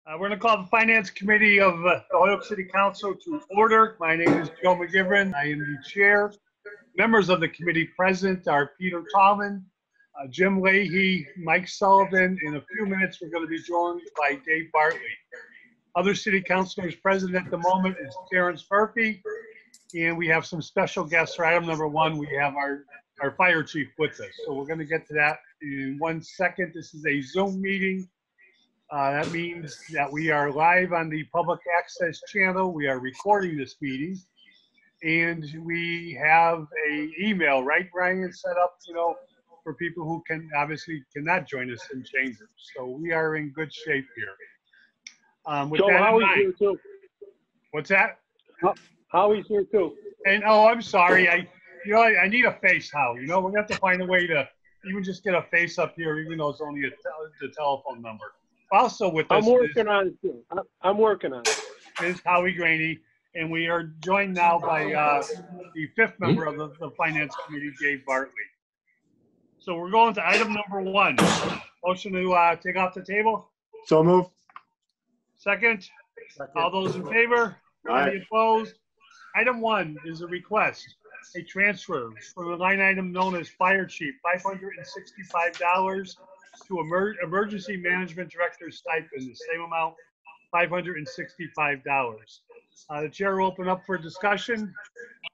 We're going to call the Finance Committee of the Holyoke City Council to order. My name is Joe McGiverin. I am the chair. Members of the committee present are Peter Tallman, Jim Leahy, Mike Sullivan. In a few minutes, we're going to be joined by Dave Bartley. Other city councilors present at the moment is Terrence Murphy, and we have some special guests for item number one. We have our fire chief with us. So we're going to get to that in 1 second. This is a Zoom meeting. That means that we are live on the public access channel. We are recording this meeting, and we have a email, right, Ryan, set up, for people who cannot join us in chambers. So we are in good shape here. With Joe, that in Howie's mind, here too. what's that? Howie's here too. And I'm sorry, I need a face, Howie. We're gonna have to find a way to even just get a face up here, even though it's only the telephone number. Also with us, I'm working on it too. I'm working on it. Is Howie Graney, and we are joined now by the fifth member of the Finance Committee, Dave Bartley. So we're going to item number one. Motion to take off the table. So moved. Second. All those in favor? Aye. Any opposed? Item one is a request, a transfer for the line item known as Fire Chief, $565 to Emergency Management Director stipend, the same amount, $565. The chair will open up for discussion.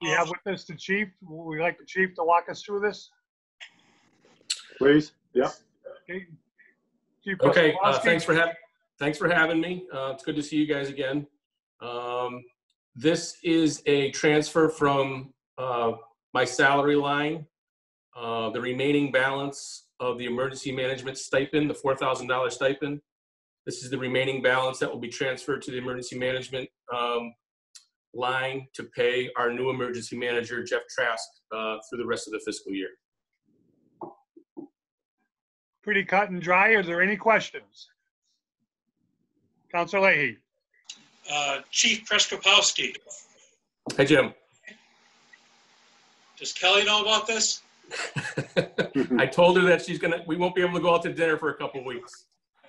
We have with us the chief. We'd like the chief to walk us through this. Please. Yeah. Okay. Chief Okay. Clerk-Police. Thanks for having me. It's good to see you guys again. This is a transfer from my salary line. The remaining balance of the emergency management stipend, the $4,000 stipend. This is the remaining balance that will be transferred to the emergency management line to pay our new emergency manager, Jeff Trask, through the rest of the fiscal year. Pretty cut and dry. Are there any questions? Councilor Leahy. Chief Clerk-Police. Hey, Jim. Does Kelly know about this? I told her that we won't be able to go out to dinner for a couple weeks.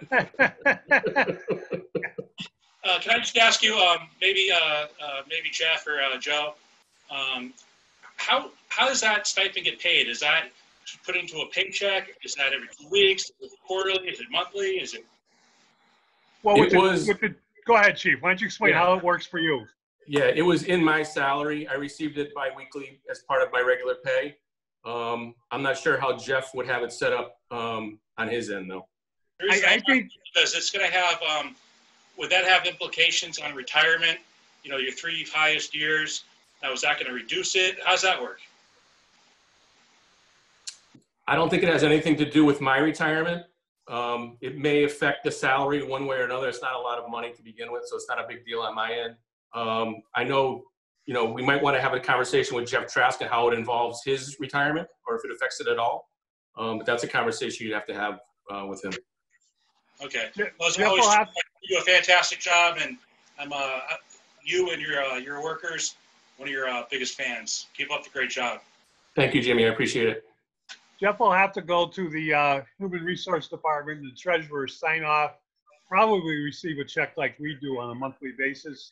Can I just ask you, maybe Jeff or Joe, how does that stipend get paid? Is that put into a paycheck? Is that every 2 weeks? Is it quarterly? Is it monthly? Is it? Well, go ahead, Chief. Why don't you explain how it works for you? Yeah, it was in my salary. I received it bi-weekly as part of my regular pay. I'm not sure how Jeff would have it set up on his end, though. I think because it's going to have, would that have implications on retirement? Your 3 highest years. Now, is that going to reduce it? How's that work? I don't think it has anything to do with my retirement. It may affect the salary one way or another. It's not a lot of money to begin with, so it's not a big deal on my end. I know, we might want to have a conversation with Jeff Trask and how it involves his retirement or if it affects it at all. But that's a conversation you'd have to have with him. Okay. Well, you do a fantastic job, and I'm you and your workers, one of your biggest fans. Keep up the great job. Thank you, Jimmy. I appreciate it. Jeff will have to go to the Human Resource Department, the treasurer, sign off, probably receive a check like we do on a monthly basis.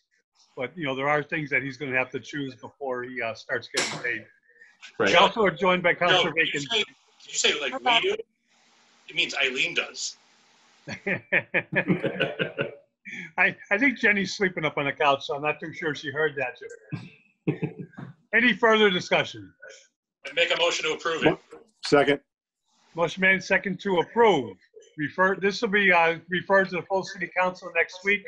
But, there are things that he's going to have to choose before he starts getting paid. Right. We also are joined by Councilor Bacon. Did you say like we do? It means Eileen does. I think Jenny's sleeping up on the couch, so I'm not too sure she heard that, Jim. Any further discussion? I make a motion to approve it. Second. Motion made second to approve. This will be referred to the full city council next week.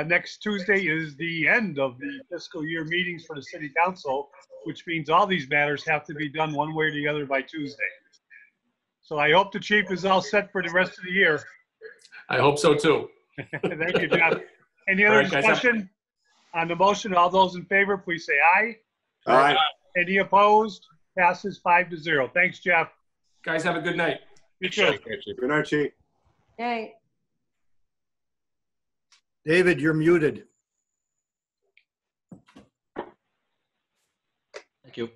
Next Tuesday is the end of the fiscal year meetings for the city council, which means all these matters have to be done one way or the other by Tuesday. So I hope the chief is all set for the rest of the year. I hope so too. Thank you, Jeff. Any other discussion on the motion? All those in favor, please say aye. Aye. Any opposed? Passes 5-0. Thanks, Jeff. Guys, have a good night. You too. Good night, Chief. Hey. David, you're muted. Thank you.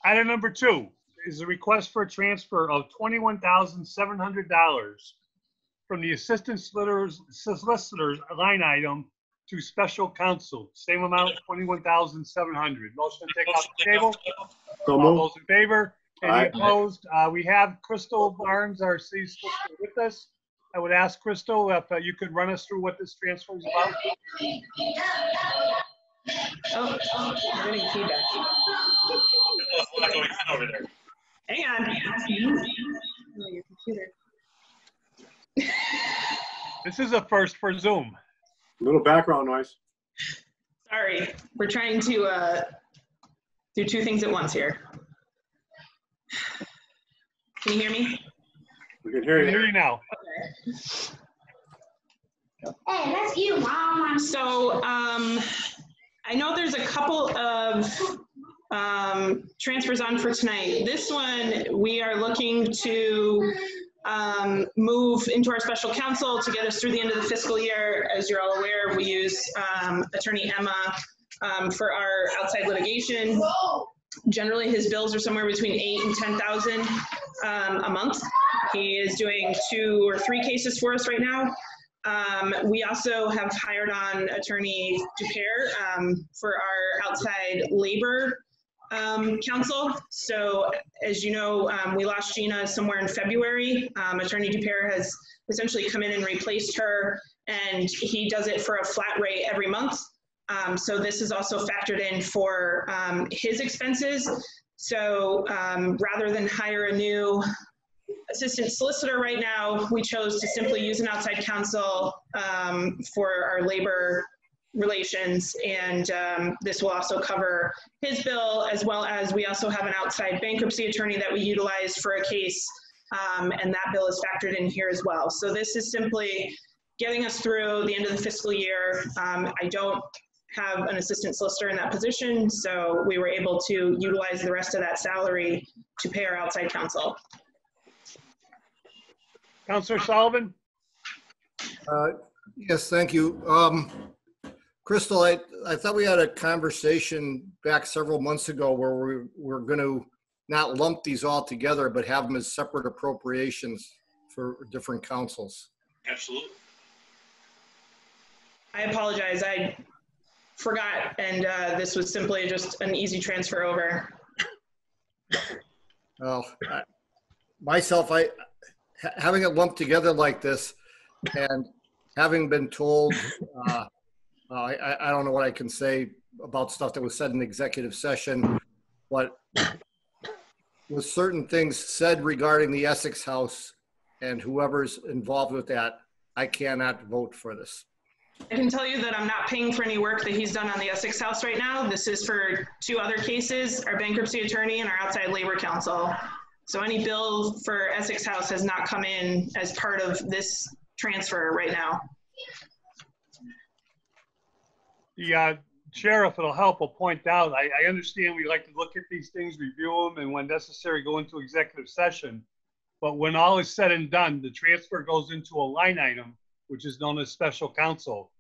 Item number 2 is a request for a transfer of $21,700 from the assistant solicitor's line item to special counsel. Same amount, 21,700. Motion to take off the table. So All moved. those in favor? Any Aye. opposed? We have Crystal Barnes, our city solicitor, with us. I would ask Crystal if you could run us through what this transfer is about. Oh, I'm getting feedback. A lot going on over there. Hang on. Oh, your computer. This is a first for Zoom. Little background noise. Sorry, we're trying to do two things at once here. Can you hear me? We can I hear can hear you. you now. Hey, that's you, Mom. So I know there's a couple of transfers on for tonight. This one, we are looking to move into our special counsel to get us through the end of the fiscal year. As you're all aware, we use Attorney Emma for our outside litigation. Generally, his bills are somewhere between 8,000 and 10,000 a month. He is doing 2 or 3 cases for us right now. We also have hired on Attorney Dupere for our outside labor counsel. So as you know, we lost Gina somewhere in February. Attorney Dupere has essentially come in and replaced her, and he does it for a flat rate every month. So this is also factored in for his expenses. So rather than hire a new assistant solicitor right now, we chose to simply use an outside counsel for our labor relations, and this will also cover his bill, as well as we also have an outside bankruptcy attorney that we utilize for a case, and that bill is factored in here as well. So this is simply getting us through the end of the fiscal year. I don't have an assistant solicitor in that position, so we were able to utilize the rest of that salary to pay our outside counsel. Counselor Sullivan? Yes, thank you. Crystal, I thought we had a conversation back several months ago where we were going to not lump these all together, but have them as separate appropriations for different councils. Absolutely. I apologize, I forgot, and this was simply just an easy transfer over. Well, having it lumped together like this, and having been told, I don't know what I can say about stuff that was said in executive session, but with certain things said regarding the Essex House and whoever's involved with that, I cannot vote for this. I can tell you that I'm not paying for any work that he's done on the Essex House right now. This is for 2 other cases, our bankruptcy attorney and our outside labor counsel. So any bill for Essex House has not come in as part of this transfer right now. The chair, if it'll help, will point out, I understand we like to look at these things, review them, and when necessary, go into executive session. But when all is said and done, the transfer goes into a line item, which is known as special counsel.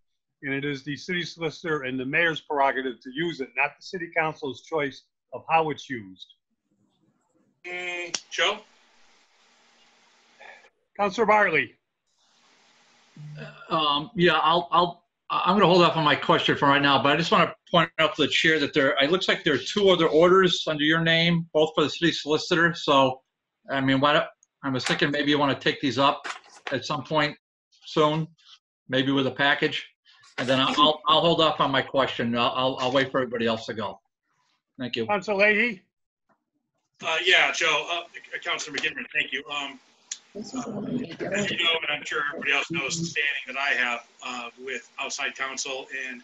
And it is the city solicitor and the mayor's prerogative to use it, not the city council's choice of how it's used. Joe? Counselor Bartley? Yeah, I'm going to hold off on my question for right now, but I just want to point out to the chair that it looks like there are 2 other orders under your name, both for the city solicitor. So, I mean, I was thinking maybe you want to take these up at some point soon, maybe with a package, and then I'll hold off on my question. I'll wait for everybody else to go. Thank you. Counselor Leahy? Yeah, Joe, Councilor McGiverin, thank you. As you know, and I'm sure everybody else knows the standing that I have with outside counsel and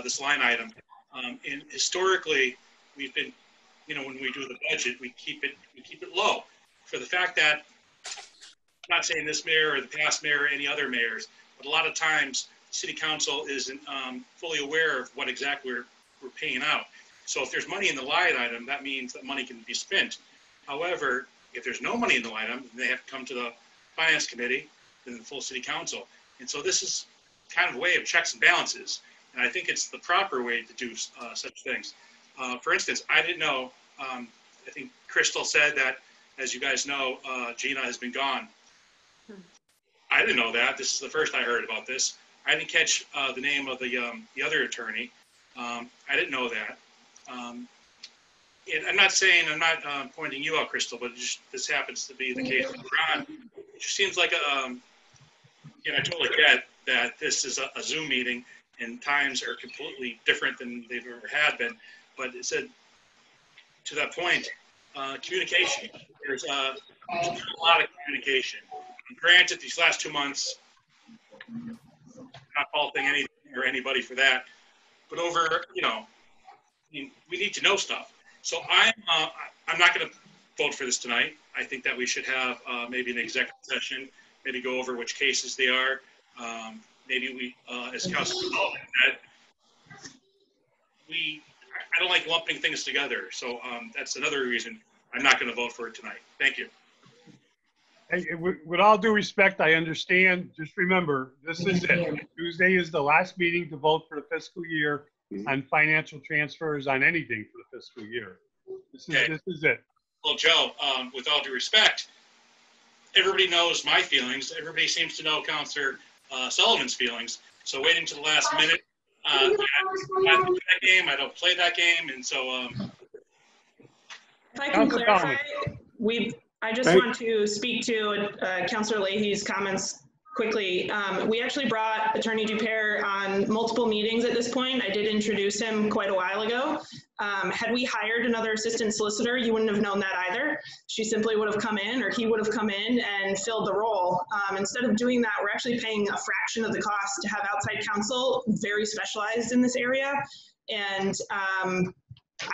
this line item. And historically, we've been, when we do the budget, we keep it low for the fact that, I'm not saying this mayor or the past mayor or any other mayors, but a lot of times the city council isn't fully aware of what exactly we're paying out. So if there's money in the line item, that means that money can be spent. However, if there's no money in the line item, then they have to come to the finance committee and the full city council. And so this is kind of a way of checks and balances. And I think it's the proper way to do such things. For instance, I didn't know, I think Crystal said that, as you guys know, Gina has been gone I didn't know that. This is the first I heard about this. I didn't catch the name of the other attorney. I didn't know that. And I'm not saying, I'm not pointing you out, Crystal, but this happens to be the case with Ron. It just seems like, and I totally get that this is a Zoom meeting and times are completely different than they've ever had been. But it said, to that point, communication. There's a lot of communication. And granted, these last 2 months, not faulting anything or anybody for that, but over, I mean, we need to know stuff. So I'm not going to vote for this tonight. I think that we should have maybe an executive session, maybe go over which cases they are. Maybe we, as Council said, I don't like lumping things together. So that's another reason I'm not going to vote for it tonight. Thank you. Hey, with all due respect, I understand. Just remember, this is it. Tuesday is the last meeting to vote for the fiscal year on financial transfers on anything for the fiscal year. This is it. Well, Joe, with all due respect, everybody knows my feelings. Everybody seems to know Counselor Sullivan's feelings. So waiting to the last minute, I don't play that game. I don't play that game, and so. If I can clarify, I just want to speak to Councilor Leahy's comments quickly. We actually brought Attorney Dupere on multiple meetings at this point. I did introduce him quite a while ago. Had we hired another assistant solicitor, you wouldn't have known that either. She simply would have come in, or he would have come in and filled the role. Instead of doing that, we're actually paying a fraction of the cost to have outside counsel very specialized in this area. And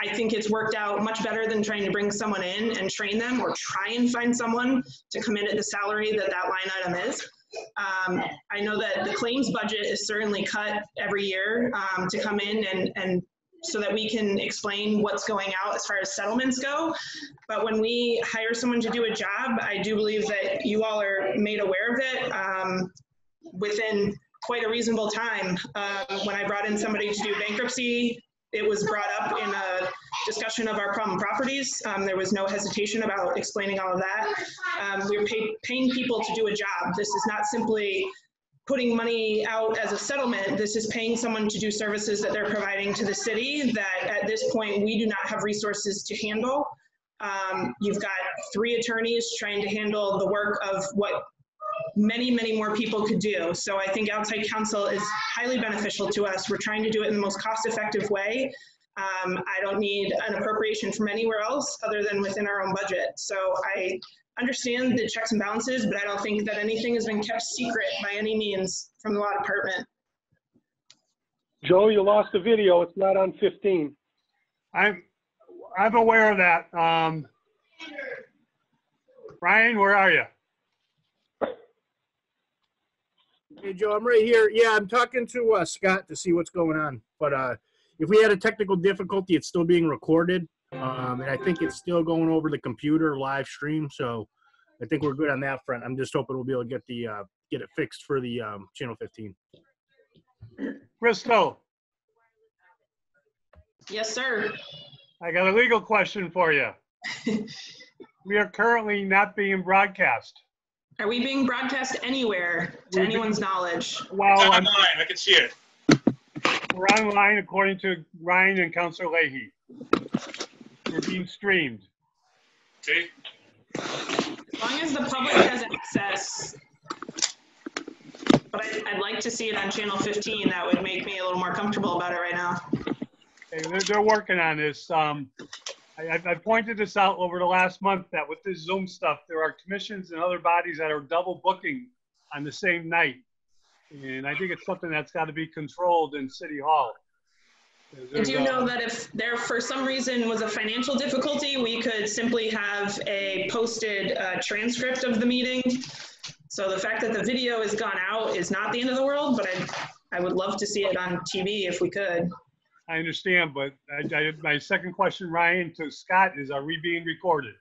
I think it's worked out much better than trying to bring someone in and train them, or try and find someone to come in at the salary that line item is. I know that the claims budget is certainly cut every year to come in and so that we can explain what's going out as far as settlements go. But when we hire someone to do a job, I do believe that you all are made aware of it within quite a reasonable time. When I brought in somebody to do bankruptcy, it was brought up in a discussion of our problem properties. There was no hesitation about explaining all of that. We're paying people to do a job. This is not simply putting money out as a settlement. This is paying someone to do services that they're providing to the city that at this point we do not have resources to handle. You've got 3 attorneys trying to handle the work of what many, many more people could do. So I think outside counsel is highly beneficial to us. We're trying to do it in the most cost-effective way. I don't need an appropriation from anywhere else other than within our own budget. So I understand the checks and balances, but I don't think that anything has been kept secret by any means from the law department. Joe, you lost the video. It's not on 15. I'm aware of that. Ryan, where are you? Hey, Joe, I'm right here. Yeah, I'm talking to Scott to see what's going on. But if we had a technical difficulty, it's still being recorded. And I think it's still going over the computer live stream. So I think we're good on that front. I'm just hoping we'll be able to get it fixed for the channel 15. Crystal. Yes, sir. I got a legal question for you. We are currently not being broadcast. Are we being broadcast anywhere to anyone's knowledge? Well, I'm online. I can see it. We're online according to Ryan and Councilor Leahy. We're being streamed. See? As long as the public has access, but I'd like to see it on channel 15. That would make me a little more comfortable about it right now. Okay, they're working on this. I pointed this out over the last month that with this Zoom stuff, there are commissions and other bodies that are double booking on the same night. And I think it's something that's got to be controlled in City Hall. I do know that if there for some reason was a financial difficulty, we could simply have a posted transcript of the meeting. So the fact that the video has gone out is not the end of the world, but I would love to see it on TV if we could. I understand, but my second question, Ryan, to Scott is, are we being recorded?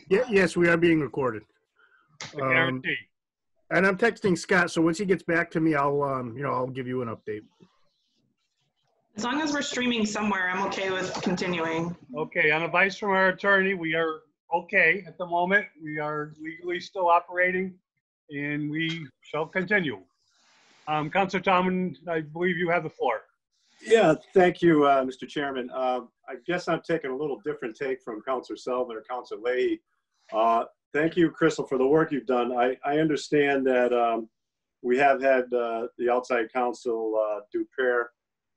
Yeah, yes, we are being recorded. I guarantee. And I'm texting Scott, so once he gets back to me, I'll give you an update. As long as we're streaming somewhere, I'm okay with continuing. Okay, on advice from our attorney, we are okay at the moment. We are legally still operating. and we shall continue. Councilor Tomlin, I believe you have the floor. Yeah, thank you, Mr. Chairman. I guess I'm taking a little different take from Councilor Sullivan or Councilor Leahy. Thank you, Crystal, for the work you've done. I understand that we have had the outside counsel do prayer,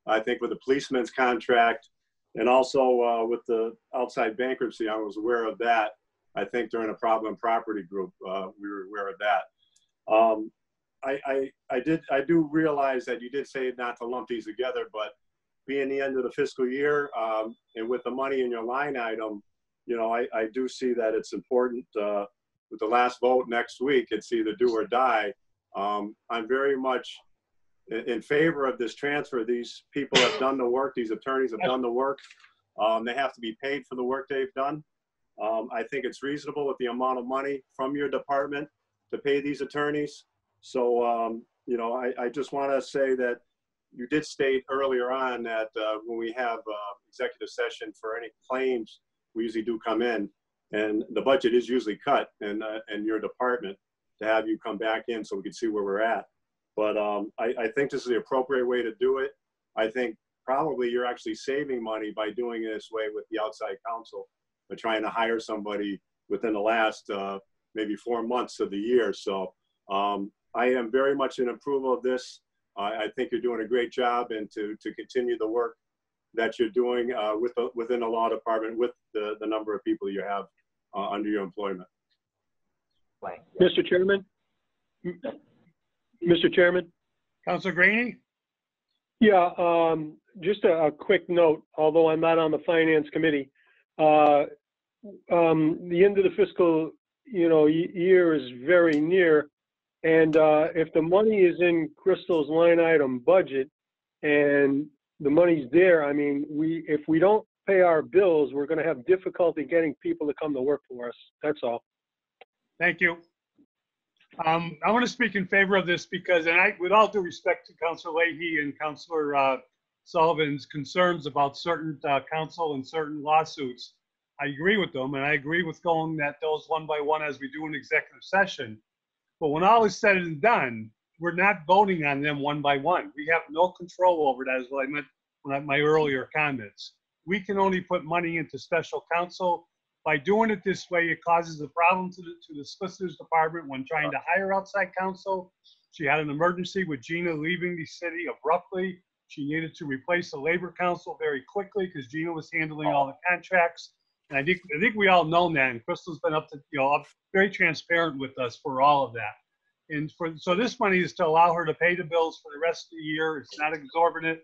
I think, with the policeman's contract, and also with the outside bankruptcy. I was aware of that. I think during a problem property group, we were aware of that. I do realize that you did say not to lump these together, but being the end of the fiscal year and with the money in your line item, you know, I do see that it's important with the last vote next week. It's either do or die. I'm very much in favor of this transfer. These people have done the work. These attorneys have done the work. They have to be paid for the work they've done. I think it's reasonable with the amount of money from your department to pay these attorneys. So, you know, I just want to say that you did state earlier on that when we have executive session for any claims, we usually do come in, and the budget is usually cut in your department to have you come back in so we can see where we're at. But I think this is the appropriate way to do it. I think probably you're actually saving money by doing it this way with the outside counsel, by trying to hire somebody within the last maybe 4 months of the year. So I am very much in approval of this. I think you're doing a great job, and to continue the work that you're doing within the law department with the number of people you have under your employment. Mr. Chairman? Mr. Chairman? Councilor Greeny? Yeah, just a quick note, although I'm not on the finance committee. The end of the fiscal, you know, year is very near. And if the money is in Crystal's line item budget and the money's there, I mean, if we don't pay our bills, we're going to have difficulty getting people to come to work for us. That's all. Thank you. I want to speak in favor of this because, and with all due respect to Councilor Leahy and Councilor Sullivan's concerns about certain counsel and certain lawsuits, I agree with them, and I agree with going at those one by one as we do in executive session. But when all is said and done, we're not voting on them one by one. We have no control over that, is what I meant when my earlier comments. We can only put money into special counsel. By doing it this way, it causes a problem to the solicitor's department when trying to hire outside counsel. She had an emergency with Gina leaving the city abruptly. She needed to replace the labor counsel very quickly because Gina was handling all the contracts. And I think we all know that, and Crystal's been very transparent with us for all of that. And so this money is to allow her to pay the bills for the rest of the year. It's not exorbitant,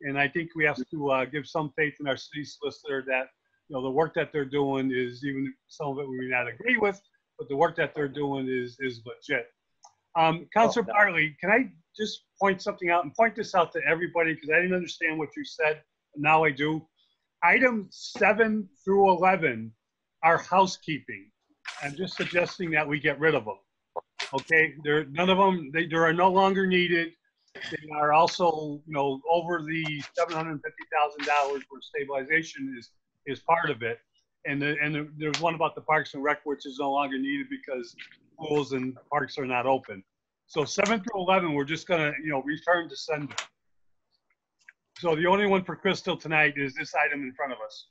and I think we have to give some faith in our city solicitor that, you know, the work that they're doing is, even if some of it we may not agree with, but the work that they're doing is legit. Councilor Bartley, can I just point something out and point this out to everybody because I didn't understand what you said, and now I do. Items 7 through 11 are housekeeping. I'm just suggesting that we get rid of them. Okay, none of them, they are no longer needed. They are also, you know, over the $750,000 where stabilization is part of it. And there's one about the Parks and Rec, which is no longer needed because schools and parks are not open. So 7 through 11, we're just gonna, you know, return to sender. So the only one for Crystal tonight is this item in front of us.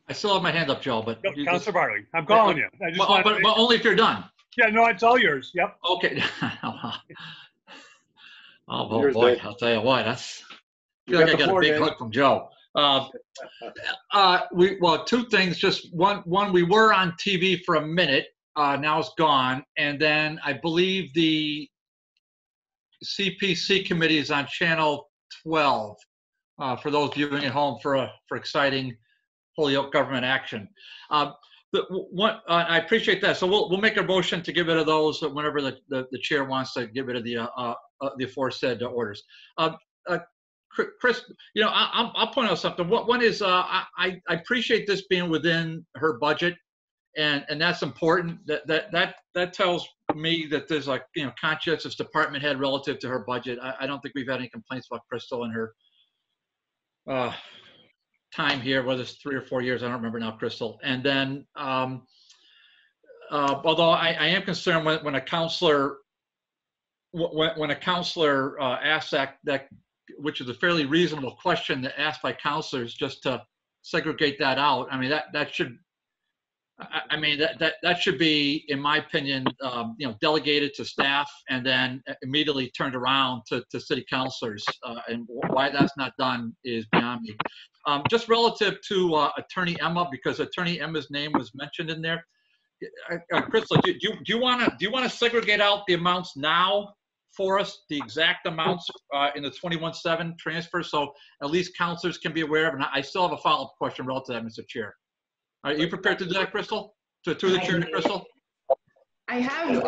I still have my hand up, Joe, but. Yep, Councilor Bartley, I'm calling you. I just but only if you're done. Yeah, no, it's all yours. Yep. Okay. Oh boy, I'll tell you what, I feel like I got a big hook from Joe. Well, two things. Just one, we were on TV for a minute. Now it's gone, and then I believe the CPC committee is on channel 12 for those viewing at home for exciting Holyoke government action. I appreciate that. So we'll make a motion to get rid of those whenever the chair wants to get rid of the aforesaid orders. Chris, you know, I'll point out something. One is I appreciate this being within her budget, and that's important. That tells me that there's, like, you know, conscientious department head relative to her budget. I don't think we've had any complaints about Crystal and her time here, whether it's 3 or 4 years, I don't remember now, Crystal. And then although I am concerned when a counselor asks that, which is a fairly reasonable question to ask by counselors, just to segregate that out. I mean, that should be, in my opinion, delegated to staff and then immediately turned around to city councilors. And why that's not done is beyond me. Just relative to Attorney Emma, because Attorney Emma's name was mentioned in there. Crystal, do you want to segregate out the amounts now for us, the exact amounts in the 21-7 transfer, so at least councilors can be aware of? And I still have a follow-up question relative to that, Mr. Chair. Are you prepared to do that, Crystal? To the chair, Crystal? I have,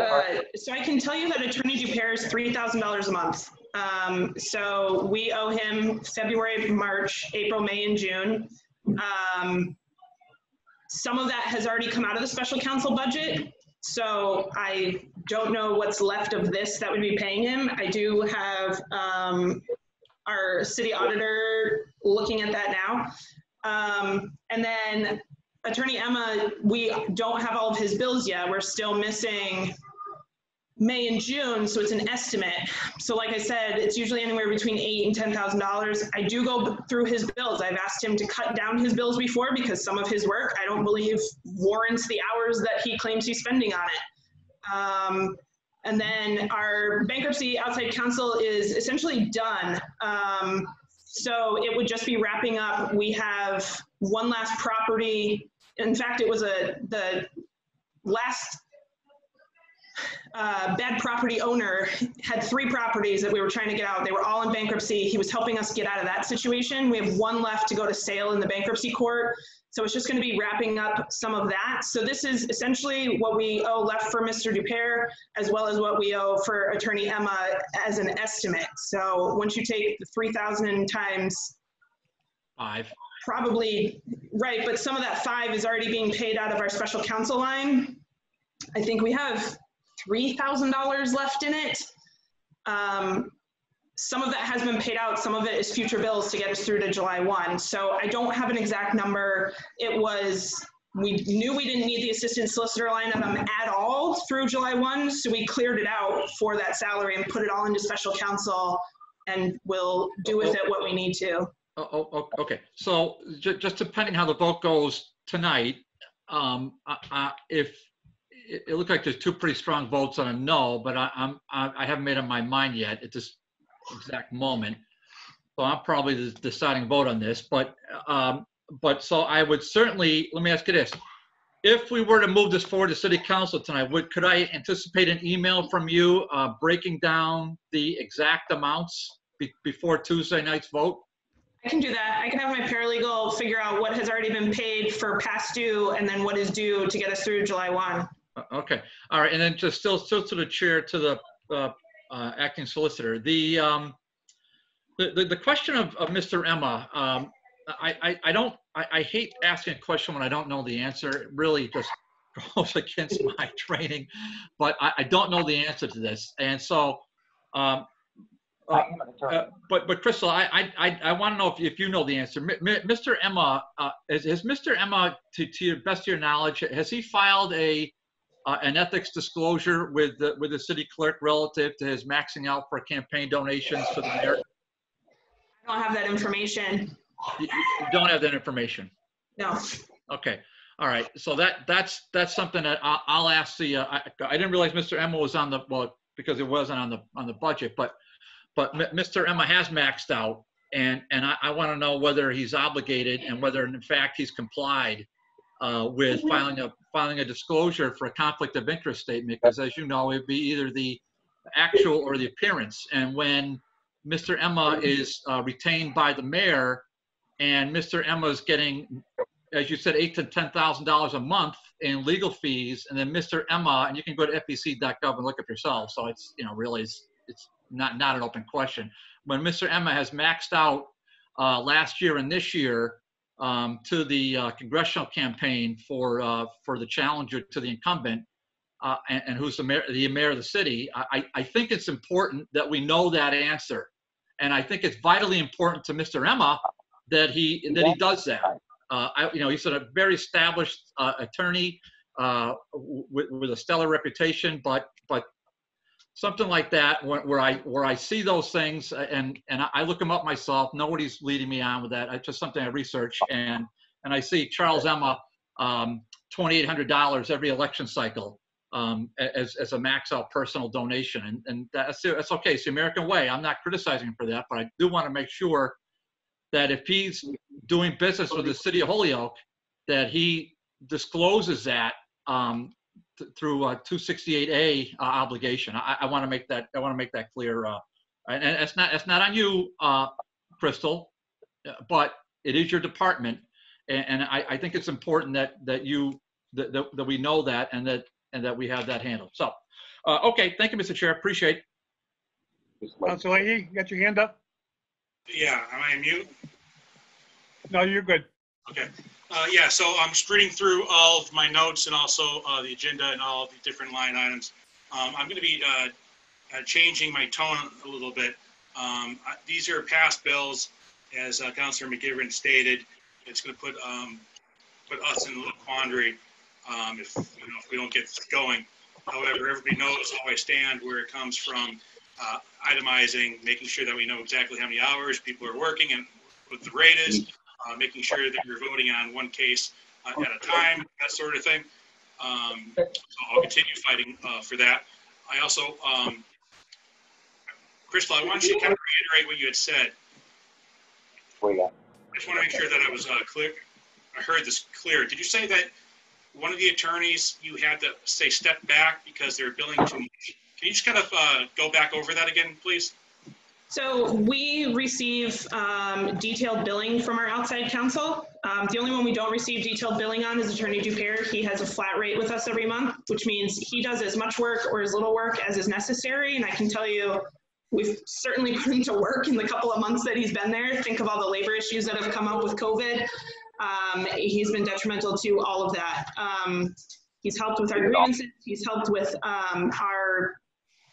so I can tell you that Attorney Dupere is $3,000 a month. So we owe him February, March, April, May, and June. Some of that has already come out of the special counsel budget. So I don't know what's left of this that would be paying him. I do have our city auditor looking at that now. And then Attorney Emma, we don't have all of his bills yet. We're still missing May and June, so it's an estimate. So like I said, it's usually anywhere between $8,000 and $10,000. I do go through his bills. I've asked him to cut down his bills before because some of his work, I don't believe, warrants the hours that he claims he's spending on it. And then our bankruptcy outside counsel is essentially done. So it would just be wrapping up. We have one last property. In fact, it was the last bad property owner had 3 properties that we were trying to get out. They were all in bankruptcy. He was helping us get out of that situation. We have one left to go to sale in the bankruptcy court. So it's just going to be wrapping up some of that. So this is essentially what we owe left for Mr. Dupere, as well as what we owe for Attorney Emma as an estimate. So once you take the 3,000 times 5, probably right, but some of that 5 is already being paid out of our special counsel line. I think we have $3,000 left in it. Some of that has been paid out. Some of it is future bills to get us through to July 1. So I don't have an exact number. It was, we knew we didn't need the assistant solicitor line item at all through July 1. So we cleared it out for that salary and put it all into special counsel, and we'll do with it what we need to. Okay. So just depending how the vote goes tonight, if it looks like there's 2 pretty strong votes on a no, but I haven't made up my mind yet at this exact moment. So I'm probably the deciding vote on this, but so I would certainly, let me ask you this. If we were to move this forward to city council tonight, could I anticipate an email from you breaking down the exact amounts before Tuesday night's vote? I can do that. I can have my paralegal figure out what has already been paid for past due and then what is due to get us through July 1. Okay. All right. And then just still to the chair, to the acting solicitor, the question of Mr. Emma, I hate asking a question when I don't know the answer. It really just goes against my training, but I don't know the answer to this. And so, but Crystal, I want to know if you know the answer. Mr. Emma, has Mr. Emma, to your best of your knowledge, has he filed an ethics disclosure with the city clerk relative to his maxing out for campaign donations to the mayor? I don't have that information. You don't have that information? No. Okay. All right. So that's something that I'll ask the. I didn't realize Mr. Emma was on the, well, because it wasn't on the budget, but Mr. Emma has maxed out, and I want to know whether he's obligated and whether in fact he's complied with filing a disclosure for a conflict of interest statement, because as you know, it'd be either the actual or the appearance. And when Mr. Emma is retained by the mayor, and Mr. Emma's getting, as you said, $8,000 to $10,000 a month in legal fees, and then Mr. Emma, and you can go to fec.gov and look up yourself. So it's, really it's not an open question. When Mr. Emma has maxed out last year and this year to the congressional campaign for the challenger to the incumbent, and who's the mayor of the city, I think it's important that we know that answer, and I think it's vitally important to Mr. Emma that he does that. He's a very established attorney. with a stellar reputation, but something like that where I see those things and I look them up myself. Nobody's leading me on with that. It's just something I research, and I see Charles Emma $2,800 every election cycle as a max out personal donation, and that's okay. It's the American way. I'm not criticizing him for that, but I do want to make sure that if he's doing business with the city of Holyoke, that he discloses that through 268A obligation. I want to make that. I want to make that clear. And it's not on you, Crystal, but it is your department, and I think it's important that we know that and that we have that handled. So, okay, thank you, Mr. Chair. Appreciate it. Council Leahy, you got your hand up? Yeah, am I on mute? No, you're good. Okay. Yeah, so I'm just reading through all of my notes and also the agenda and all of the different line items. I'm going to be changing my tone a little bit. These are past bills, as Councilor McGiverin stated. It's going to put us in a little quandary if we don't get this going. However, everybody knows how I stand where it comes from itemizing, making sure that we know exactly how many hours people are working and what the rate is. Making sure that you're voting on one case at a time, that sort of thing. So I'll continue fighting for that. I also, Crystal, I want you to kind of reiterate what you had said. I just want to make sure that I was clear. I heard this clear. Did you say that one of the attorneys, you had to say step back because they're billing too much? Can you just kind of go back over that again, please? So we receive detailed billing from our outside counsel. The only one we don't receive detailed billing on is Attorney Dupere. He has a flat rate with us every month, which means he does as much work or as little work as is necessary. And I can tell you, we've certainly put him to work in the couple of months that he's been there. Think of all the labor issues that have come up with COVID. He's been detrimental to all of that. He's helped with our grievances. He's helped with our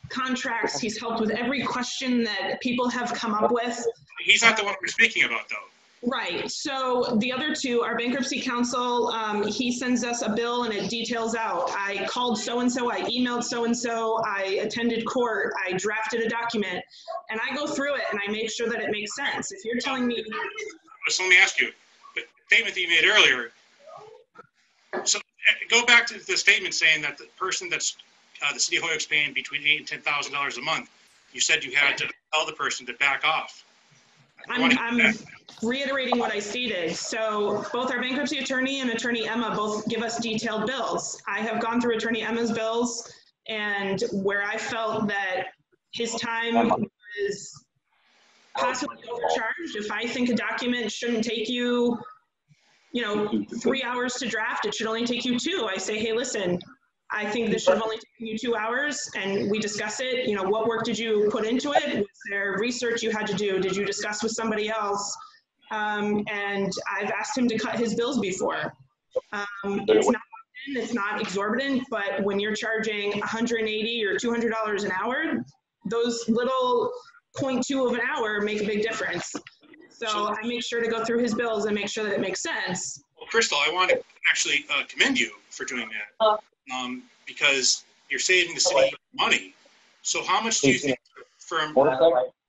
contracts. He's helped with every question that people have come up with. He's not the one we're speaking about, though. Right. So the other two, our bankruptcy counsel, he sends us a bill and it details out. I called so-and-so, I emailed so-and-so, I attended court, I drafted a document, and I go through it and I make sure that it makes sense. If you're telling me... So let me ask you, the statement that you made earlier, so go back to the statement saying that the person that's the city of Holyoke's paying between $8,000 and $10,000 a month, you said you had to tell the person to back off. I'm reiterating what I stated. So both our bankruptcy attorney and Attorney Emma both give us detailed bills. I have gone through Attorney Emma's bills, and where I felt that his time was possibly overcharged. If I think a document shouldn't take you, 3 hours to draft, it should only take you 2. I say, hey, listen, I think this should have only taken you 2 hours, and we discuss it. What work did you put into it? Was there research you had to do? Did you discuss with somebody else? And I've asked him to cut his bills before. It's not exorbitant, but when you're charging $180 or $200 an hour, those little 0.2 of an hour make a big difference. So I make sure to go through his bills and make sure that it makes sense. Well, Crystal, I want to actually commend you for doing that. Because you're saving the city money. So how much do you think from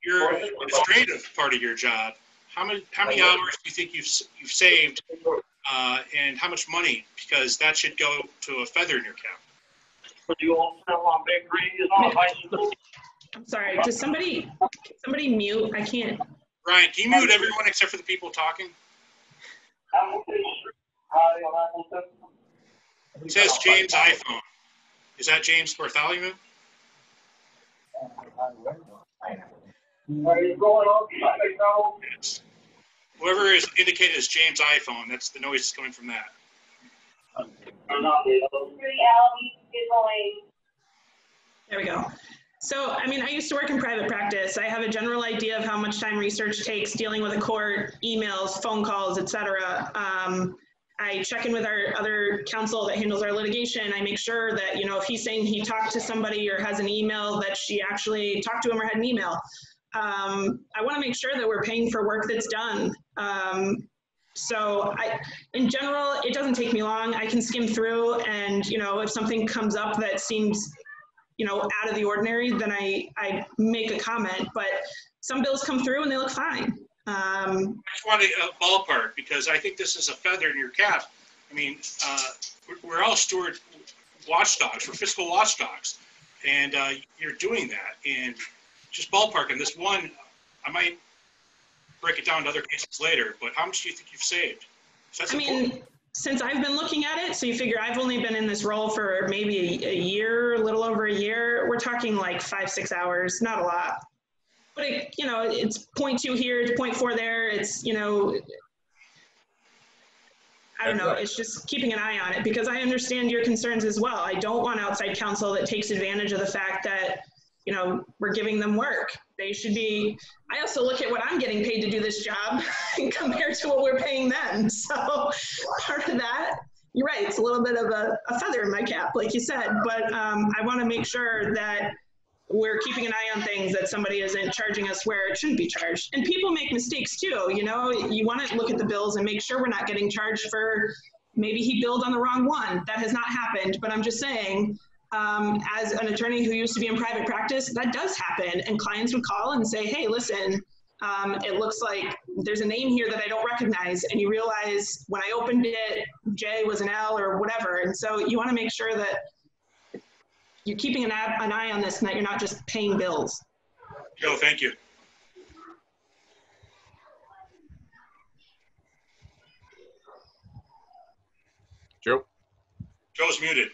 your administrative part of your job, how many hours do you think you've saved and how much money? Because that should go to a feather in your cap. I'm sorry, does somebody mute? I can't. Ryan, can you mute everyone except for the people talking? It says James iPhone. Is that James Bartholomew? Yes. Whoever is indicated as James iPhone, that's the noise that's coming from that. There we go. So, I used to work in private practice. I have a general idea of how much time research takes dealing with a court, emails, phone calls, etc. I check in with our other counsel that handles our litigation. I make sure that, if he's saying he talked to somebody or has an email, that she actually talked to him or had an email. I want to make sure that we're paying for work that's done. So in general, it doesn't take me long. I can skim through, and if something comes up that seems out of the ordinary, then I make a comment. But some bills come through and they look fine. I just want a ballpark, because I think this is a feather in your cap. I mean, we're all steward watchdogs, we're fiscal watchdogs, and you're doing that. And just ballpark on this one, I might break it down to other cases later, but how much do you think you've saved? I mean, since I've been looking at it, so you figure I've only been in this role for maybe a year, a little over a year. We're talking like 5-6 hours, not a lot. But it's 0.2 here, it's 0.4 there. It's, I don't know, it's just keeping an eye on it, because I understand your concerns as well. I don't want outside counsel that takes advantage of the fact that, we're giving them work. They should be, I also look at what I'm getting paid to do this job compared to what we're paying them. So part of that, you're right, it's a little bit of a feather in my cap, like you said, but I want to make sure that we're keeping an eye on things, that somebody isn't charging us where it shouldn't be charged. And people make mistakes too, you want to look at the bills and make sure we're not getting charged for, maybe he billed on the wrong one. That has not happened, but I'm just saying, as an attorney who used to be in private practice, that does happen. And clients would call and say, hey, listen, it looks like there's a name here that I don't recognize. And you realize when I opened it, J was an L or whatever. And so you want to make sure that you're keeping an eye on this and that you're not just paying bills. Joe, thank you. Joe? Joe's muted.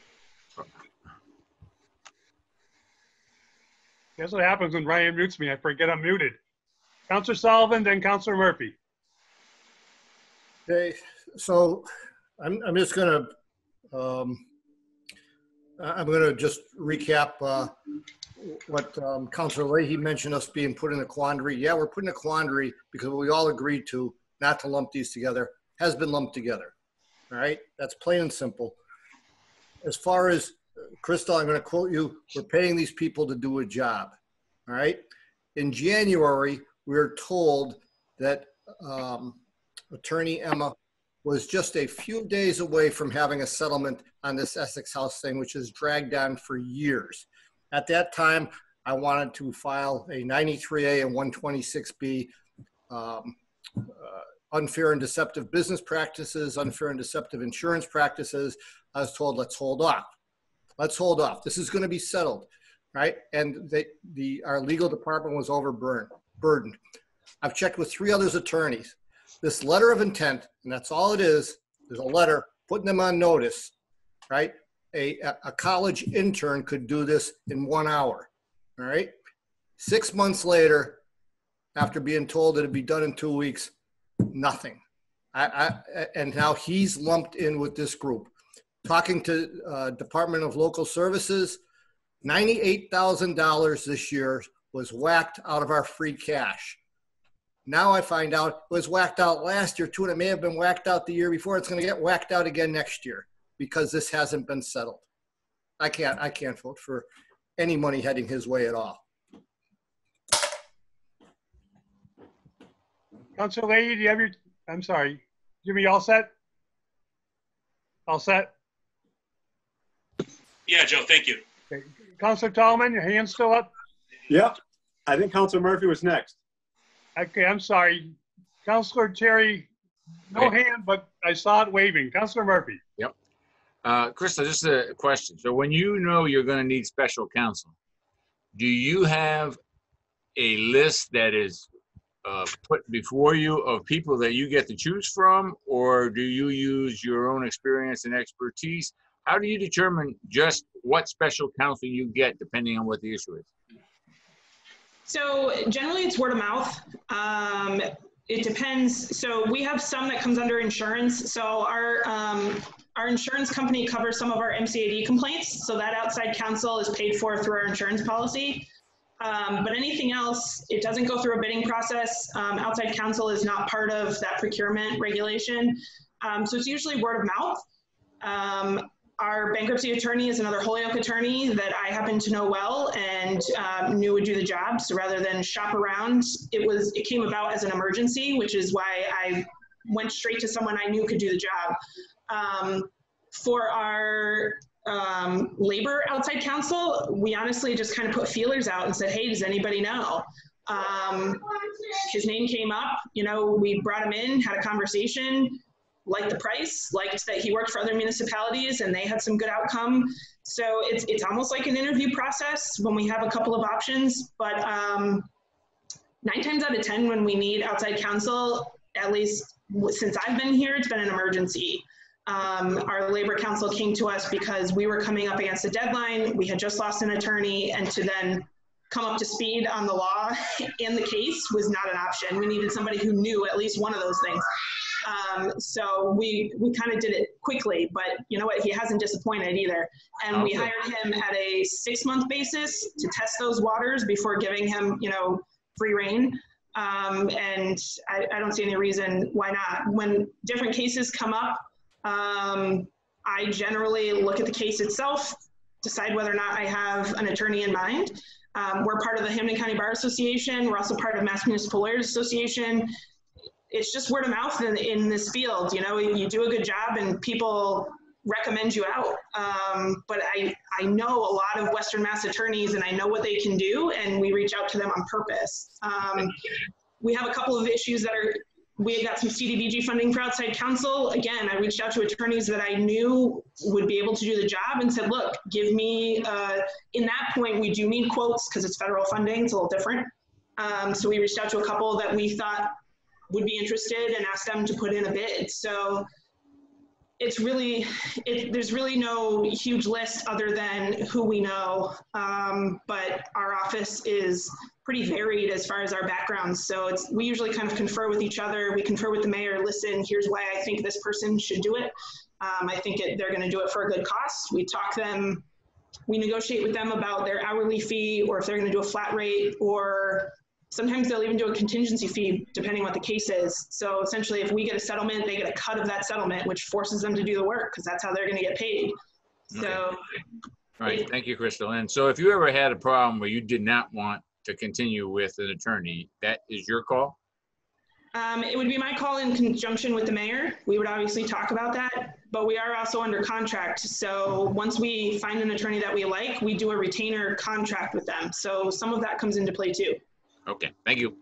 That's what happens when Ryan mutes me. I forget I'm muted. Counselor Sullivan, then Counselor Murphy. Okay, so I'm just gonna just recap what Counselor Leahy mentioned, us being put in a quandary. Yeah, we're put in a quandary because we all agreed to not to lump these together has been lumped together. All right, that's plain and simple. As far as Crystal, I'm going to quote you, we're paying these people to do a job, all right? In January, we were told that Attorney Emma was just a few days away from having a settlement on this Essex House thing, which has dragged on for years. At that time, I wanted to file a 93A and 126B unfair and deceptive business practices, unfair and deceptive insurance practices. I was told, let's hold off. Let's hold off. This is going to be settled, right? And our legal department was overburdened. I've checked with 3 other attorneys. This letter of intent, and that's all it is, there's a letter putting them on notice, right? A college intern could do this in 1 hour, all right? 6 months later, after being told it'd be done in 2 weeks, nothing. And now he's lumped in with this group. Talking to Department of Local Services, $98,000 this year was whacked out of our free cash. Now I find out it was whacked out last year too, and it may have been whacked out the year before. It's going to get whacked out again next year because this hasn't been settled. I can't vote for any money heading his way at all. Councilor Leahy, do you have I'm sorry, Jimmy, all set? All set? Yeah, Joe, thank you. Okay. Councilor Tallman, your hand's still up? Yep. I think Counselor Murphy was next. Okay, I'm sorry. Councilor Terry, no hand, but I saw it waving. Councilor Murphy. Yep. Krista, just a question. So when you know you're going to need special counsel, do you have a list that is put before you of people that you get to choose from, or do you use your own experience and expertise? How do you determine just what special counsel you get depending on what the issue is? So generally it's word of mouth. It depends. So we have some that comes under insurance. So our insurance company covers some of our MCAD complaints. So that outside counsel is paid for through our insurance policy. But anything else, it doesn't go through a bidding process. Outside counsel is not part of that procurement regulation. So it's usually word of mouth. Our bankruptcy attorney is another Holyoke attorney that I happen to know well and knew would do the job. So rather than shop around, it came about as an emergency, which is why I went straight to someone I knew could do the job. For our labor outside counsel, we honestly just kind of put feelers out and said, hey, does anybody know? His name came up, you know, we brought him in, had a conversation, liked the price, liked that he worked for other municipalities and they had some good outcome. So it's almost like an interview process when we have a couple of options, but 9 times out of 10 when we need outside counsel, at least since I've been here, it's been an emergency. Our labor counsel came to us because we were coming up against a deadline. We had just lost an attorney, and to then come up to speed on the law and the case was not an option. We needed somebody who knew at least one of those things. So we kind of did it quickly, but you know what? He hasn't disappointed either. And we hired him at a 6-month basis to test those waters before giving him, you know, free rein. And I don't see any reason why not. When different cases come up, I generally look at the case itself, decide whether or not I have an attorney in mind. We're part of the Hampden County Bar Association. We're also part of Mass Municipal Lawyers Association. It's just word of mouth in this field. You know, you do a good job and people recommend you out. But I know a lot of Western Mass attorneys and I know what they can do, and we reach out to them on purpose. We have a couple of issues that are, we got some CDBG funding for outside counsel. Again, I reached out to attorneys that I knew would be able to do the job and said, look, give me, in that point, we do need quotes because it's federal funding, it's a little different. So we reached out to a couple that we thought would be interested and asked them to put in a bid. So it's really, there's really no huge list other than who we know, but our office is pretty varied as far as our backgrounds. So we usually kind of confer with each other. We confer with the mayor, listen, here's why I think this person should do it. I think they're gonna do it for a good cost. We talk them, we negotiate with them about their hourly fee, or if they're gonna do a flat rate, or sometimes they'll even do a contingency fee depending what the case is. So essentially if we get a settlement, they get a cut of that settlement, which forces them to do the work because that's how they're gonna get paid. So. Okay. All right, thank you, Crystal. And so if you ever had a problem where you did not want to continue with an attorney, that is your call? It would be my call in conjunction with the mayor. We would obviously talk about that, but we are also under contract. So once we find an attorney that we like, we do a retainer contract with them. So some of that comes into play too. Okay, thank you.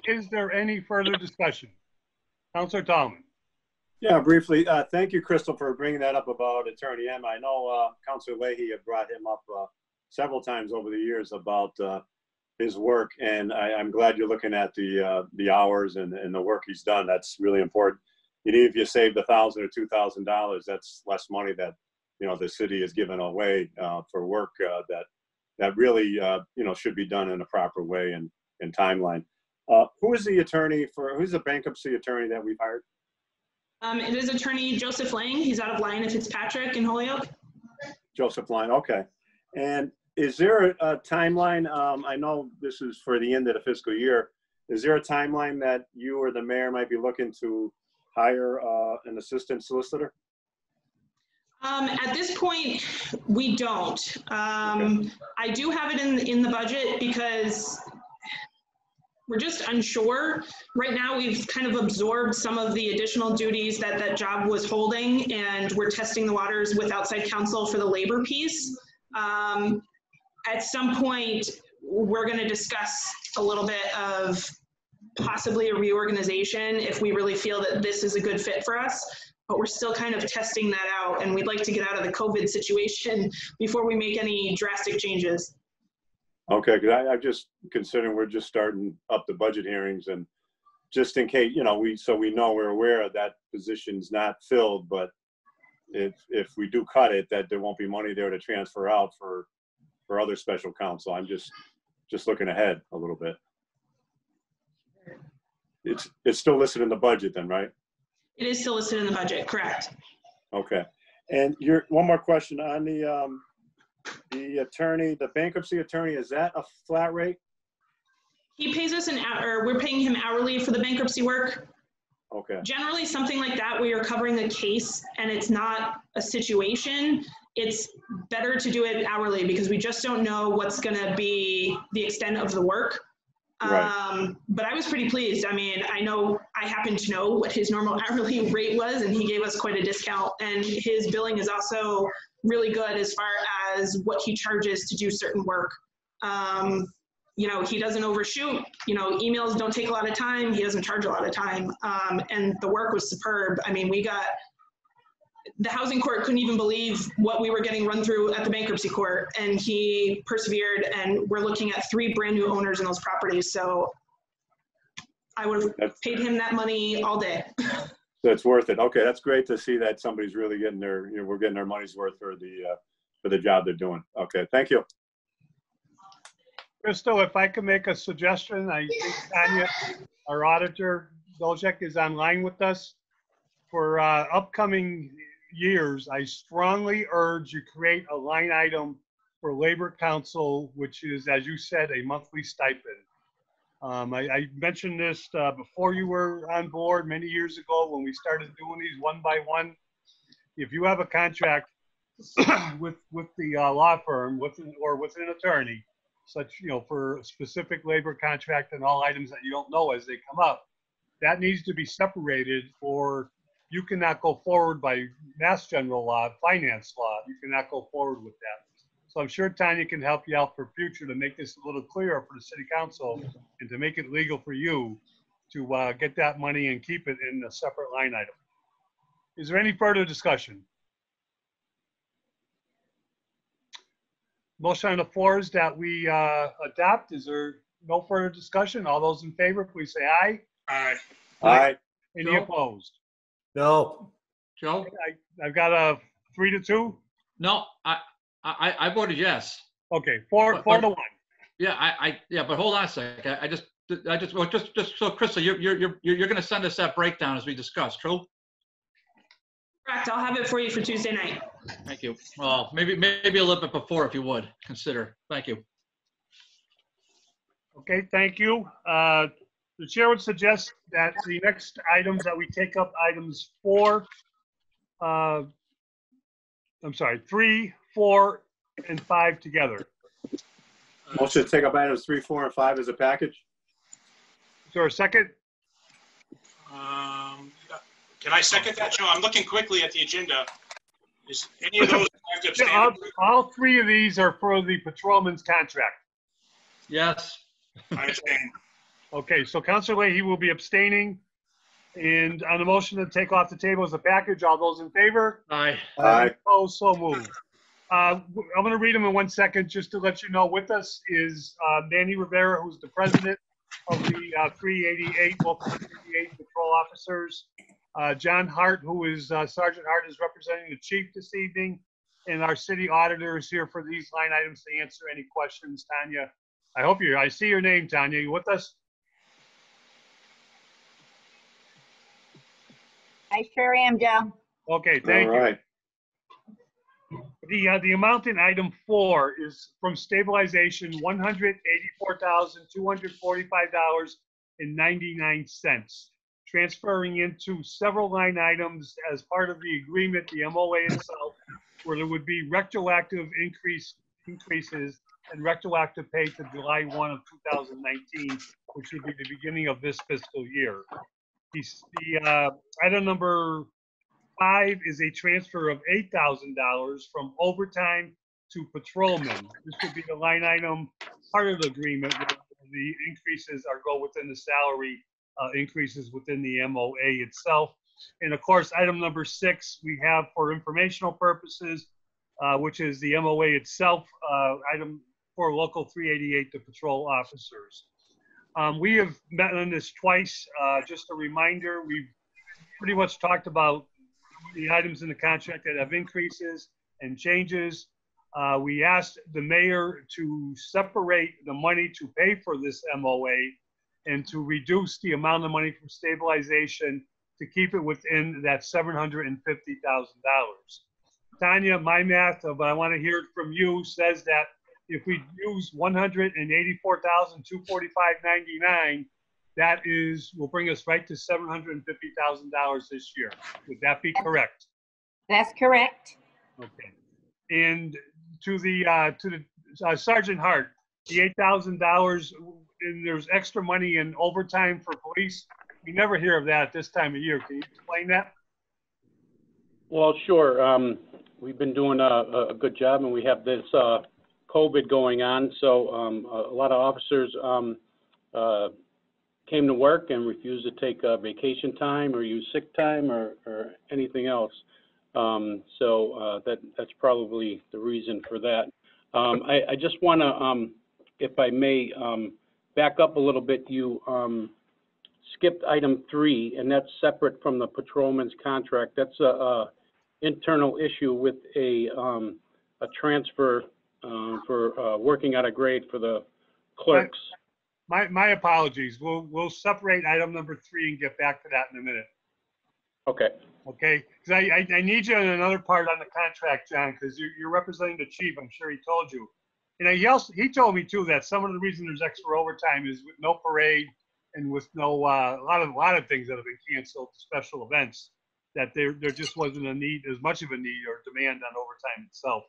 Is there any further discussion? Councilor Tallman. Yeah, briefly. Thank you, Crystal, for bringing that up about Attorney Emma. I know Councilor Leahy had brought him up several times over the years about his work, and I'm glad you're looking at the hours and the work he's done. That's really important. Even if you saved $1,000 or $2,000, that's less money that the city is giving away for work that really should be done in a proper way and timeline. Who's the bankruptcy attorney that we've hired? It is attorney Joseph Lang. He's out of Lyon and Fitzpatrick in Holyoke. Joseph Lang, okay. And is there a timeline? I know this is for the end of the fiscal year. Is there a timeline that you or the mayor might be looking to hire an assistant solicitor? At this point, we don't. Okay. I do have it in the budget because we're just unsure. Right now, we've kind of absorbed some of the additional duties that job was holding, and we're testing the waters with outside counsel for the labor piece. At some point, we're going to discuss a little bit of possibly a reorganization if we really feel that this is a good fit for us. But we're still kind of testing that out, and we'd like to get out of the COVID situation before we make any drastic changes. Okay, because I'm just considering we're just starting up the budget hearings, and just in case, we know, we're aware of that position's not filled, but if we do cut it, that there won't be money there to transfer out for other special counsel. I'm just looking ahead a little bit. It's still listed in the budget then, right? It is still listed in the budget, correct. Okay. And one more question on the attorney, the bankruptcy attorney, is that a flat rate? He pays us we're paying him hourly for the bankruptcy work. Okay. Generally, something like that where you're covering a case and it's not a situation, it's better to do it hourly because we just don't know what's going to be the extent of the work. But I was pretty pleased. I mean, I happen to know what his normal hourly rate was, and he gave us quite a discount. And his billing is also really good as far as what he charges to do certain work. You know, he doesn't overshoot. You know, emails don't take a lot of time. He doesn't charge a lot of time. And the work was superb. I mean, the housing court couldn't even believe what we were getting run through at the bankruptcy court, and he persevered, and we're looking at 3 brand new owners in those properties. So I would have paid him that money all day. That's worth it. Okay, that's great to see that somebody's really getting their, you know, we're getting our money's worth for the job they're doing. Okay, thank you. Crystal, if I could make a suggestion, I think Tanya, our auditor, Dolchek, is online with us. For upcoming years, I strongly urge you create a line item for Labor Council, which is, as you said, a monthly stipend. I mentioned this before you were on board many years ago when we started doing these one by one. If you have a contract with the law firm or with an attorney, such, you know, for a specific labor contract and all items that you don't know as they come up, that needs to be separated, or you cannot go forward by Mass General Law, finance law. You cannot go forward with that. So I'm sure Tanya can help you out for future to make this a little clearer for the city council and to make it legal for you to get that money and keep it in a separate line item. Is there any further discussion? Motion on the floor is that we adopt. Is there no further discussion? All those in favor, please say aye. Aye. Aye. Any Joe? opposed? No. Joe? I've got a 3-2. No, I voted yes. Okay, 4-1. Yeah, yeah, but hold on a sec. I just so Crystal, you're going to send us that breakdown as we discussed, true? Correct. I'll have it for you for Tuesday night. Thank you. Well, maybe a little bit before, if you would consider. Thank you. Okay, thank you. The chair would suggest that the next items that we take up, items 3, 4, and 5 together. Motion to take up items 3, 4, and 5 as a package. Is there a second? Can I second that, Joe? I'm looking quickly at the agenda. Is any of those I have to abstain? Yeah, all 3 of these are for the patrolman's contract. Yes. I abstain. Okay, so Councilor Leahy will be abstaining. And on the motion to take off the table as a package, all those in favor? Aye. Aye. Opposed, so moved. I'm going to read them in 1 second just to let you know. With us is Manny Rivera, who's the president of the 388 Local 388 patrol officers. John Hart, who is Sergeant Hart, is representing the chief this evening, and our city auditor is here for these line items to answer any questions. Tanya, I see your name, Tanya. You with us? I sure am, Joe. Okay, thank you. All right. The amount in item 4 is from stabilization, $184,245.99, transferring into several line items as part of the agreement, the MOA itself, where there would be retroactive increases and retroactive pay to July 1 of 2019, which would be the beginning of this fiscal year. The item number 5 is a transfer of $8,000 from overtime to patrolmen. This would be the line item part of the agreement where the increases go within the salary increases within the MOA itself. And of course, item number 6 we have for informational purposes, which is the MOA itself, item for Local 388, the patrol officers. We have met on this twice. Just a reminder, we've pretty much talked about the items in the contract that have increases and changes. We asked the mayor to separate the money to pay for this MOA and to reduce the amount of money from stabilization to keep it within that $750,000. Tanya, my math, but I want to hear it from you, says that if we use $184,245.99, that will bring us right to $750,000 this year. Would that be correct? That's correct. Okay. And to the Sergeant Hart, the $8,000, and there's extra money in overtime for police. We never hear of that at this time of year. Can you explain that? Well, sure. We've been doing a good job, and we have this COVID going on. So a lot of officers came to work and refused to take vacation time or use sick time or anything else. So that's probably the reason for that. I just want to, if I may, back up a little bit. You skipped item 3, and that's separate from the patrolman's contract. That's a internal issue with a transfer for working out a grade for the clerks. My apologies. We'll separate item number 3 and get back to that in a minute. Okay. Okay, because I need you on another part on the contract, John, because you're representing the chief. I'm sure he told you. And he told me too that some of the reason there's extra overtime is with no parade and with no a lot of things that have been canceled, special events, that there just wasn't as much of a need or demand on overtime itself.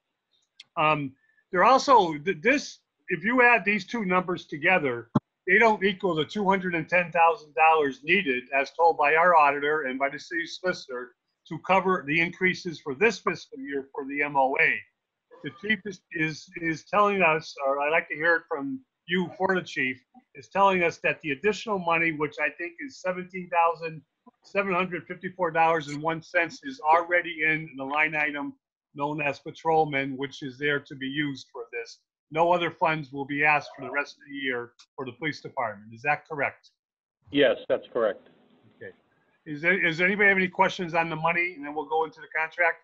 There also if you add these two numbers together, they don't equal the $210,000 needed, as told by our auditor and by the city solicitor, to cover the increases for this fiscal year for the MOA. The chief is telling us, or I'd like to hear it from you for the chief, is telling us that the additional money, which I think is $17,754.01, is already in the line item known as patrolman, which is there to be used for this. No other funds will be asked for the rest of the year for the police department. Is that correct? Yes, that's correct. Okay. Does anybody have any questions on the money? And then we'll go into the contract.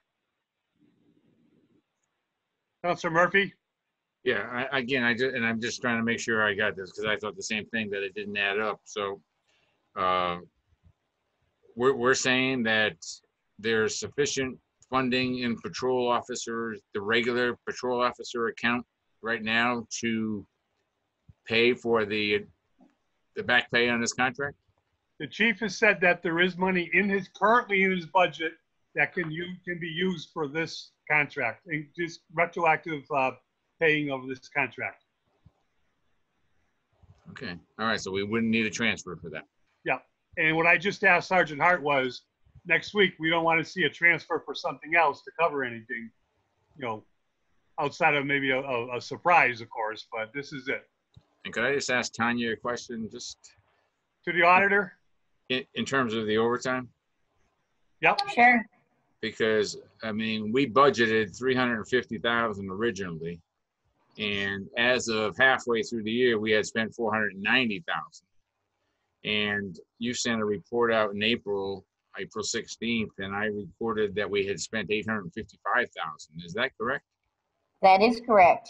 Councilor Murphy? Yeah, I'm just trying to make sure I got this, because I thought the same thing, that it didn't add up. So we're saying that there's sufficient funding in patrol officers, the regular patrol officer account right now, to pay for the back pay on this contract? The chief has said that there is money currently in his budget that can be used for this contract, and just retroactive paying of this contract. Okay, all right, so we wouldn't need a transfer for that. Yeah, and what I just asked Sergeant Hart was, next week we don't want to see a transfer for something else to cover anything, outside of maybe a surprise, of course, but this is it. And could I just ask Tanya a question, just to the auditor? In terms of the overtime? Yep. Sure. Because, I mean, we budgeted $350,000 originally, and as of halfway through the year, we had spent $490,000. And you sent a report out in April 16th, and I reported that we had spent $855,000. Is that correct? That is correct.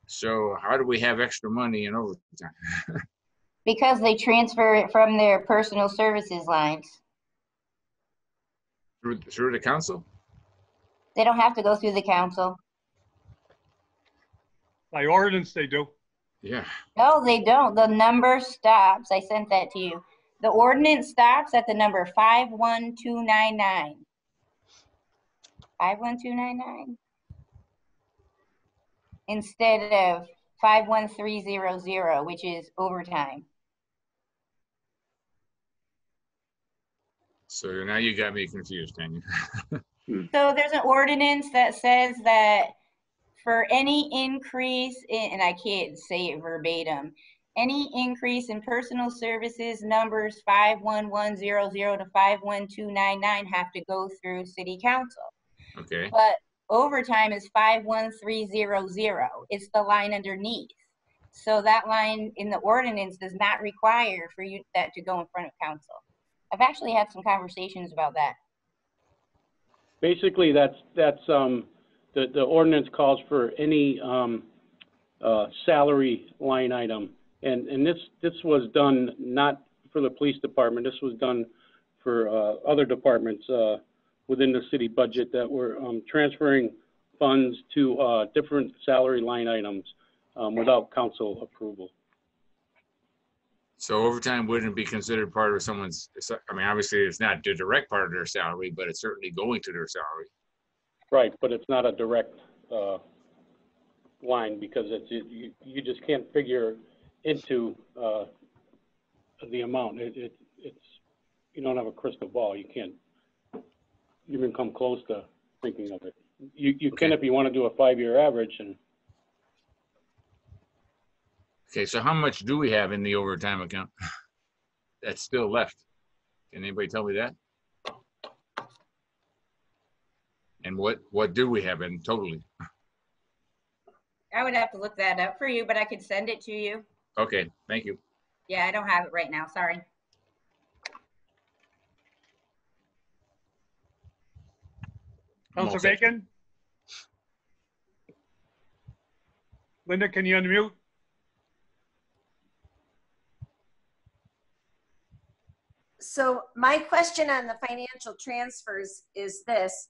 So how do we have extra money in overtime? Because they transfer it from their personal services lines. Through the council? They don't have to go through the council. By ordinance, they do. Yeah. No, they don't. The number stops. I sent that to you. The ordinance stops at the number 51299. 51299. Instead of 51300, which is overtime. So now you got me confused, Tanya. So there's an ordinance that says that for any increase in, and I can't say it verbatim, any increase in personal services numbers 51100 to 51299 have to go through city council. Okay. But overtime is 51300. It's the line underneath. So that line in the ordinance does not require for you that to go in front of council. I've actually had some conversations about that. Basically, that's the ordinance calls for any salary line item, and this was done not for the police department. This was done for other departments within the city budget that were transferring funds to different salary line items without council approval. So overtime wouldn't be considered part of someone's, I mean, obviously it's not the direct part of their salary, but it's certainly going to their salary. Right, but it's not a direct line because you just can't figure into the amount. It's you don't have a crystal ball. You can't even come close to thinking of it. You can if you want to do a 5-year average. And Okay, so how much do we have in the overtime account that's still left? Can anybody tell me that? And what do we have in totally? I would have to look that up for you, but I could send it to you. Okay, thank you. Yeah, I don't have it right now, sorry. Councilor Bacon? Linda, can you unmute? So my question on the financial transfers is this.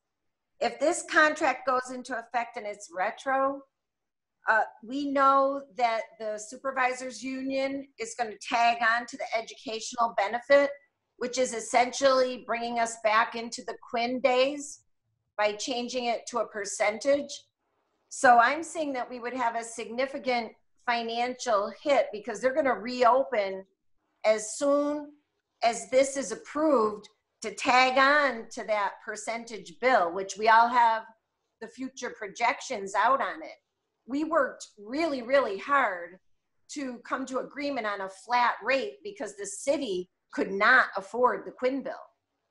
If this contract goes into effect and it's retro, we know that the supervisors union is going to tag on to the educational benefit, which is essentially bringing us back into the Quinn days by changing it to a percentage. So I'm seeing that we would have a significant financial hit because they're going to reopen as soon as this is approved to tag on to that percentage bill, which we all have the future projections out on it. We worked really, really hard to come to agreement on a flat rate because the city could not afford the Quinn bill.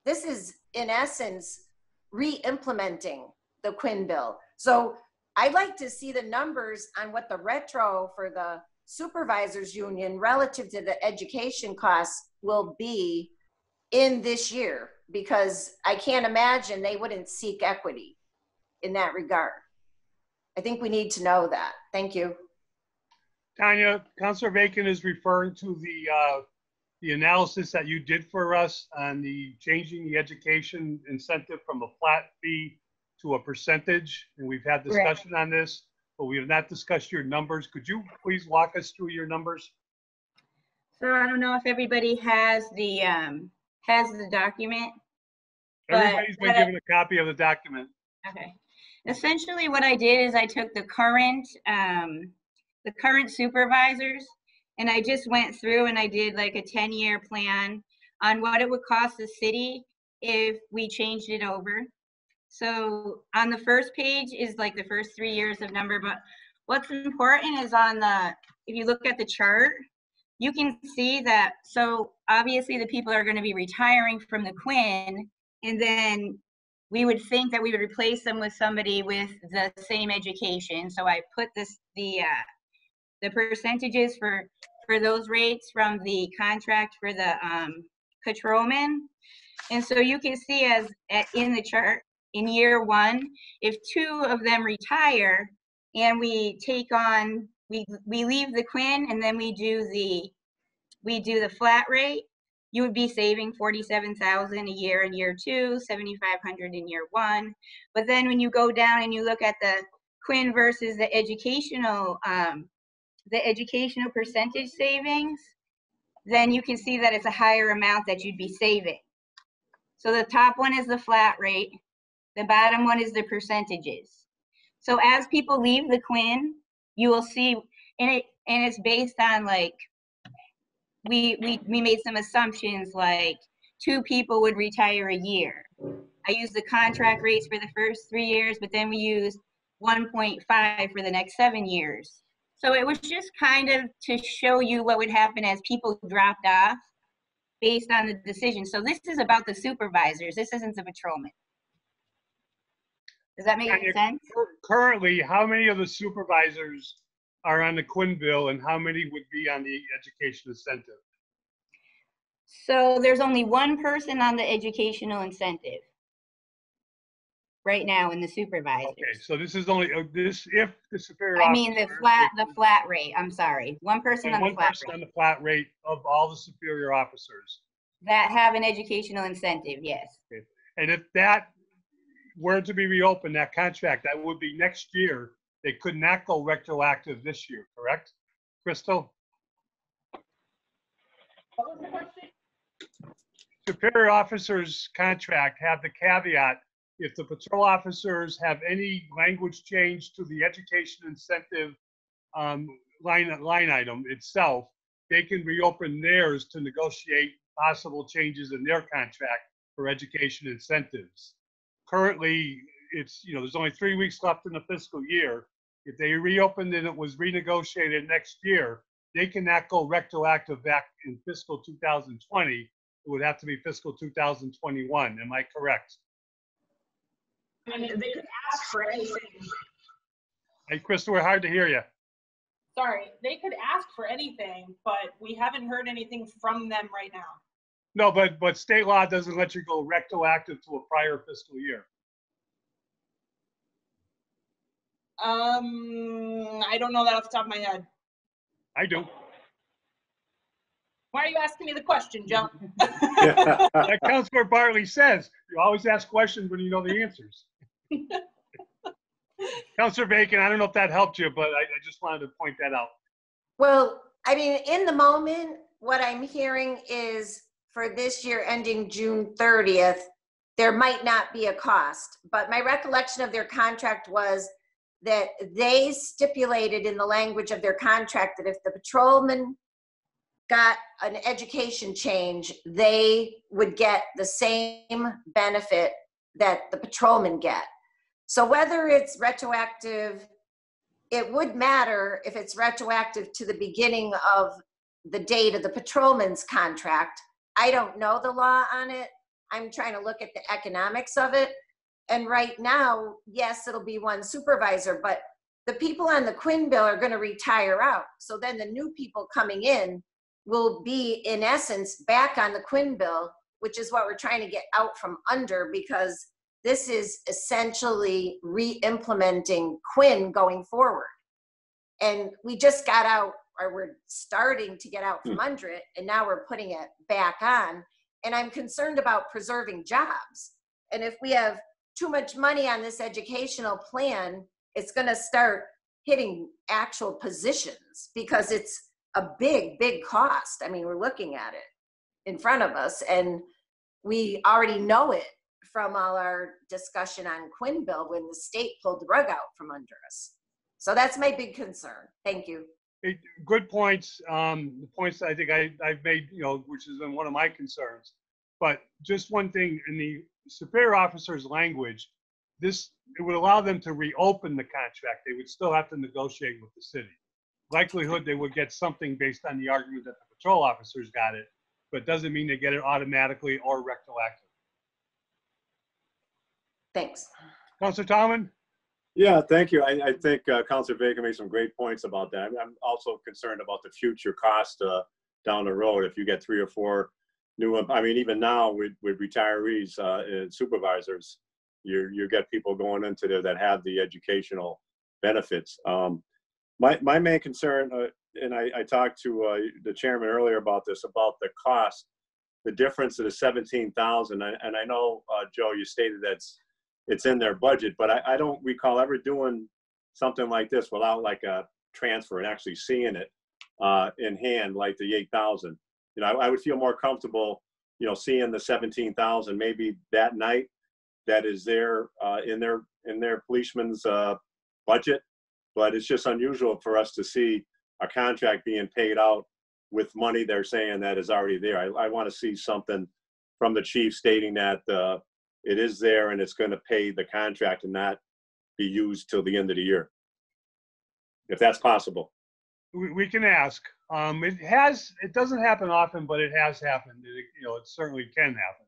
This is, in essence, re-implementing the Quinn bill. So I'd like to see the numbers on what the retro for the supervisors union relative to the education costs will be in this year, because I can't imagine they wouldn't seek equity in that regard. I think we need to know that. Thank you. Tanya, Councilor Bacon is referring to the analysis that you did for us on the changing the education incentive from a flat fee to a percentage. And we've had discussion on this, but we have not discussed your numbers. Could you please walk us through your numbers? So I don't know if everybody has the document. Everybody's been given a copy of the document. Okay. Essentially what I did is I took the current supervisors and I just went through and I did like a 10-year plan on what it would cost the city if we changed it over. So on the first page is like the first 3 years of number, but what's important is on if you look at the chart, you can see that, so obviously the people are going to be retiring from the Quinn, and then we would think that we would replace them with somebody with the same education. So I put the percentages for those rates from the contract for the patrolman. And so you can see in the chart, in year one, if 2 of them retire and we take on, we leave the Quinn and then we do the flat rate, you would be saving $47,000 a year in year 2, $7,500 in year 1. But then when you go down and you look at the Quinn versus the educational percentage savings, then you can see that it's a higher amount that you'd be saving. So the top one is the flat rate, the bottom one is the percentages. So as people leave the Quinn, you will see, and it's based on like, we made some assumptions like 2 people would retire a year. I used the contract rates for the first 3 years, but then we used 1.5 for the next 7 years. So it was just kind of to show you what would happen as people dropped off based on the decision. So this is about the supervisors. This isn't the patrolman. Does that make sense? Currently, how many of the supervisors are on the Quinn bill and how many would be on the education incentive? So there's only 1 person on the educational incentive right now in the supervisors. Okay, so this is only if the superior. I mean the flat rate. I'm sorry, 1 person on the flat rate. 1 person on the flat rate of all the superior officers that have an educational incentive. Yes. Okay. And if that were to be reopened, that contract, that would be next year. They could not go retroactive this year, correct? Crystal? What was the question? Superior officers' contract have the caveat if the patrol officers have any language change to the education incentive line item itself, they can reopen theirs to negotiate possible changes in their contract for education incentives. Currently, it's, there's only 3 weeks left in the fiscal year. If they reopened and it was renegotiated next year, they cannot go retroactive back in fiscal 2020. It would have to be fiscal 2021. Am I correct? I mean, they could ask for anything. Hey, Crystal, we're hard to hear you. Sorry, they could ask for anything, but we haven't heard anything from them right now. No, but state law doesn't let you go retroactive to a prior fiscal year. I don't know that off the top of my head. I do. Why are you asking me the question, Joe? Like Councilor Bartley says, you always ask questions when you know the answers. Councilor Bacon, I don't know if that helped you, but I just wanted to point that out. Well, I mean, in the moment, what I'm hearing is for this year ending June 30th, there might not be a cost. But my recollection of their contract was that they stipulated in the language of their contract that if the patrolman got an education change, they would get the same benefit that the patrolmen get. So whether it's retroactive, it would matter if it's retroactive to the beginning of the date of the patrolman's contract. I don't know the law on it. I'm trying to look at the economics of it. And right now, yes, it'll be one supervisor, but the people on the Quinn bill are going to retire out. So then the new people coming in will be, in essence, back on the Quinn bill, which is what we're trying to get out from under, because this is essentially re-implementing Quinn going forward. And we just got out, or we're starting to get out from under it, and now we're putting it back on. And I'm concerned about preserving jobs. And if we have too much money on this educational plan, it's going to start hitting actual positions, because it's a big, big cost. I mean, we're looking at it in front of us, and we already know it from all our discussion on Quinn bill when the state pulled the rug out from under us. So that's my big concern. Thank you. Hey, good points. The points that I think I've made, which has been one of my concerns. But just one thing, in the superior officer's language, it would allow them to reopen the contract. They would still have to negotiate with the city. Likelihood they would get something based on the argument that the patrol officers got it, but it doesn't mean they get it automatically or retroactive. Thanks. Councilor Tallman? Yeah, thank you. I think Councilor Bacon made some great points about that. I'm also concerned about the future cost down the road. If you get 3 or 4 new, I mean, even now with retirees and supervisors, you get people going into there that have the educational benefits. My main concern, and I talked to the chairman earlier about this, about the cost, the difference of the 17,000. And I know, Joe, you stated it's in their budget, but I don't recall ever doing something like this without like a transfer and actually seeing it in hand, like the 8,000. I would feel more comfortable, seeing the 17,000 maybe that night. That is there in their policeman's budget, but it's just unusual for us to see a contract being paid out with money they're saying that is already there. I want to see something from the chief stating that it is there and it's going to pay the contract and not be used till the end of the year, if that's possible. We can ask. It doesn't happen often, but it has happened. It certainly can happen.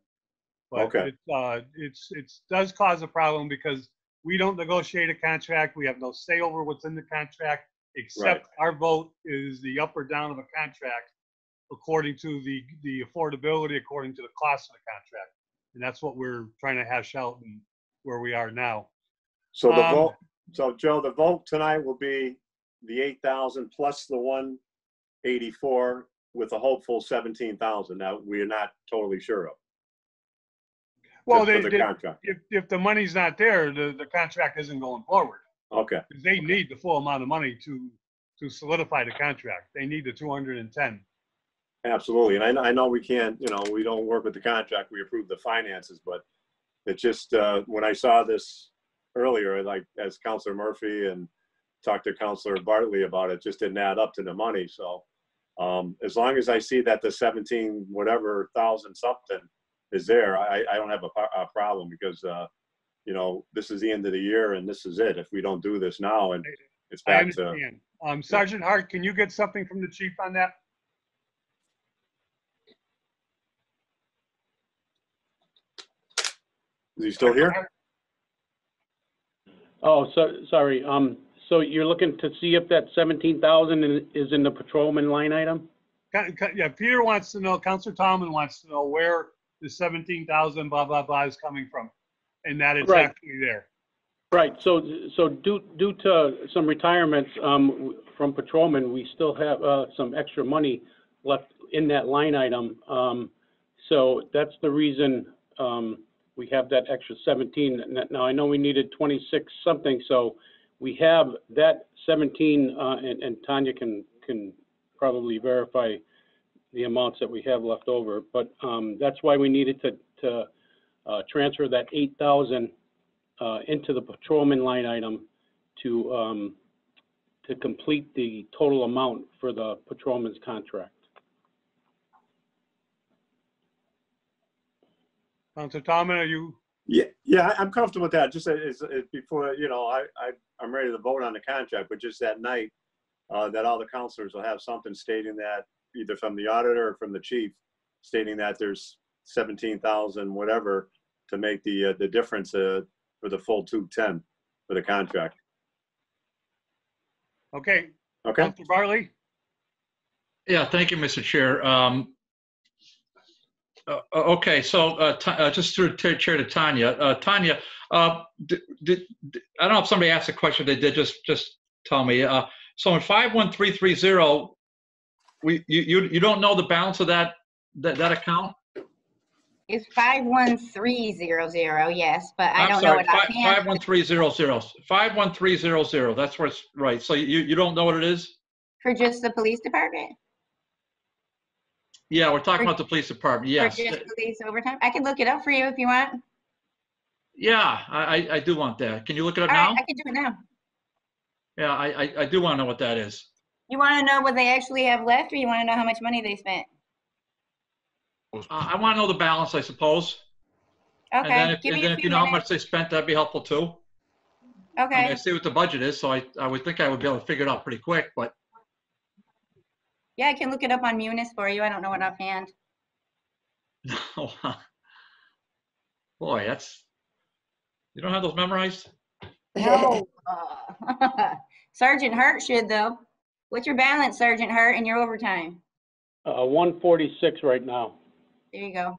But okay. It does cause a problem because we don't negotiate a contract. We have no say over what's in the contract, except our vote is the up or down of a contract according to the affordability, according to the cost of the contract. And that's what we're trying to hash out and where we are now. So the vote, so Joe, the vote tonight will be the 8,000 plus the 184 with a hopeful 17,000. Now we are not totally sure of. Well, if the money's not there, the contract isn't going forward. Okay. They need the full amount of money to solidify the contract. They need the 210. Absolutely. And I know we can't, we don't work with the contract. We approve the finances, but It just, when I saw this earlier, like as Councilor Murphy and talked to Councilor Bartley about it, just didn't add up to the money. So as long as I see that the 17 whatever thousand something is there, I don't have a problem, because you know, this is the end of the year and this is it. If we don't do this now, and it's I back to. understand. Sergeant Hart, can you get something from the chief on that? Is he still here? Oh, so, sorry. So you're looking to see if that 17,000 is in the patrolman line item? Yeah, Peter wants to know, Councilor Tomlin wants to know where the 17,000 blah, blah, blah is coming from, and that it's Right. actually there. Right. So due to some retirements from patrolmen, we still have some extra money left in that line item. So that's the reason we have that extra 17. Now I know we needed 26 something, so we have that 17, and Tanya can probably verify the amounts that we have left over. But that's why we needed to transfer that 8,000 into the patrolman line item to complete the total amount for the patrolman's contract. Councilor Tomlin, are you? Yeah, I'm comfortable with that. Just as before, you know, I'm ready to vote on the contract, but just that night, that all the councilors will have something stating that, either from the auditor or from the chief, stating that there's 17,000 whatever to make the difference for the full 210 for the contract. Okay. Okay. Councilor Bartley? Yeah, thank you, Mr. Chair. Okay, so just through Chair to Tanya. Tanya, I don't know if somebody asked a question. They did. Just tell me. So in 51330, you don't know the balance of that account? It's 51300, yes, but I don't know what offhand. 51300. 51300. That's where it's right. So you don't know what it is? For just the police department? Yeah, we're talking about the police department. Yes. For just police overtime? I can look it up for you if you want. Yeah, I do want that. Can you look it up All now? right, I can do it now. Yeah, I do want to know what that is. You want to know what they actually have left, or you want to know how much money they spent? I want to know the balance, I suppose. Okay. And then if you know how much they spent, that'd be helpful too. Okay. I mean, I see what the budget is, so I would think I would be able to figure it out pretty quick, but. Yeah, I can look it up on Munis for you. I don't know it offhand. No. Boy, you don't have those memorized? No. Sergeant Hart should, though. What's your balance, Sergeant Hart, in your overtime? 146 right now. There you go.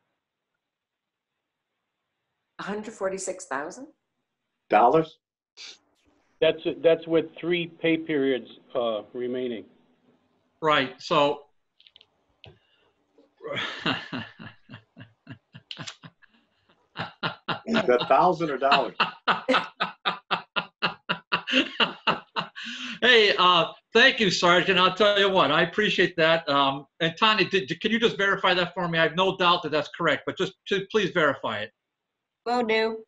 146,000? Dollars? That's with 3 pay periods remaining. Right. So. Is that 1,000 or dollars? Hey, thank you, Sergeant. I'll tell you what, I appreciate that. And Tanya, can you just verify that for me? I have no doubt that that's correct, but just please verify it. Will do.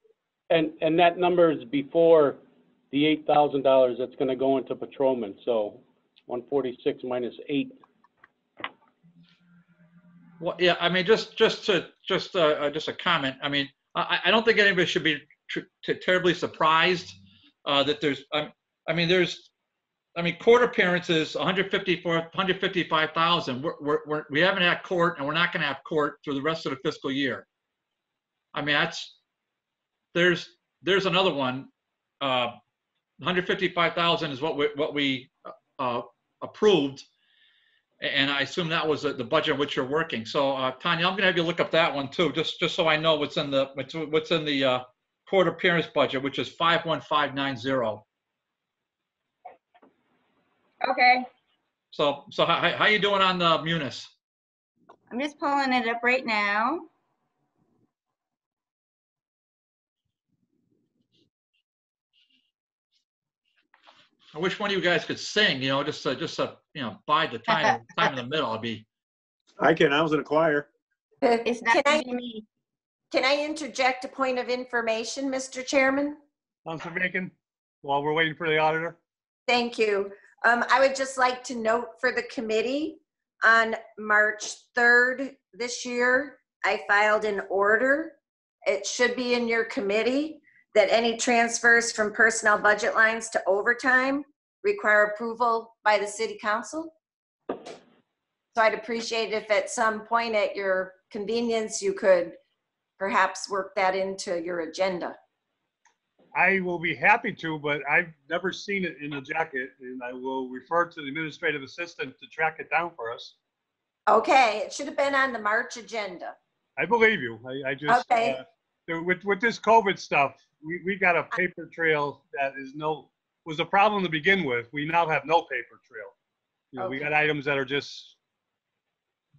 And that number is before the $8,000 that's going to go into patrolman. So 146 minus 8. Well, yeah, I mean, just a comment. I mean, I don't think anybody should be terribly surprised that there's. I mean, court appearances 155,000. We haven't had court, and we're not going to have court through the rest of the fiscal year. I mean, there's another one. 155,000 is what we approved. And I assume that was the budget in which you're working. So Tanya, I'm gonna have you look up that one too, just so I know what's in the court appearance budget, which is 51590. Okay. So how you doing on the Munis? I'm just pulling it up right now. I wish one of you guys could sing, just bide the time in the middle. I was in a choir. It's not gonna be me. Can I interject a point of information, Mr. Chairman? Councilor Bacon, while we're waiting for the auditor. Thank you. I would just like to note for the committee, on March 3rd this year, I filed an order. It should be in your committee that any transfers from personnel budget lines to overtime require approval by the city council. So I'd appreciate if at some point at your convenience, you could perhaps work that into your agenda. I will be happy to, but I've never seen it in the jacket, and I will refer to the administrative assistant to track it down for us. Okay, it should have been on the March agenda. I believe you. I just, Okay. With this COVID stuff, we got a paper trail that was a problem to begin with. We now have no paper trail. You know, we got items that are just,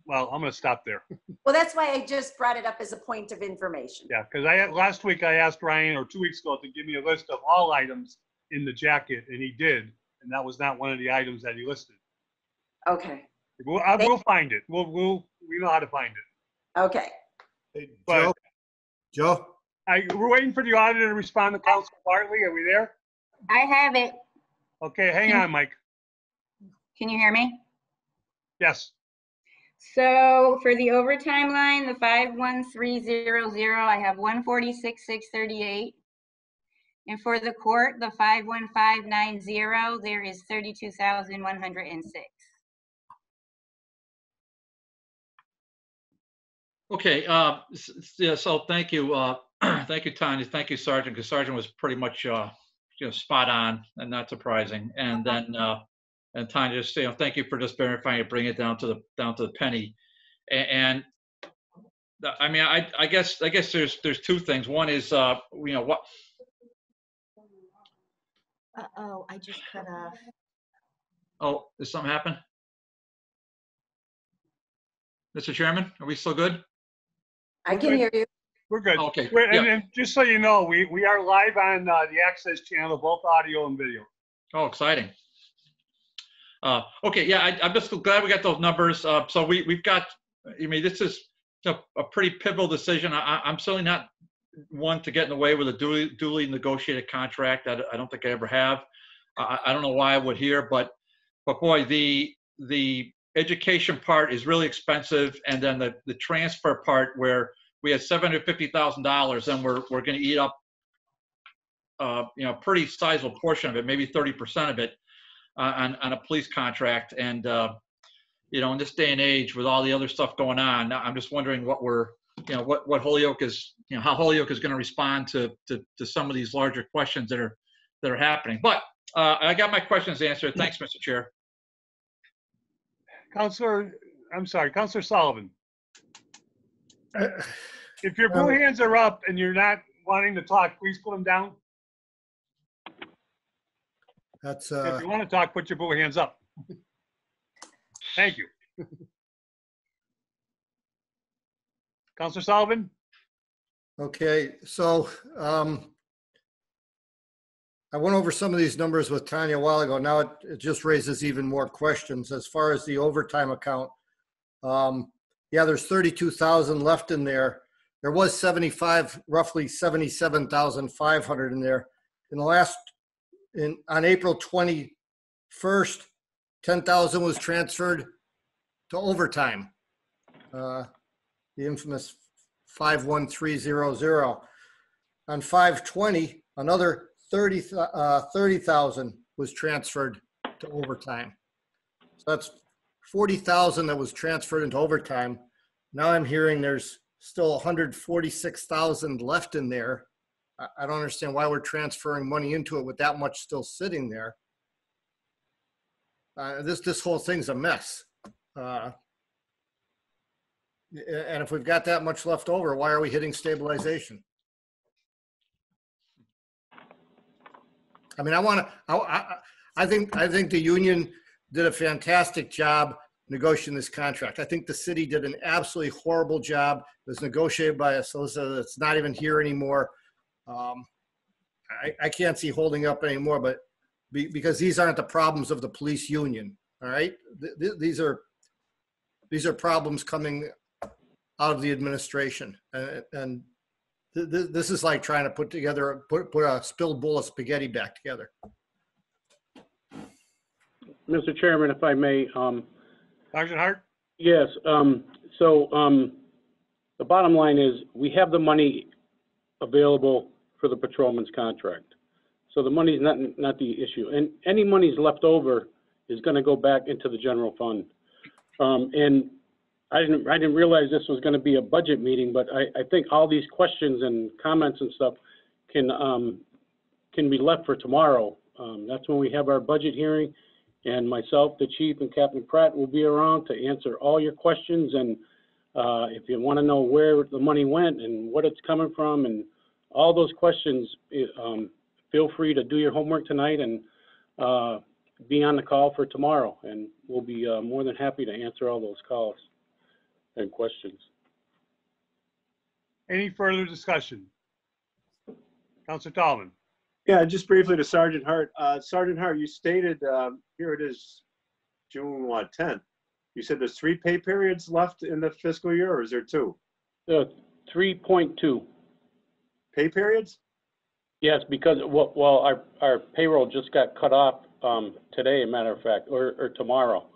well, I'm going to stop there. Well, that's why I just brought it up as a point of information. Yeah, because last week I asked Ryan, or 2 weeks ago, to give me a list of all items in the jacket, and he did, and that was not one of the items that he listed. Okay. We'll find it. We know how to find it. Okay. Hey, But Joe? we're waiting for the auditor to respond to Council Bartley. Are we there? I have it. Okay, hang on, Mike. Can you hear me? Yes. So for the overtime line, the 51300, I have 146,638. And for the court, the 51590, there is 32,106. Okay, yeah, so thank you, thank you, Tanya, thank you, Sergeant, because Sergeant was pretty much, spot on and not surprising. And then, and Tanya, just, thank you for just verifying it, bringing it down to the penny. And I mean, I guess there's two things. One is, what. Uh-oh, I just cut off. Oh, did something happen? Mr. Chairman, are we still good? I can hear you. We're good. Okay. And just so you know, we are live on the Access channel, both audio and video. Oh, exciting. Okay, yeah, I'm just glad we got those numbers. So we've got, I mean, this is a pretty pivotal decision. I'm certainly not one to get in the way with a duly negotiated contract. I don't think I ever have. I don't know why I would here, but boy, the education part is really expensive, and then the transfer part where we had $750,000, and we're going to eat up, a pretty sizable portion of it, maybe 30% of it, on a police contract. And in this day and age with all the other stuff going on, I'm just wondering what what Holyoke is, how Holyoke is going to respond to some of these larger questions that are happening. But I got my questions answered. Thanks, Mr. Chair. Councilor Sullivan. If your blue hands are up and you're not wanting to talk, please put them down. That's if you want to talk, put your blue hands up. Thank you. Councilor Sullivan? Okay, so I went over some of these numbers with Tanya a while ago. Now it just raises even more questions as far as the overtime account. Yeah, there's 32,000 left in there. There was roughly 77,500 in there. On April 21st, 10,000 was transferred to overtime. The infamous 51300. On 5/20, another 30,000 was transferred to overtime. So that's 40,000 that was transferred into overtime. Now I'm hearing there's still 146,000 left in there. I don't understand why we're transferring money into it with that much still sitting there. This whole thing's a mess. And if we've got that much left over, why are we hitting stabilization? I mean, I think the union did a fantastic job negotiating this contract. I think the city did an absolutely horrible job. It was negotiated by a solicitor that's not even here anymore. I can't see holding up anymore, but because these aren't the problems of the police union. All right, these are problems coming out of the administration, and This is like trying to put a spilled bowl of spaghetti back together. Mr. Chairman, if I may, Sergeant Hart? yes, the bottom line is we have the money available for the patrolman's contract. So the money's not the issue. And any money's left over is gonna go back into the general fund. And I didn't realize this was gonna be a budget meeting, but I think all these questions and comments and stuff can be left for tomorrow. That's when we have our budget hearing, and myself, the chief, and Captain Pratt will be around to answer all your questions. And if you wanna know where the money went and what it's coming from and all those questions, feel free to do your homework tonight and be on the call for tomorrow, and we'll be more than happy to answer all those calls and questions. Any further discussion? Councilor Tallman? Yeah, just briefly to Sergeant Hart. Sergeant Hart, you stated, here it is, June what, 10th. You said there's 3 pay periods left in the fiscal year, or is there 2? 3.2. Pay periods? Yes, because, well, our payroll just got cut off today, a matter of fact, or tomorrow.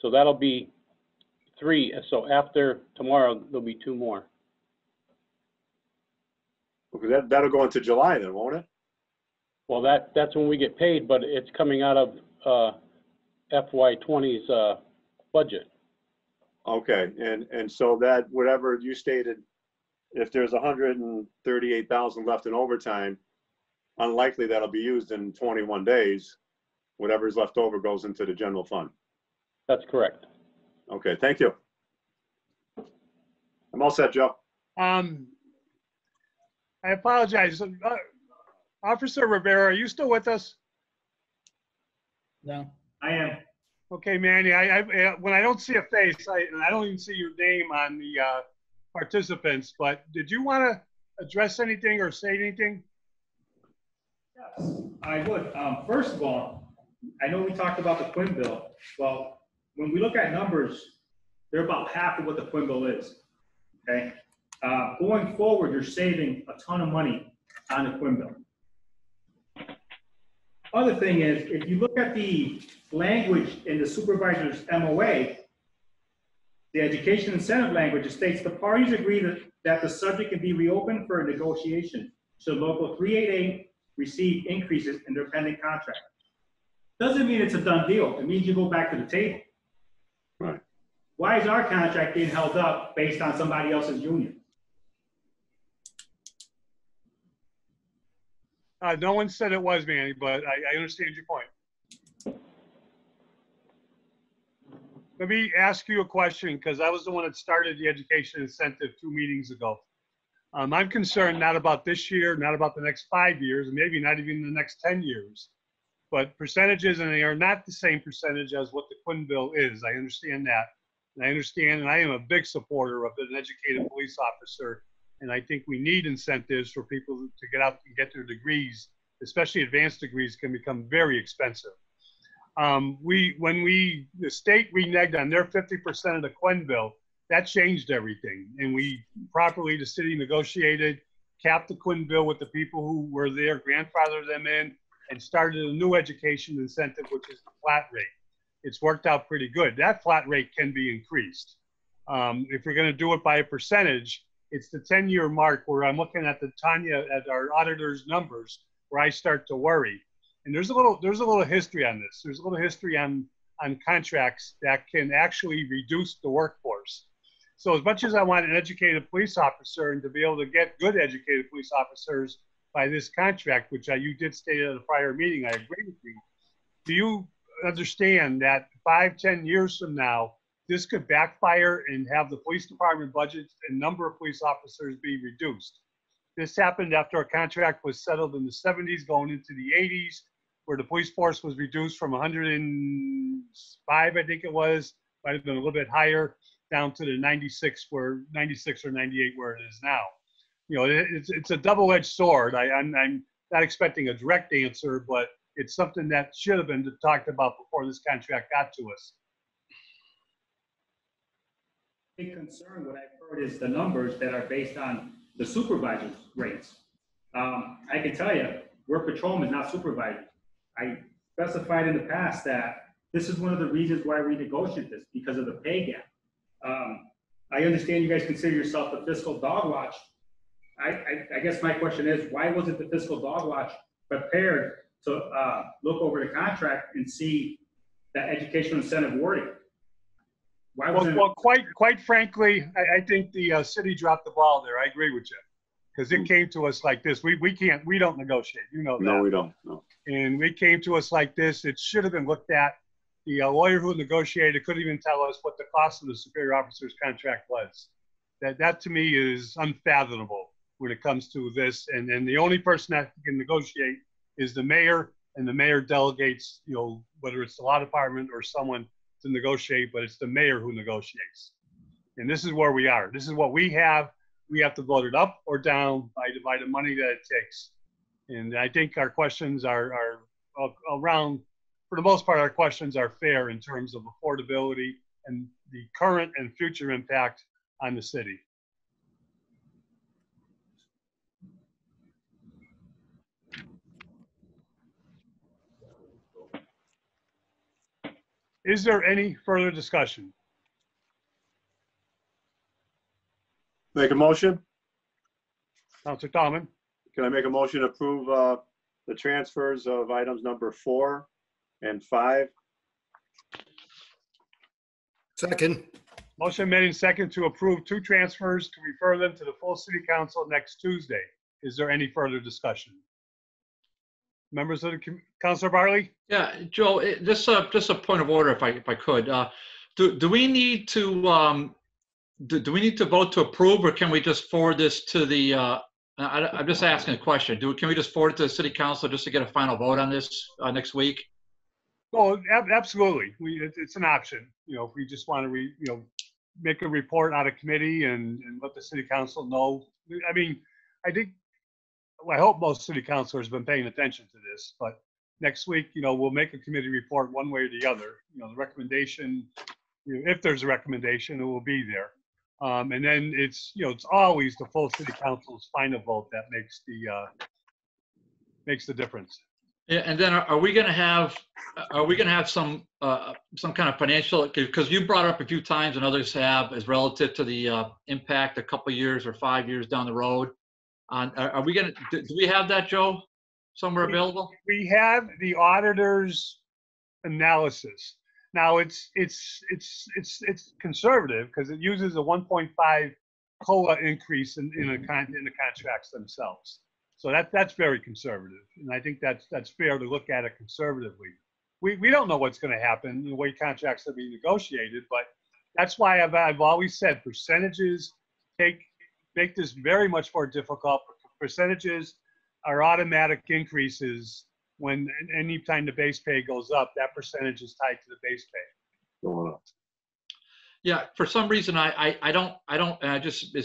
So that'll be 3. So after tomorrow, there'll be 2 more. Okay, that'll go into July then, won't it? Well, that's when we get paid, but it's coming out of FY20's budget. Okay, and so that, whatever you stated, if there's 138,000 left in overtime, unlikely that'll be used in 21 days. Whatever's left over goes into the general fund. That's correct. Okay, thank you. I'm all set, Joe. I apologize. Officer Rivera, are you still with us? No, I am. Okay, Manny, when I don't see a face, and I don't even see your name on the participants, but did you want to address anything or say anything? Yes, I would. First of all, I know we talked about the Quinn bill. Well, when we look at numbers, they're about half of what the Quinn bill is, okay? Going forward, you're saving a ton of money on the Quinn bill. Other thing is, if you look at the language in the supervisor's MOA, the education incentive language, it states the parties agree that the subject can be reopened for a negotiation should Local 388 receive increases in their pending contract. Doesn't mean it's a done deal. It means you go back to the table. Right. Why is our contract being held up based on somebody else's union? No one said it was, Manny, but I understand your point. Let me ask you a question, because I was the one that started the education incentive 2 meetings ago. I'm concerned not about this year, not about the next 5 years, and maybe not even the next 10 years, but percentages, and they are not the same percentage as what the Quinn bill is. I understand that. And I understand, and I am a big supporter of an educated police officer. And I think we need incentives for people to get out and get their degrees, especially advanced degrees can become very expensive. When the state reneged on their 50% of the Quinn bill, that changed everything. And the city negotiated, capped the Quinn bill with the people who were there, grandfathered them in, and started a new education incentive, which is the flat rate. It's worked out pretty good. That flat rate can be increased. If you're gonna do it by a percentage, it's the 10-year mark where I'm looking at at our auditor's numbers, where I start to worry. And there's a little history on this. There's a little history on contracts that can actually reduce the workforce. So as much as I want an educated police officer and to be able to get good educated police officers by this contract, which you did state at a prior meeting, I agree with you. Do you understand that 5-10 years from now, this could backfire and have the police department budgets and number of police officers be reduced? This happened after a contract was settled in the 70s going into the 80s, where the police force was reduced from 105, I think it was, might have been a little bit higher, down to the 96 or 98 where it is now. You know, it's a double-edged sword. I'm not expecting a direct answer, but it's something that should have been talked about before this contract got to us. Big concern, what I've heard is the numbers that are based on the supervisor's rates. I can tell you, we're patrolmen, not supervisors. I specified in the past that this is one of the reasons why we negotiate this, because of the pay gap. I understand you guys consider yourself the fiscal dog watch. I guess my question is, why wasn't the fiscal dog watch prepared to look over the contract and see that educational incentive wording? Why wasn't Well, quite frankly, I think the city dropped the ball there. I agree with you. Because it came to us like this. We don't negotiate, you know that. No, we don't, no. And it came to us like this. It should have been looked at. The lawyer who negotiated couldn't even tell us what the cost of the superior officer's contract was. That to me is unfathomable when it comes to this. And the only person that can negotiate is the mayor, and the mayor delegates, you know, whether it's the law department or someone to negotiate, but it's the mayor who negotiates. And this is where we are. This is what we have. We have to vote it up or down by the money that it takes. And I think our questions are around, for the most part, our questions are fair in terms of affordability and the current and future impact on the city. Is there any further discussion? Make a motion? Councilor Tallman? Can I make a motion to approve the transfers of items number 4 and 5? Second. Motion made and second to approve 2 transfers to refer them to the full city council next Tuesday. Is there any further discussion? Members of the Councilor Barley? Yeah, Joe, just a point of order, if I could. Do we need to do we need to vote to approve, or can we just forward this to the? I'm just asking a question. Can we just forward it to the city council just to get a final vote on this next week? Oh, absolutely. It's an option. You know, if we just want to, make a report out of committee and let the city council know. I mean, I hope most city councilors have been paying attention to this, but next week, we'll make a committee report one way or the other. The recommendation, if there's a recommendation, it will be there. And then it's always the full city council's final vote that makes the difference. Yeah, and then are we going to have some kind of financial, because you brought it up a few times and others have, as relative to the impact a couple years or 5 years down the road? Are we going to, do we have that, Joe, somewhere available? We have the auditor's analysis. Now it's conservative because it uses a 1.5 COLA increase in the contracts themselves. So that's very conservative, and I think that's fair to look at it conservatively. We don't know what's going to happen, the way contracts are being negotiated, but that's why I've always said percentages make this very much more difficult. Percentages are automatic increases. When any time the base pay goes up, that percentage is tied to the base pay. Yeah, for some reason I don't.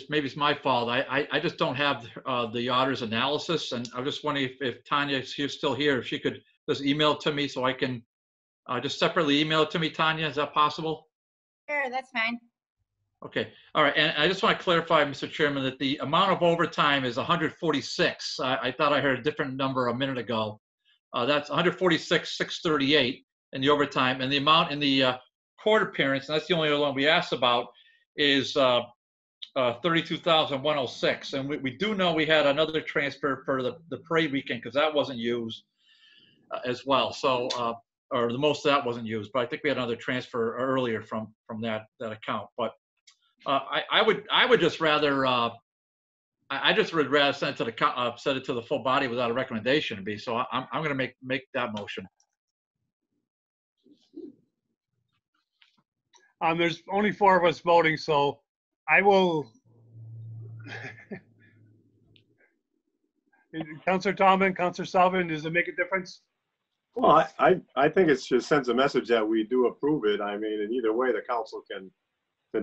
Maybe it's my fault. I just don't have the auditor's analysis, and I'm just wondering if Tanya is still here, if she could just email it to me so I can just separately email it to me. Tanya, is that possible? Sure, that's fine. Okay, all right, and I just want to clarify, Mr. Chairman, that the amount of overtime is 146. I thought I heard a different number a minute ago. That's 146,638 in the overtime, and the amount in the court appearance, and that's the only other one we asked about, is 32,106. And we do know we had another transfer for the parade weekend because that wasn't used as well. So, or the most of that wasn't used, but I think we had another transfer earlier from that account. But I would just rather I just would rather send it to the full body without a recommendation. So I'm going to make that motion. There's only 4 of us voting, so I will. Councilor Tallman, Councilor Sullivan, does it make a difference? Well, I think it just sends a message that we do approve it. I mean, in either way, the council can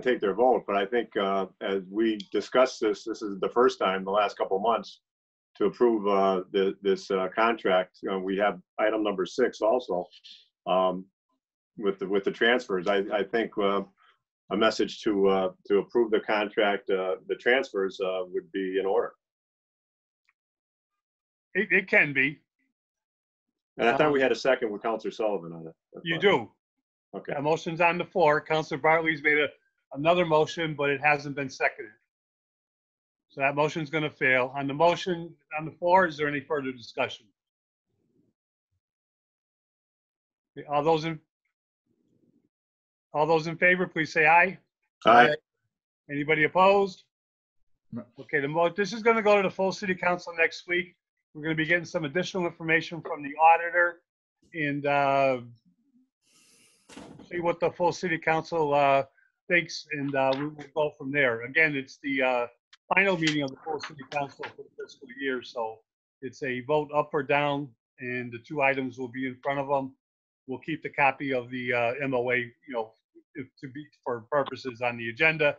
take their vote. But I think as we discussed this is the first time in the last couple of months to approve this contract. We have item number 6 also with the transfers. I think a message to approve the contract, the transfers would be in order. It can be. And I thought we had a second with Counselor Sullivan on it. You do. Okay. A motion's on the floor. Counselor Bartley's made another motion, but it hasn't been seconded. So that motion's going to fail. On the motion on the floor, is there any further discussion? Okay, all those in favor, please say aye. Aye. Anybody opposed? Okay, this is going to go to the full city council next week. We're going to be getting some additional information from the auditor and see what the full city council thinks, and we'll go from there. Again, it's the final meeting of the full city council for the fiscal year, so it's a vote up or down, and the two items will be in front of them. We'll keep the copy of the MOA, to be for purposes on the agenda,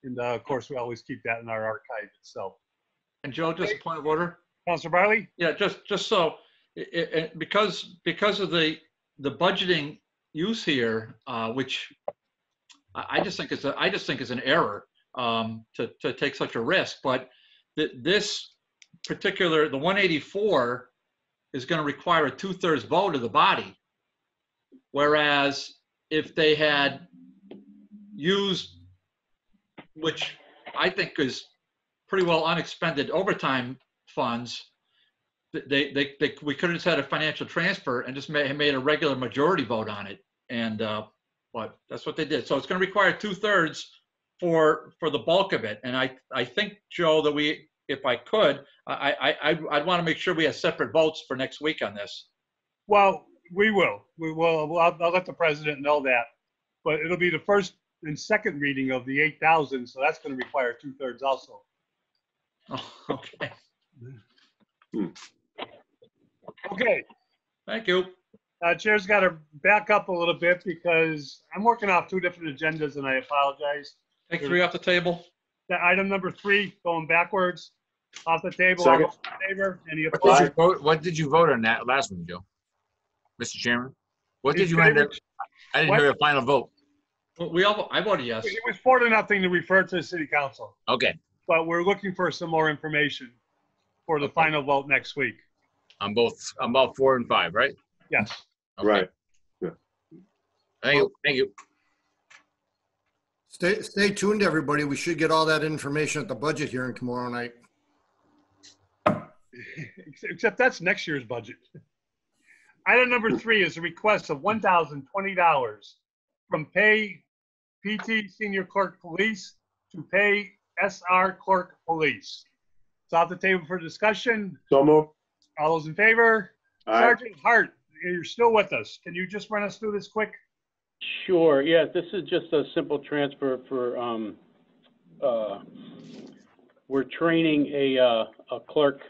and of course we always keep that in our archive itself. And Joe, just a point of order. Councilor Bartley? Yeah, just so because of the budgeting use here, which I just think is an error to take such a risk. But this particular, the 184 is going to require a 2/3 vote of the body, whereas if they had used, which I think is pretty well unexpended overtime funds, we could have just had a financial transfer and just made a regular majority vote on it, and but that's what they did. So it's going to require 2/3 for the bulk of it. And I think, Joe, that if I could, I'd want to make sure we have separate votes for next week on this. Well, we will. I'll let the president know that, but it'll be the first and second reading of the 8,000, so that's going to require 2/3 also. Oh, okay. Okay. Thank you. Chair's got to back up a little bit because I'm working off two different agendas, and I apologize. Take 3 off the table. Item number 3, going backwards, off the table. Second. All those in favor? Any opposed? What did you vote on that last one, Joe? Mr. Chairman? What did you end up? I didn't hear a final vote. I voted yes. It was 4-0 to refer to the city council, Okay. but we're looking for some more information for the final vote next week. I'm about 4 and 5, right? Yes. Okay. Right. Yeah. Thank you. Stay tuned, everybody. We should get all that information at the budget hearing tomorrow night. Except that's next year's budget. Item number 3 is a request of $1,020 from pay PT Senior Clerk-Police to pay SR Clerk-Police. It's off the table for discussion. So moved. All those in favor? Aye. Sergeant Hart, you're still with us. Can you just run us through this quick? Sure, yeah, this is just a simple transfer for, we're training a clerk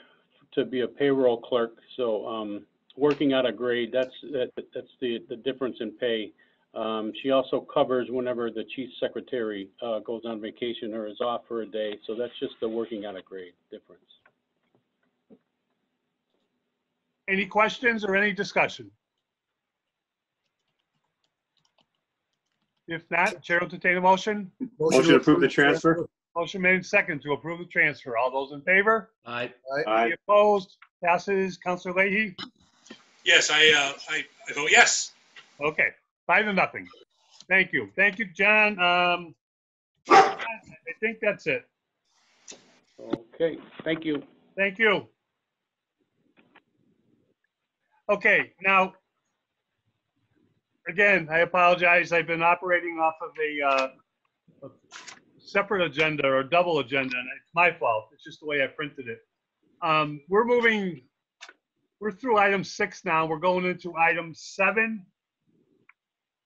to be a payroll clerk, so working out a grade, that's the difference in pay. She also covers whenever the chief secretary goes on vacation or is off for a day, so that's just the working out a grade difference. Any questions or any discussion? If not, Chair will entertain a motion. Motion to approve the transfer. Motion made second to approve the transfer. All those in favor? Aye. Aye. Any opposed? Passes. Councilor Leahy? Yes, I vote yes. Okay, 5-0. Thank you. Thank you, John. I think that's it. Okay, thank you. Thank you. Okay, now, again, I apologize. I've been operating off of a separate agenda or a double agenda, and it's my fault. It's just the way I printed it. We're through item 6 now. We're going into item 7.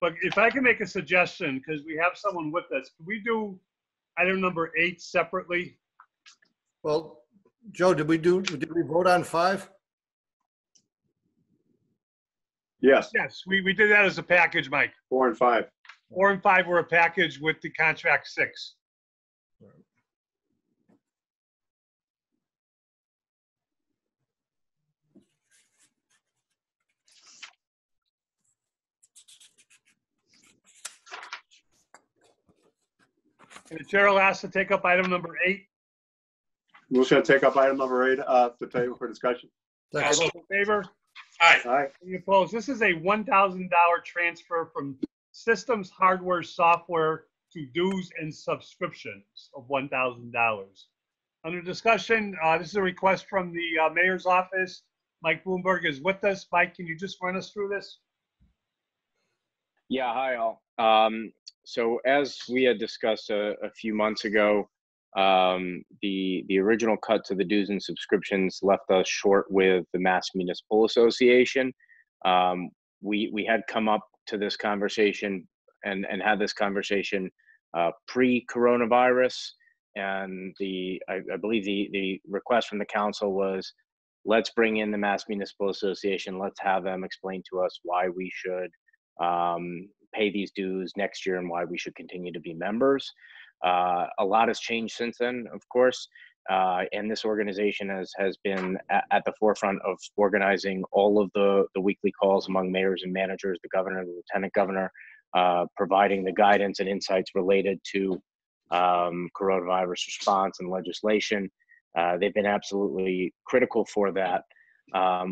But if I can make a suggestion, because we have someone with us, can we do item number 8 separately? Well, Joe, did we vote on 5? Yes. Yes, we did that as a package, Mike. 4 and 5. 4 and 5 were a package with the contract 6. And the chair will ask to take up item number 8. Motion to take up item number 8 to table for discussion. All those in favor? Aye. Aye. Any opposed? This is a $1,000 transfer from systems, hardware, software to dues and subscriptions of $1,000. Under discussion, this is a request from the mayor's office. Mike Bloomberg is with us. Mike, can you just run us through this? Yeah, hi all. So as we had discussed a few months ago, the original cut to the dues and subscriptions left us short with the Mass Municipal Association. We had come up to this conversation and had this conversation pre-coronavirus, and I believe the request from the council was, let's bring in the Mass Municipal Association, let's have them explain to us why we should pay these dues next year and why we should continue to be members. A lot has changed since then, of course, and this organization has been at the forefront of organizing all of the weekly calls among mayors and managers, the governor, the lieutenant governor, providing the guidance and insights related to coronavirus response and legislation. They've been absolutely critical for that.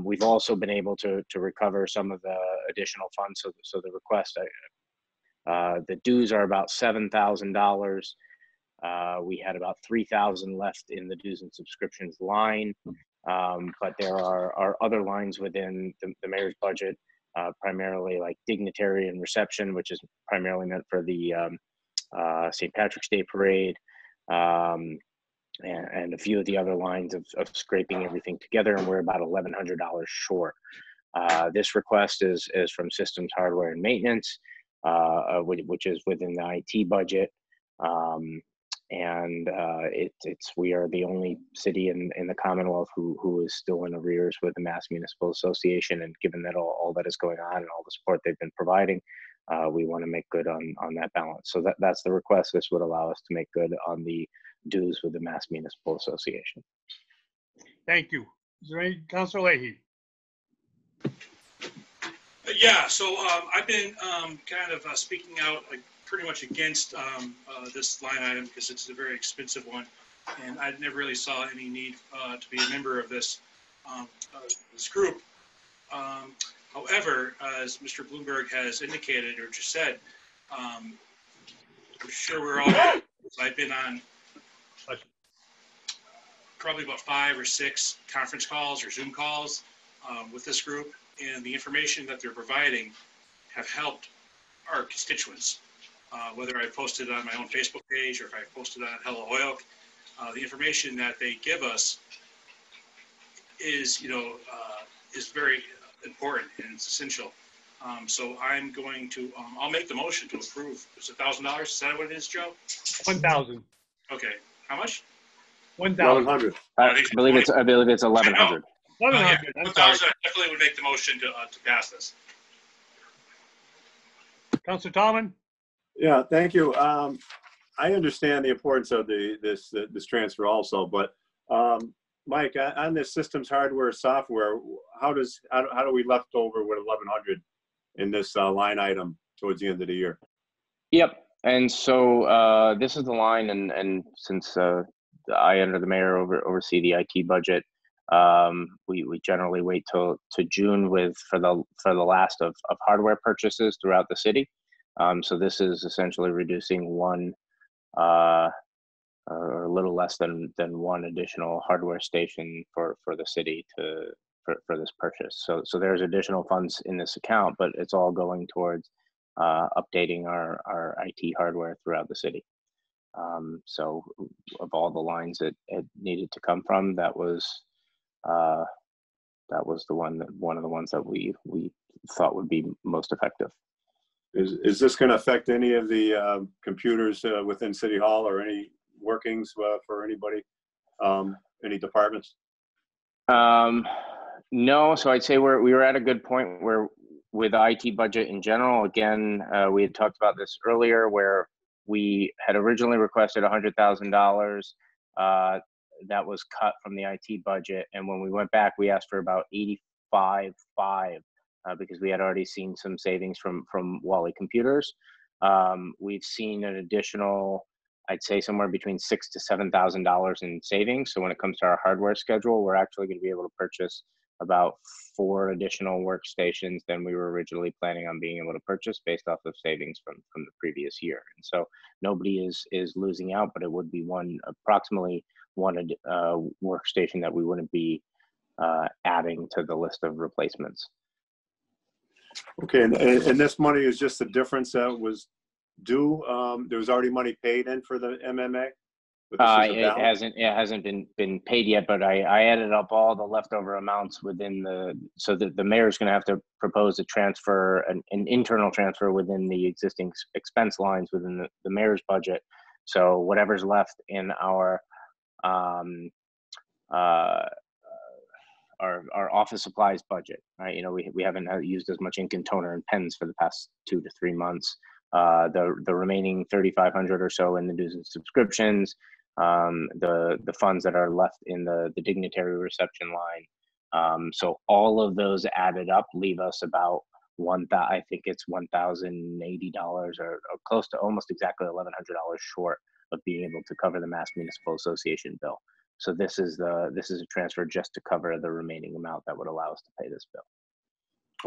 We've also been able to recover some of the additional funds. So the request, the dues are about $7,000. We had about $3,000 left in the dues and subscriptions line, but there are other lines within the mayor's budget, primarily like dignitary and reception, which is primarily meant for the St. Patrick's Day parade, and a few of the other lines of scraping everything together, and we're about $1,100 short. This request is from systems, hardware, and maintenance, which is within the IT budget. We are the only city in the Commonwealth who is still in arrears with the Mass Municipal Association, and given that all that is going on and all the support they've been providing, we want to make good on that balance. So that's the request. This would allow us to make good on the dues with the Mass Municipal Association. Thank you. Is there any, Councilor Leahy? Yeah, so I've been kind of speaking out pretty much against this line item because it's a very expensive one, and I never really saw any need to be a member of this group. However, as Mr. Bloomberg has indicated or just said, I'm sure we're all, I've been on probably about 5 or 6 conference calls or Zoom calls with this group, and the information that they're providing have helped our constituents. Whether I posted on my own Facebook page or if I posted on Hello Oil, the information that they give us is, is very important and it's essential. So I'm going to, I'll make the motion to approve. It's $1,000. Is that what it is, Joe? 1,000. Okay. How much? 1,000. I believe it's 1,100. 1,100. 1,000. I definitely would make the motion to pass this. Councilor Tallman? Yeah, thank you. I understand the importance of this transfer also, but Mike, on this systems, hardware, software, how do we left over with 1,100 in this line item towards the end of the year? Yep. And so this is the line, and since I, under the mayor, oversee the IT budget, we generally wait till June for the last of hardware purchases throughout the city. So this is essentially reducing one, or a little less than one additional hardware station for the city for this purchase. So there's additional funds in this account, but it's all going towards updating our IT hardware throughout the city. So of all the lines that it needed to come from, that was one of the ones that we thought would be most effective. Is this going to affect any of the computers within City Hall, or any workings for anybody, any departments? No. So I'd say we were at a good point where, with the IT budget in general, again, we had talked about this earlier, where we had originally requested $100,000. That was cut from the IT budget, and when we went back, we asked for about $85,500. Because we had already seen some savings from Wally Computers. We've seen an additional I'd say somewhere between $6,000 to $7,000 in savings. So when it comes to our hardware schedule, we're actually going to be able to purchase about 4 additional workstations than we were originally planning on being able to purchase based off of savings from the previous year. And so nobody is losing out, but it would be approximately one workstation that we wouldn't be adding to the list of replacements. Okay, and this money is just the difference that was due. There was already money paid in for the MMA. It hasn't been paid yet, but I added up all the leftover amounts within so that the mayor's going to have to propose a transfer, an internal transfer within the existing expense lines within the mayor's budget. So whatever's left in our office supplies budget, right? You know, we haven't used as much ink and toner and pens for the past 2 to 3 months. The remaining 3,500 or so in the dues and subscriptions, the funds that are left in the dignitary reception line. So all of those added up leave us about I think it's $1,080 or close to almost exactly $1,100 short of being able to cover the Mass Municipal Association bill. So this is a transfer just to cover the remaining amount that would allow us to pay this bill.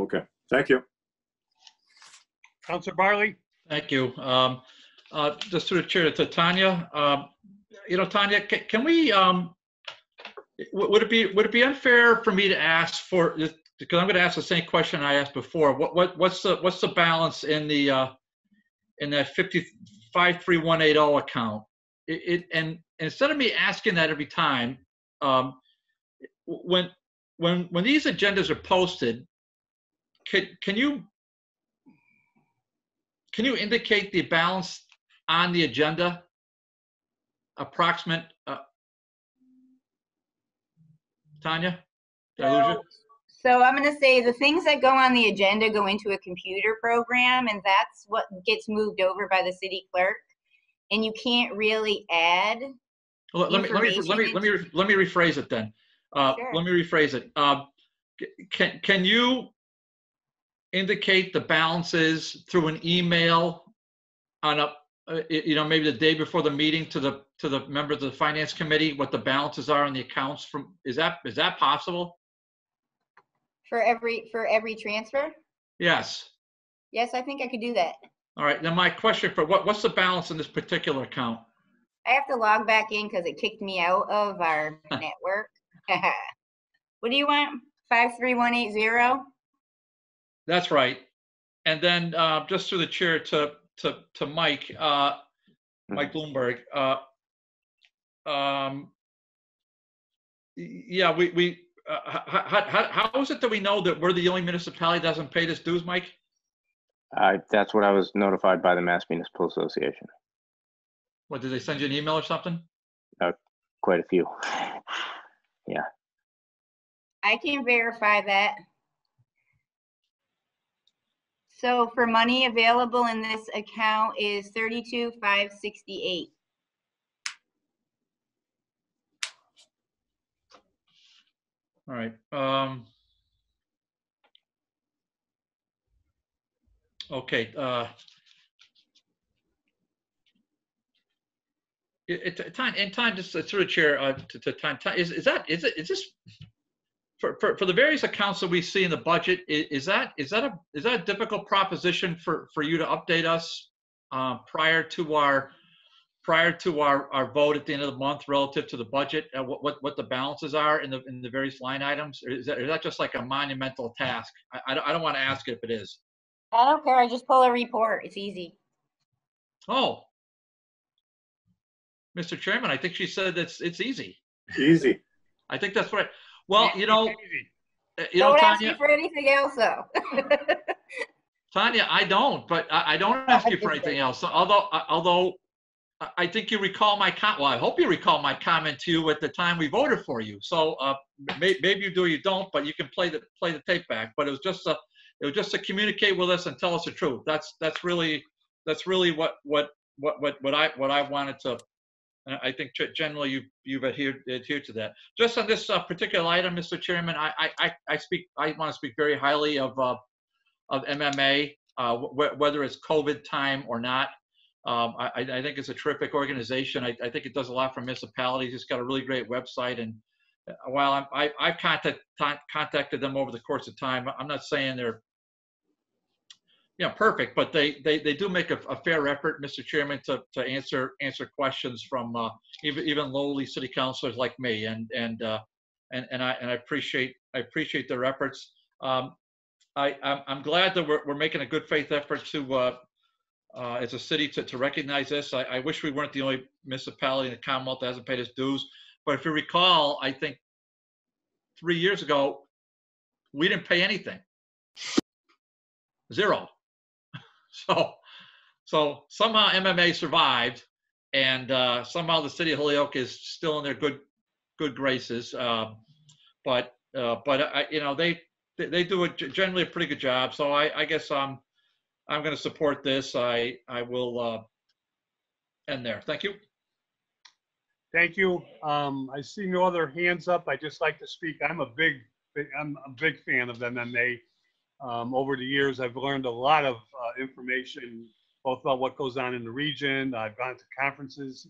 Okay, thank you. Councilor Barley? Thank you. Just through the chair to Tanya. You know, Tanya, can we? Would it be unfair for me to ask for? Because I'm going to ask the same question I asked before. What's the balance in the in that 53180 account? And instead of me asking that every time, when these agendas are posted, can you indicate the balance on the agenda? Approximate, Tanya? Did I lose you? So I'm going to say the things that go on the agenda go into a computer program, and that's what gets moved over by the city clerk. And you can't really add. Well, let me rephrase it then. Sure. Let me rephrase it. Can you indicate the balances through an email on maybe the day before the meeting to the members of the finance committee, what the balances are on the accounts from? Is that possible? For every transfer? Yes. Yes, I think I could do that. All right. Then my question for what's the balance in this particular account? I have to log back in because it kicked me out of our network. What do you want? 53180? That's right. And then just through the chair to Mike, Mike Bloomberg. Yeah, how is it that we know that we're the only municipality that doesn't pay this dues, Mike? That's what I was notified by the Mass Municipal Association. What, did they send you an email or something? Quite a few. Yeah. I can verify that. So for money available in this account is $32,568. All right. Okay. Time just through the chair to time. Is this for the various accounts that we see in the budget? Is that a difficult proposition for you to update us prior to our vote at the end of the month relative to the budget? What the balances are in the various line items? Or is that just like a monumental task? I don't want to ask it if it is. I don't care. I just pull a report. It's easy. Oh, Mr. Chairman, I think she said it's easy. Easy. I think that's right. Well, Don't Tanya, ask me for anything else, though. Tanya, I don't. But I don't ask you for anything else. Although I think you recall my comment. Well, I hope you recall my comment to you at the time we voted for you. So maybe you do, or you don't. But you can play the tape back. But it was just to communicate with us and tell us the truth. That's really what I wanted to. I think generally you've adhered to that. Just on this particular item, Mr. Chairman, I want to speak very highly of MMA, whether it's COVID time or not. I think it's a terrific organization. I think it does a lot for municipalities. It's got a really great website. And while I've contacted them over the course of time, I'm not saying they're perfect, but they do make a fair effort, Mr. Chairman, to answer questions from even lowly city councilors like me, and I appreciate their efforts. I'm glad that we're making a good faith effort to as a city to recognize this. I wish we weren't the only municipality in the Commonwealth that hasn't paid its dues. But if you recall, I think 3 years ago we didn't pay anything, zero. So somehow MMA survived, and somehow the city of Holyoke is still in their good graces. But they do generally a pretty good job. So I guess I'm going to support this. I will end there. Thank you. Thank you. I see no other hands up. I just like to speak. I'm a big fan of MMA. Over the years, I've learned a lot of information, both about what goes on in the region. I've gone to conferences,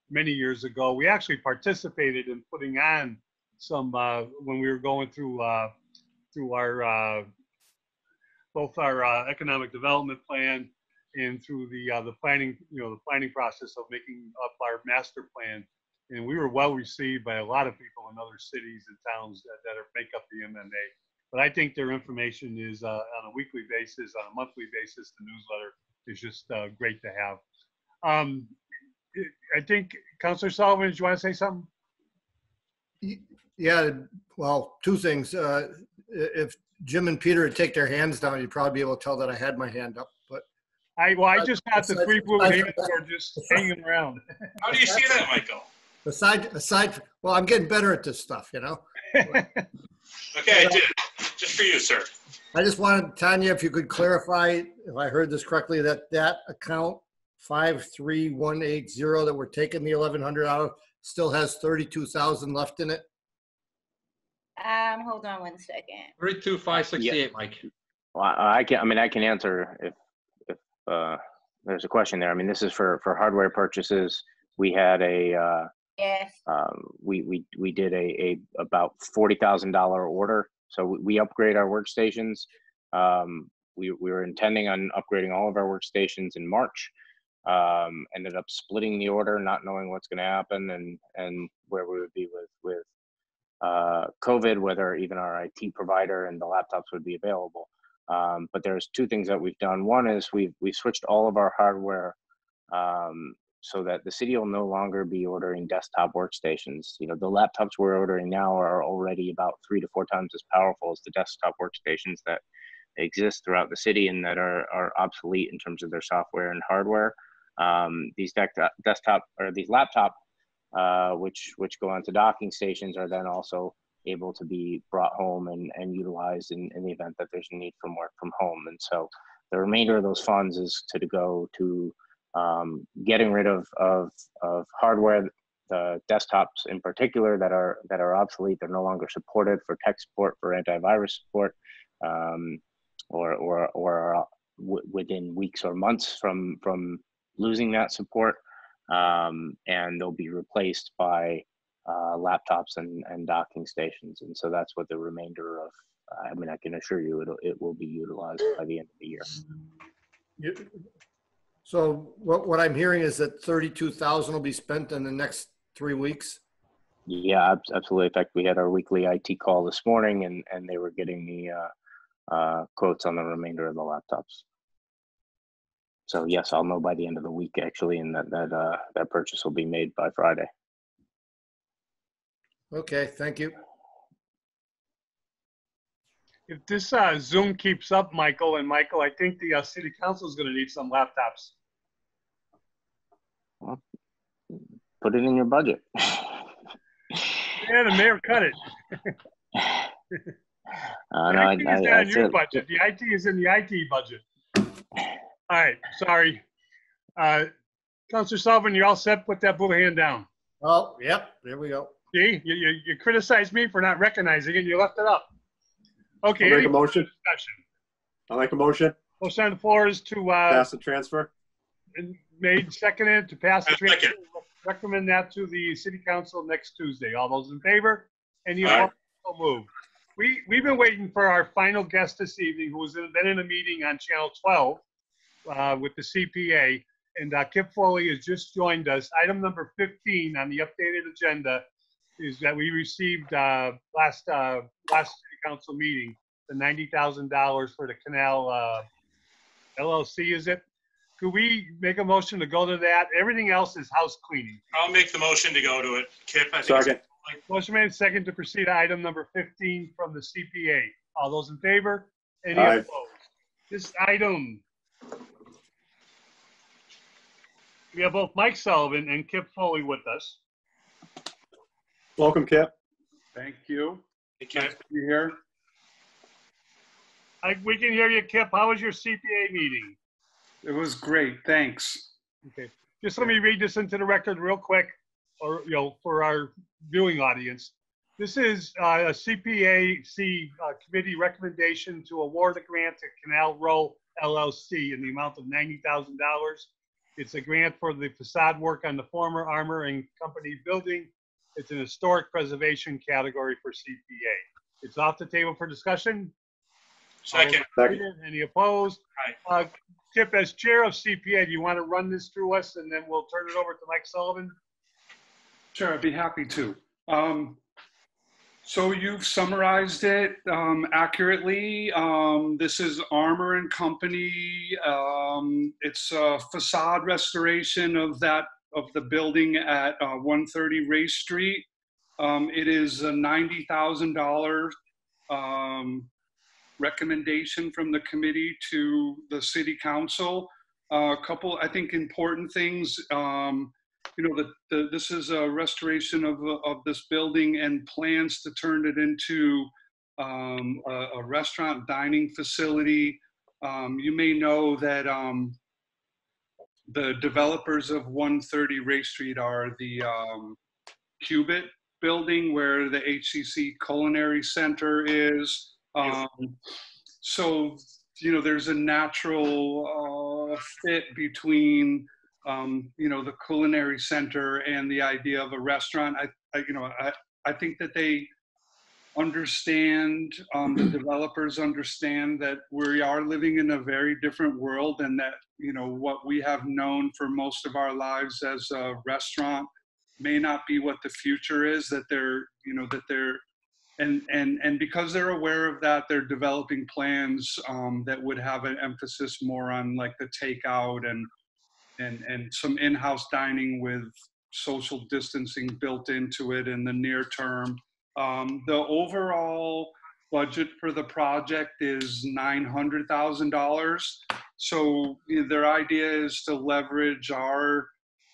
many years ago. We actually participated in putting on some when we were going through our both our economic development plan and through the planning, the planning process of making up our master plan. And we were well received by a lot of people in other cities and towns that make up the MMA. But I think their information is on a weekly basis, on a monthly basis. The newsletter is just great to have. I think, Councilor Sullivan, do you want to say something? Yeah, well, two things. If Jim and Peter would take their hands down, you'd probably be able to tell that I had my hand up. But I just got the three blue hands that are just hanging around. How do you see that, Michael? Aside, well, I'm getting better at this stuff, Okay, I did. Just for you, sir. I just wanted, Tanya, if you could clarify, if I heard this correctly, that account 53180 that we're taking the 1,100 out of still has 32,000 left in it. Hold on one second. 32,568, Mike. Well, I can answer if there's a question there. I mean, this is for hardware purchases. We had yes. We did a about $40,000 order. So we upgrade our workstations. We were intending on upgrading all of our workstations in March. Ended up splitting the order, not knowing what's going to happen and where we would be with COVID, whether even our IT provider and the laptops would be available. But there's two things that we've done. One is we've switched all of our hardware so that the city will no longer be ordering desktop workstations. The laptops we're ordering now are already about 3 to 4 times as powerful as the desktop workstations that exist throughout the city and that are obsolete in terms of their software and hardware. These desktop or these laptop, which go onto docking stations, are then also able to be brought home and utilized in the event that there's a need for work from home. And so the remainder of those funds is to go to getting rid of hardware, the desktops in particular that are obsolete. They're no longer supported for tech support, for antivirus support, or within weeks or months from losing that support, and they'll be replaced by laptops and docking stations. And so that's what the remainder of, I can assure you it will be utilized by the end of the year. So what I'm hearing is that 32,000 will be spent in the next 3 weeks. Yeah, absolutely. In fact, we had our weekly IT call this morning, and they were getting the quotes on the remainder of the laptops. So yes, I'll know by the end of the week actually, and that purchase will be made by Friday. Okay, thank you. If this Zoom keeps up, Michael, I think the city council is going to need some laptops. Well, put it in your budget. Yeah, the mayor cut it. No, IT is not in your budget. The IT is in the IT budget. All right, sorry. Councilor Sullivan, you're all set. Put that blue hand down. Oh, yep, there we go. See, you criticized me for not recognizing it. You left it up. Okay. I'll make a motion. Discussion. I'll make a motion. Motion on the floor is to pass the transfer. Made, seconded to pass the Second. transfer. Recommend that to the city council next Tuesday. All those in favor? Any Aye. opposed? So moved. We've been waiting for our final guest this evening, who's been in a meeting on Channel 12 with the CPA, and Kip Foley has just joined us. Item number 15 on the updated agenda is that we received last city council meeting, the $90,000 for the canal LLC, is it? Could we make a motion to go to that? Everything else is house cleaning. I'll make the motion to go to it. Kip, I think. Second. Motion made second to proceed to item number 15 from the CPA. All those in favor? Any Aye. opposed? This item, we have both Mike Sullivan and Kip Foley with us. Welcome, Kip. Thank you. Hey, Kip. You here? We can hear you, Kip. How was your CPA meeting? It was great. Thanks. Okay, just let me read this into the record real quick, or for our viewing audience. This is a CPAC committee recommendation to award a grant to Canal Row LLC in the amount of $90,000. It's a grant for the facade work on the former Armor and Company building. It's an historic preservation category for CPA. It's off the table for discussion. Second. Any opposed? Kip, as chair of CPA, do you want to run this through us, and then we'll turn it over to Mike Sullivan? Sure, I'd be happy to. So you've summarized it accurately. This is Armor and Company. It's a facade restoration of the building at 130 Race Street. It is a $90,000 recommendation from the committee to the city council. A couple, I think, important things. This is a restoration of this building and plans to turn it into a restaurant dining facility. You may know that the developers of 130 Race Street are the Cubit building where the HCC Culinary Center is. So, there's a natural fit between the culinary center and the idea of a restaurant. I think that they understand, the developers understand that we are living in a very different world, and that, what we have known for most of our lives as a restaurant may not be what the future is, and because they're aware of that, they're developing plans that would have an emphasis more on like the takeout and some in-house dining with social distancing built into it in the near term. The overall budget for the project is $900,000. So their idea is to leverage our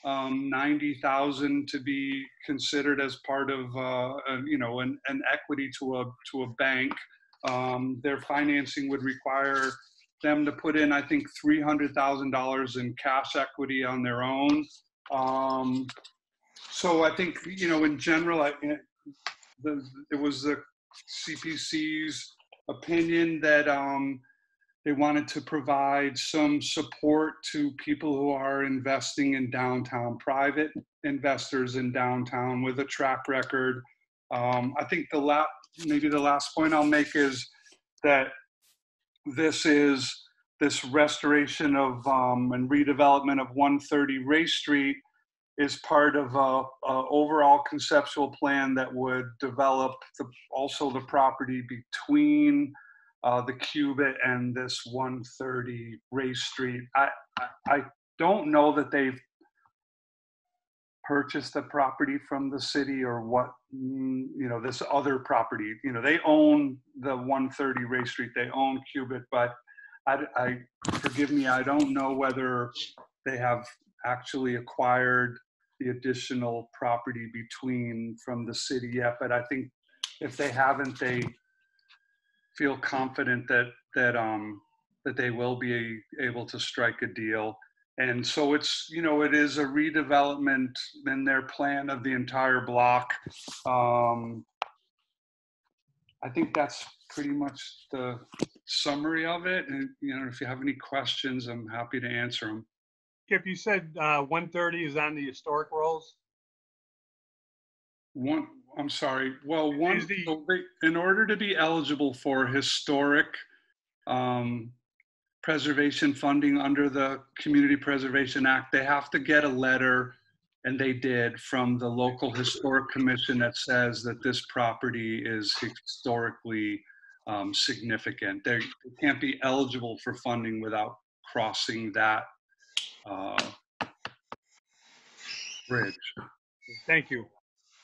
$90,000 to be considered as part of an equity to a bank. Their financing would require them to put in, I think, $300,000 in cash equity on their own. So I think, in general, it was the CPC's opinion that they wanted to provide some support to people who are investing in downtown, private investors in downtown with a track record. I think maybe the last point I'll make is that this restoration of and redevelopment of 130 Race Street is part of a overall conceptual plan that would develop also the property between the Cubit and this 130 Race Street. I don't know that they've purchased the property from the city or what, this other property. They own the 130 Race Street, they own Cubit, but forgive me, I don't know whether they have actually acquired the additional property from the city yet. But I think if they haven't, they feel confident that they will be able to strike a deal. And so it is a redevelopment in their plan of the entire block. I think that's pretty much the summary of it. And if you have any questions, I'm happy to answer them. Kip, you said 130 is on the historic rolls? I'm sorry. Well, Is the- in order to be eligible for historic preservation funding under the Community Preservation Act, they have to get a letter, and they did, from the local historic commission that says that this property is historically significant. They can't be eligible for funding without crossing that bridge. Thank you.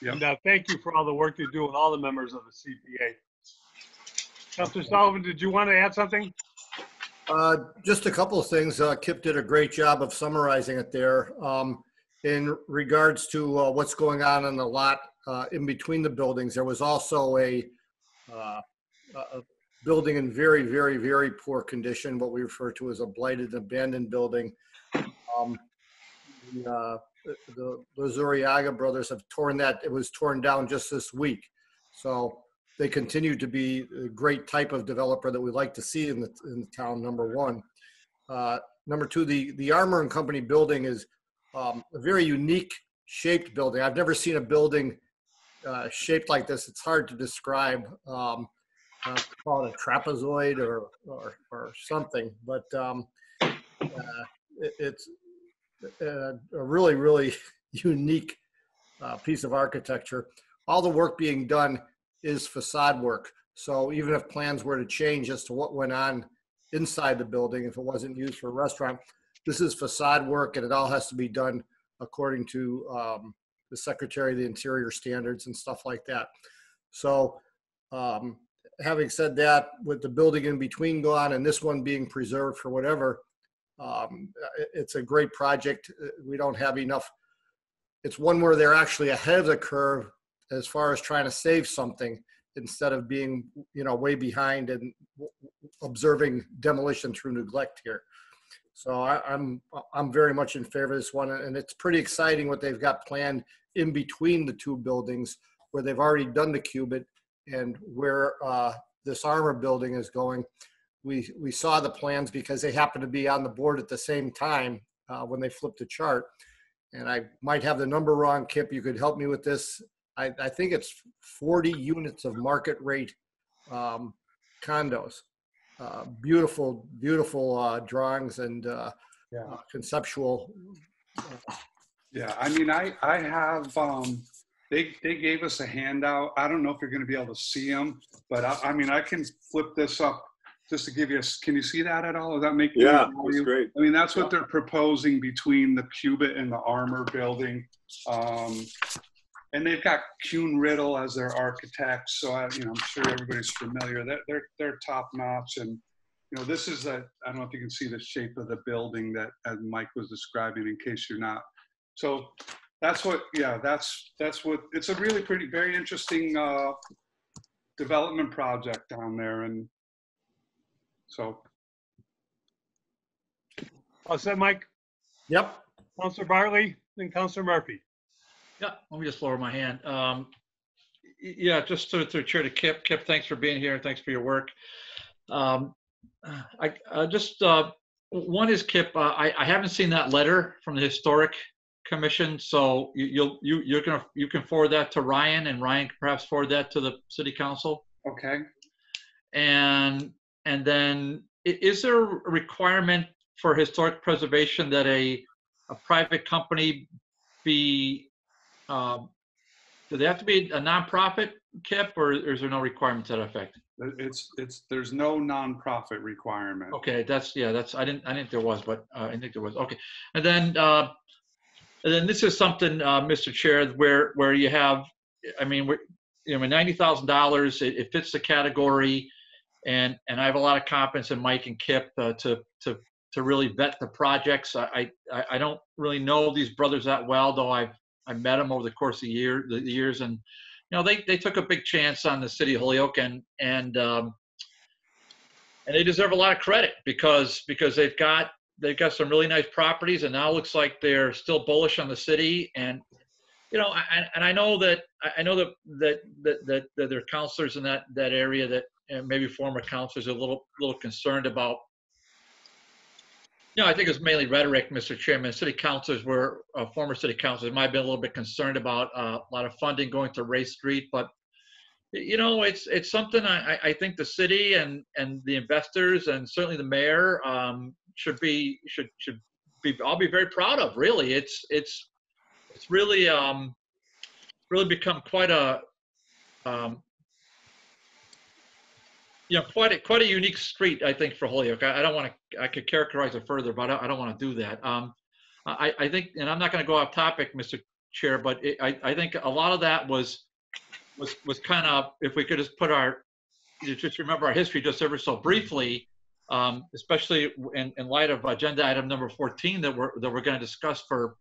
Yep. And thank you for all the work you do and all the members of the CPA. Councilor Sullivan, did you want to add something? Just a couple of things. Kip did a great job of summarizing it there. In regards to what's going on in the lot in between the buildings, there was also a building in very, very, very poor condition, what we refer to as a blighted abandoned building. The Zuriaga brothers have torn that. It was torn down just this week. So they continue to be a great type of developer that we like to see in the town, number one. Number two, the Armour and Company building is a very unique shaped building. I've never seen a building shaped like this. It's hard to describe. Call it a trapezoid or something, but it's a really, really unique piece of architecture. All the work being done is facade work. So even if plans were to change as to what went on inside the building, if it wasn't used for a restaurant, this is facade work, and it all has to be done according to the Secretary of the Interior standards and stuff like that. So having said that, with the building in between gone and this one being preserved for whatever, it's a great project. We don't have enough. It's one where they're actually ahead of the curve as far as trying to save something instead of being, way behind and observing demolition through neglect here. So I'm very much in favor of this one, and it's pretty exciting what they've got planned in between the two buildings, where they've already done the Cubit and where this Armour building is going. We saw the plans because they happened to be on the board at the same time when they flipped the chart. And I might have the number wrong, Kip. You could help me with this. I think it's 40 units of market rate condos. Beautiful, beautiful drawings and conceptual. Yeah, I mean, I have, they gave us a handout. I don't know if you're going to be able to see them, but I mean, I can flip this up just to give you can you see that at all? Does that make Yeah, that's great. I mean, that's what they're proposing between the Cubit and the Armour building. And they've got Kuhn Riddle as their architects, so I'm sure everybody's familiar. They're top notch, and this is I don't know if you can see the shape of the building that as Mike was describing. In case you're not, so that's what. Yeah, that's what. It's a really very interesting development project down there, and so. All set, Mike? Yep. Councilor Bartley, then Councilor Murphy. Yeah, let me just lower my hand. Yeah, just to Chair to Kip. Kip, thanks for being here. Thanks for your work. I just one is Kip. I haven't seen that letter from the Historic Commission, so you can forward that to Ryan, and Ryan can perhaps forward that to the City Council. Okay. And then is there a requirement for historic preservation that a private company be do they have to be a nonprofit, Kip, or is there no requirement to that effect? There's no nonprofit requirement. Okay, I didn't think there was, but I think there was. Okay, and then this is something, Mr. Chair, where you have, I mean, $90,000, it fits the category, and I have a lot of confidence in Mike and Kip to really vet the projects. I don't really know these brothers that well, though I met them over the course of the years, and they took a big chance on the city of Holyoke, and they deserve a lot of credit because they've got some really nice properties, and now it looks like they're still bullish on the city. And I know that there are counselors in that area that, and maybe former counselors, are a little concerned about No, I think it's mainly rhetoric, Mr. Chairman. City councilors were, former city councilors might have been a little bit concerned about a lot of funding going to Ray Street, but you know, it's something I think the city and the investors and certainly the mayor should be I'll be very proud of. Really, it's really really become quite a you know, quite a unique street, I think, for Holyoke. I don't want to, I could characterize it further, but I don't want to do that. I think, and I'm not going to go off topic, Mr. Chair, but I think a lot of that was kind of, if we could just put just remember our history just ever so briefly, especially in light of agenda item number 14 that we're going to discuss for,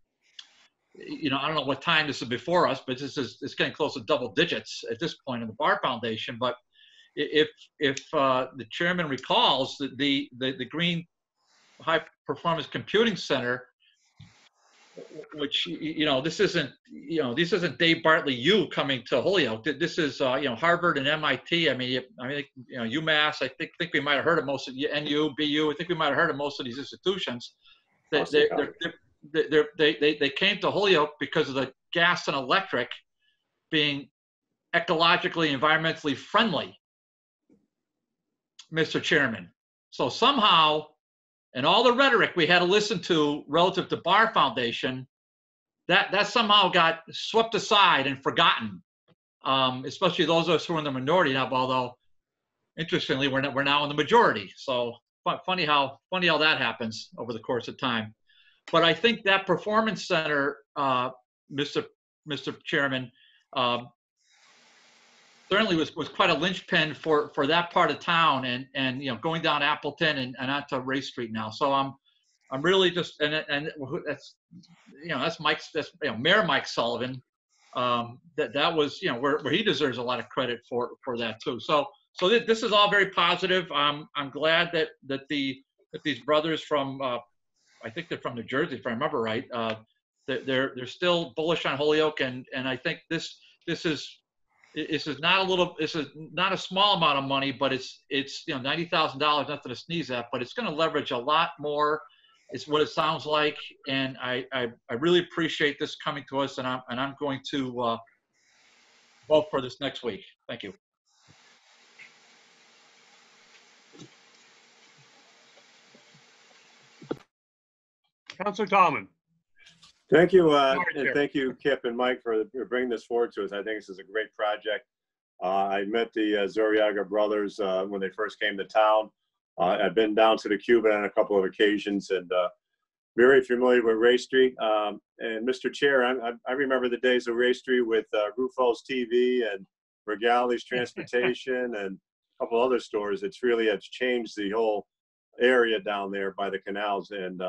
you know, I don't know what time this is before us, but it's getting close to double digits at this point in the Bar Foundation. But if the chairman recalls, the Green High Performance Computing Center, which, you know, this isn't Dave Bartley U coming to Holyoke. This is you know, Harvard and MIT. I mean, you know, UMass. I think we might have heard of most of NU, BU. I think we might have heard of most of these institutions. They came to Holyoke because of the gas and electric being ecologically, environmentally friendly, Mr. Chairman. So somehow, and all the rhetoric we had to listen to relative to Bar Foundation, that somehow got swept aside and forgotten, especially those of us who are in the minority now, although interestingly, we're now in the majority. So funny how that happens over the course of time. But I think that performance center, Mr. Chairman, certainly was quite a linchpin for that part of town, and you know, going down Appleton and onto Ray Street now. So I'm really just, and that's, you know, that's Mayor Mike Sullivan. That was, you know, where he deserves a lot of credit for that too. So this is all very positive. I'm glad that these brothers from I think they're from New Jersey, if I remember right. They're still bullish on Holyoke, and I think this is not a small amount of money, but it's you know, $90,000, nothing to sneeze at, but it's going to leverage a lot more. It's what it sounds like, and I really appreciate this coming to us, and I'm going to vote for this next week. Thank you. Councilor Tallman. Thank you, and thank you, Kip and Mike, for bringing this forward to us. I think this is a great project. I met the Zuriaga brothers when they first came to town. I've been down to the Cuban on a couple of occasions, and very familiar with Ray Street. And Mr. Chair, I remember the days of Ray Street with Rufo's TV and Regali's Transportation and a couple other stores. It's changed the whole area down there by the canals, and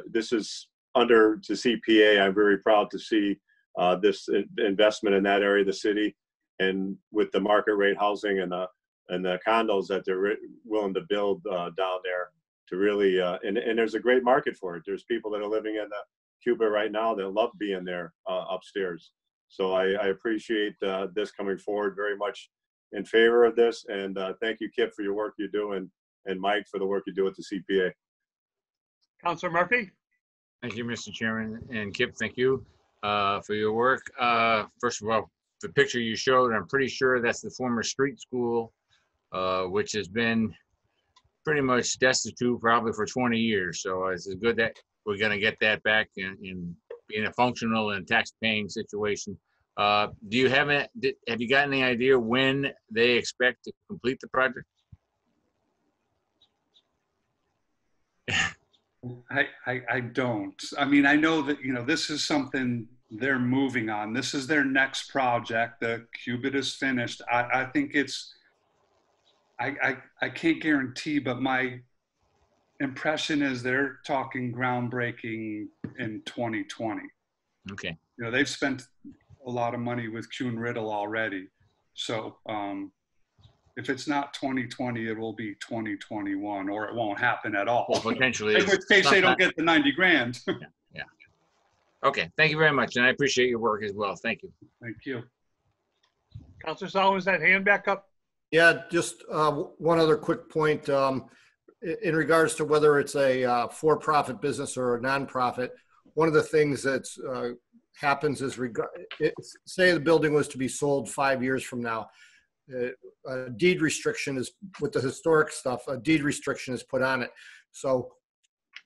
this is under to CPA. I'm very proud to see this investment in that area of the city, and with the market rate housing and the condos that they're willing to build down there to really, and there's a great market for it. There's people that are living in the Cuba right now that love being there upstairs. So I appreciate this coming forward, very much in favor of this. And thank you, Kip, for your work you do, and Mike for the work you do at the CPA. Councilor Murphy. Thank you, Mr. Chairman, and Kip, thank you for your work. First of all, the picture you showed, I'm pretty sure that's the former street school, which has been pretty much destitute probably for 20 years. So it's good that we're going to get that back in a functional and tax-paying situation. Have you got any idea when they expect to complete the project? I don't. I mean, I know that, you know, this is something they're moving on. This is their next project. The Cubit is finished. I think it's, I can't guarantee, but my impression is they're talking groundbreaking in 2020. Okay. You know, they've spent a lot of money with Kuhn Riddle already. So if it's not 2020, it will be 2021, or it won't happen at all. Well, potentially. In which case they don't get the 90 grand. Yeah. Okay. Thank you very much. And I appreciate your work as well. Thank you. Thank you. Councilor Sullivan, is that hand back up? Yeah, just one other quick point. in regards to whether it's a for-profit business or a nonprofit, one of the things that's happens is, say the building was to be sold 5 years from now, a deed restriction is, with the historic stuff, a deed restriction is put on it. So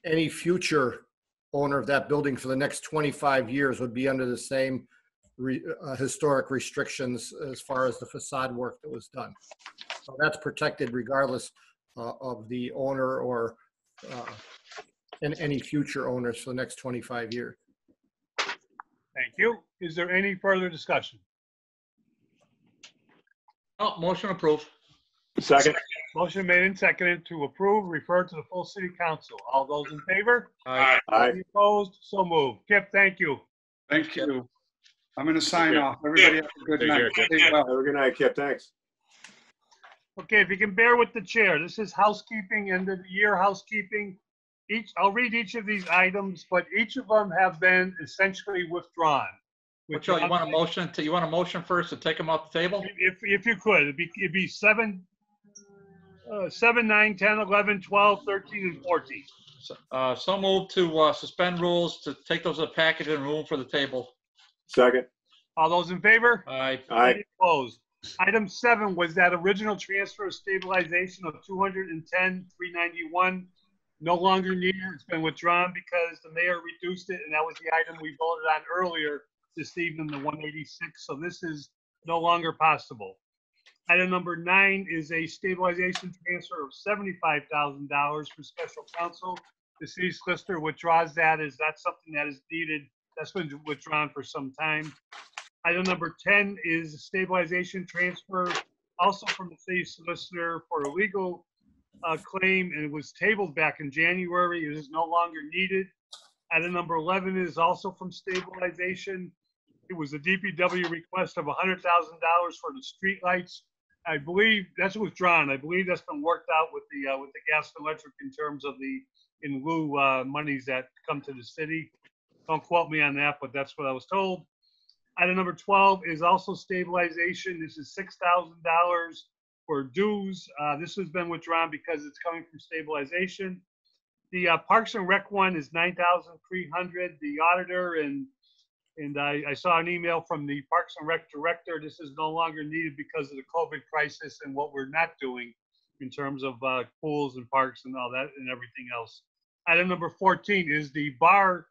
any future owner of that building for the next 25 years would be under the same historic restrictions as far as the facade work that was done. So that's protected regardless of the owner or and any future owners for the next 25 years. Thank you. Is there any further discussion? Oh, motion approved. Second. Motion made and seconded to approve, refer to the full city council. All those in favor? Aye. Any opposed? So moved. Kip, thank you. Thank you. I'm going to sign off. Everybody have a good Take night. care, Kip. Stay well. Have a good night, Kip. Thanks. Okay, if you can bear with the chair, this is housekeeping, end of the year housekeeping. I'll read each of these items, but each of them have been essentially withdrawn. Joe, you want a motion to, you want a motion first to take them off the table? If you could, it'd be 7, 9, 10, 11, 12, 13, and 14. So moved to suspend rules, to take those as a package and remove for the table. Second. All those in favor? Aye. Any opposed? Item 7 was that original transfer of stabilization of $210,391. No longer needed. It's been withdrawn because the mayor reduced it, and that was the item we voted on earlier this evening, the 186. So this is no longer possible. Item number 9 is a stabilization transfer of $75,000 for special counsel. The city solicitor withdraws that as that's something that is needed. That's been withdrawn for some time. Item number 10 is a stabilization transfer, also from the city solicitor for a legal claim, and it was tabled back in January. It is no longer needed. Item number 11 is also from stabilization. It was a DPW request of $100,000 for the streetlights. I believe that's withdrawn. I believe that's been worked out with the gas and electric in terms of the in lieu monies that come to the city. Don't quote me on that, but that's what I was told. Item number 12 is also stabilization. This is $6,000 for dues. This has been withdrawn because it's coming from stabilization. The Parks and Rec one is $9,300. The auditor and I saw an email from the Parks and Rec director. This is no longer needed because of the COVID crisis and what we're not doing in terms of pools and parks and all that and everything else. Item number 14 is the bar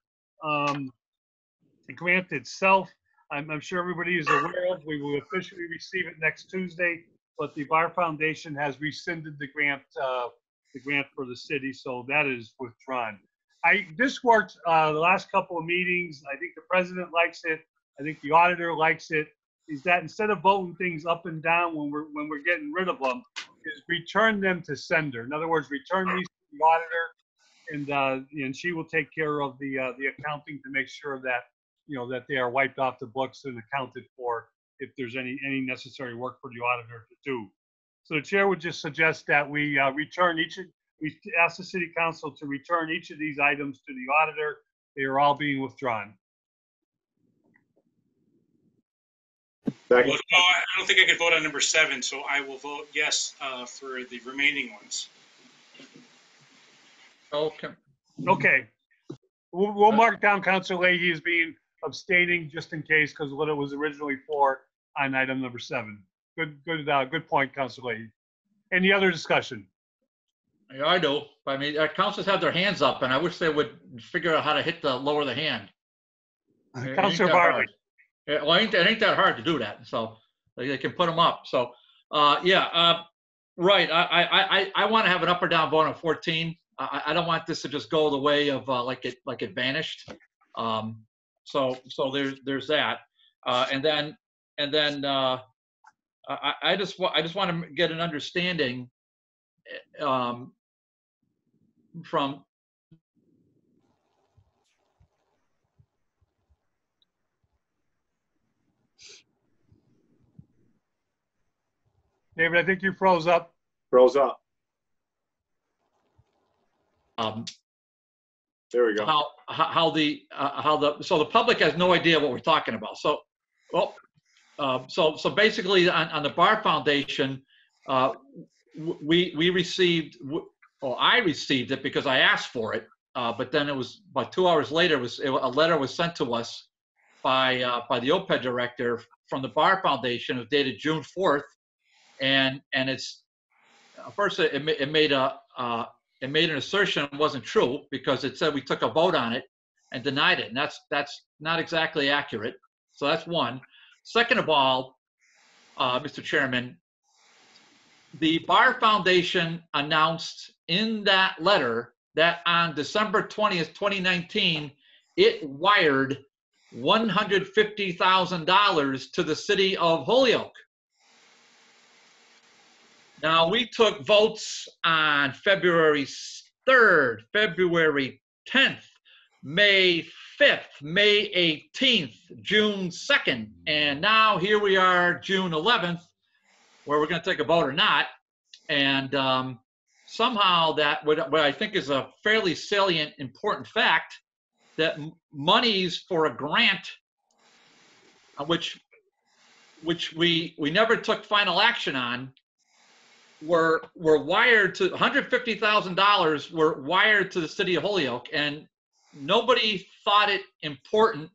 grant itself. I'm sure everybody is aware of. We will officially receive it next Tuesday, but the Bar Foundation has rescinded the grant for the city, so that is withdrawn. This worked the last couple of meetings. I think the president likes it. I think the auditor likes it. Is that instead of voting things up and down when we're getting rid of them, is return them to sender. In other words, return these to the auditor, and she will take care of the accounting to make sure that that they are wiped off the books and accounted for if there's any necessary work for the auditor to do. So the chair would just suggest that we we ask the city council to return each of these items to the auditor. They are all being withdrawn. Well, no, I don't think I could vote on number 7, so I will vote yes for the remaining ones. Okay. Okay. We'll mark down Councilor Leahy as being abstaining just in case, because what it was originally for on item number 7. Good point, Councilor Leahy. Any other discussion? Yeah, I do. I mean, councilors have their hands up, and I wish they would figure out how to hit the lower the hand. Councilor Bartley. Well, it ain't that hard to do that. So they can put them up. So yeah, right. I want to have an up or down vote on 14. I don't want this to just go the way of like it vanished. So there's that. And then I just want to get an understanding from David, I think you froze up. Froze up. There we go. So the public has no idea what we're talking about. So, well, so basically on the Bar Foundation, we received well, I received it because I asked for it. But then it was about 2 hours later, a letter was sent to us by the OPED director from the Bar Foundation. It was dated June 4th. And it's, first it made an assertion that wasn't true because it said we took a vote on it and denied it. And that's not exactly accurate. So that's one. Second of all, Mr. Chairman, the Bar Foundation announced in that letter that on December 20th, 2019, it wired $150,000 to the city of Holyoke. Now, we took votes on February 3rd, February 10th, May 5th, May 18th, June 2nd, and now here we are, June 11th, where we're going to take a vote or not. And somehow that, what I think is a fairly salient, important fact, that monies for a grant, which we never took final action on, were wired to $150,000 were wired to the city of Holyoke, and nobody thought it important